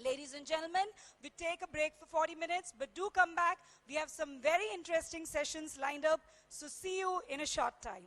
Ladies and gentlemen, we take a break for 40 minutes, but do come back. We have some very interesting sessions lined up, so see you in a short time.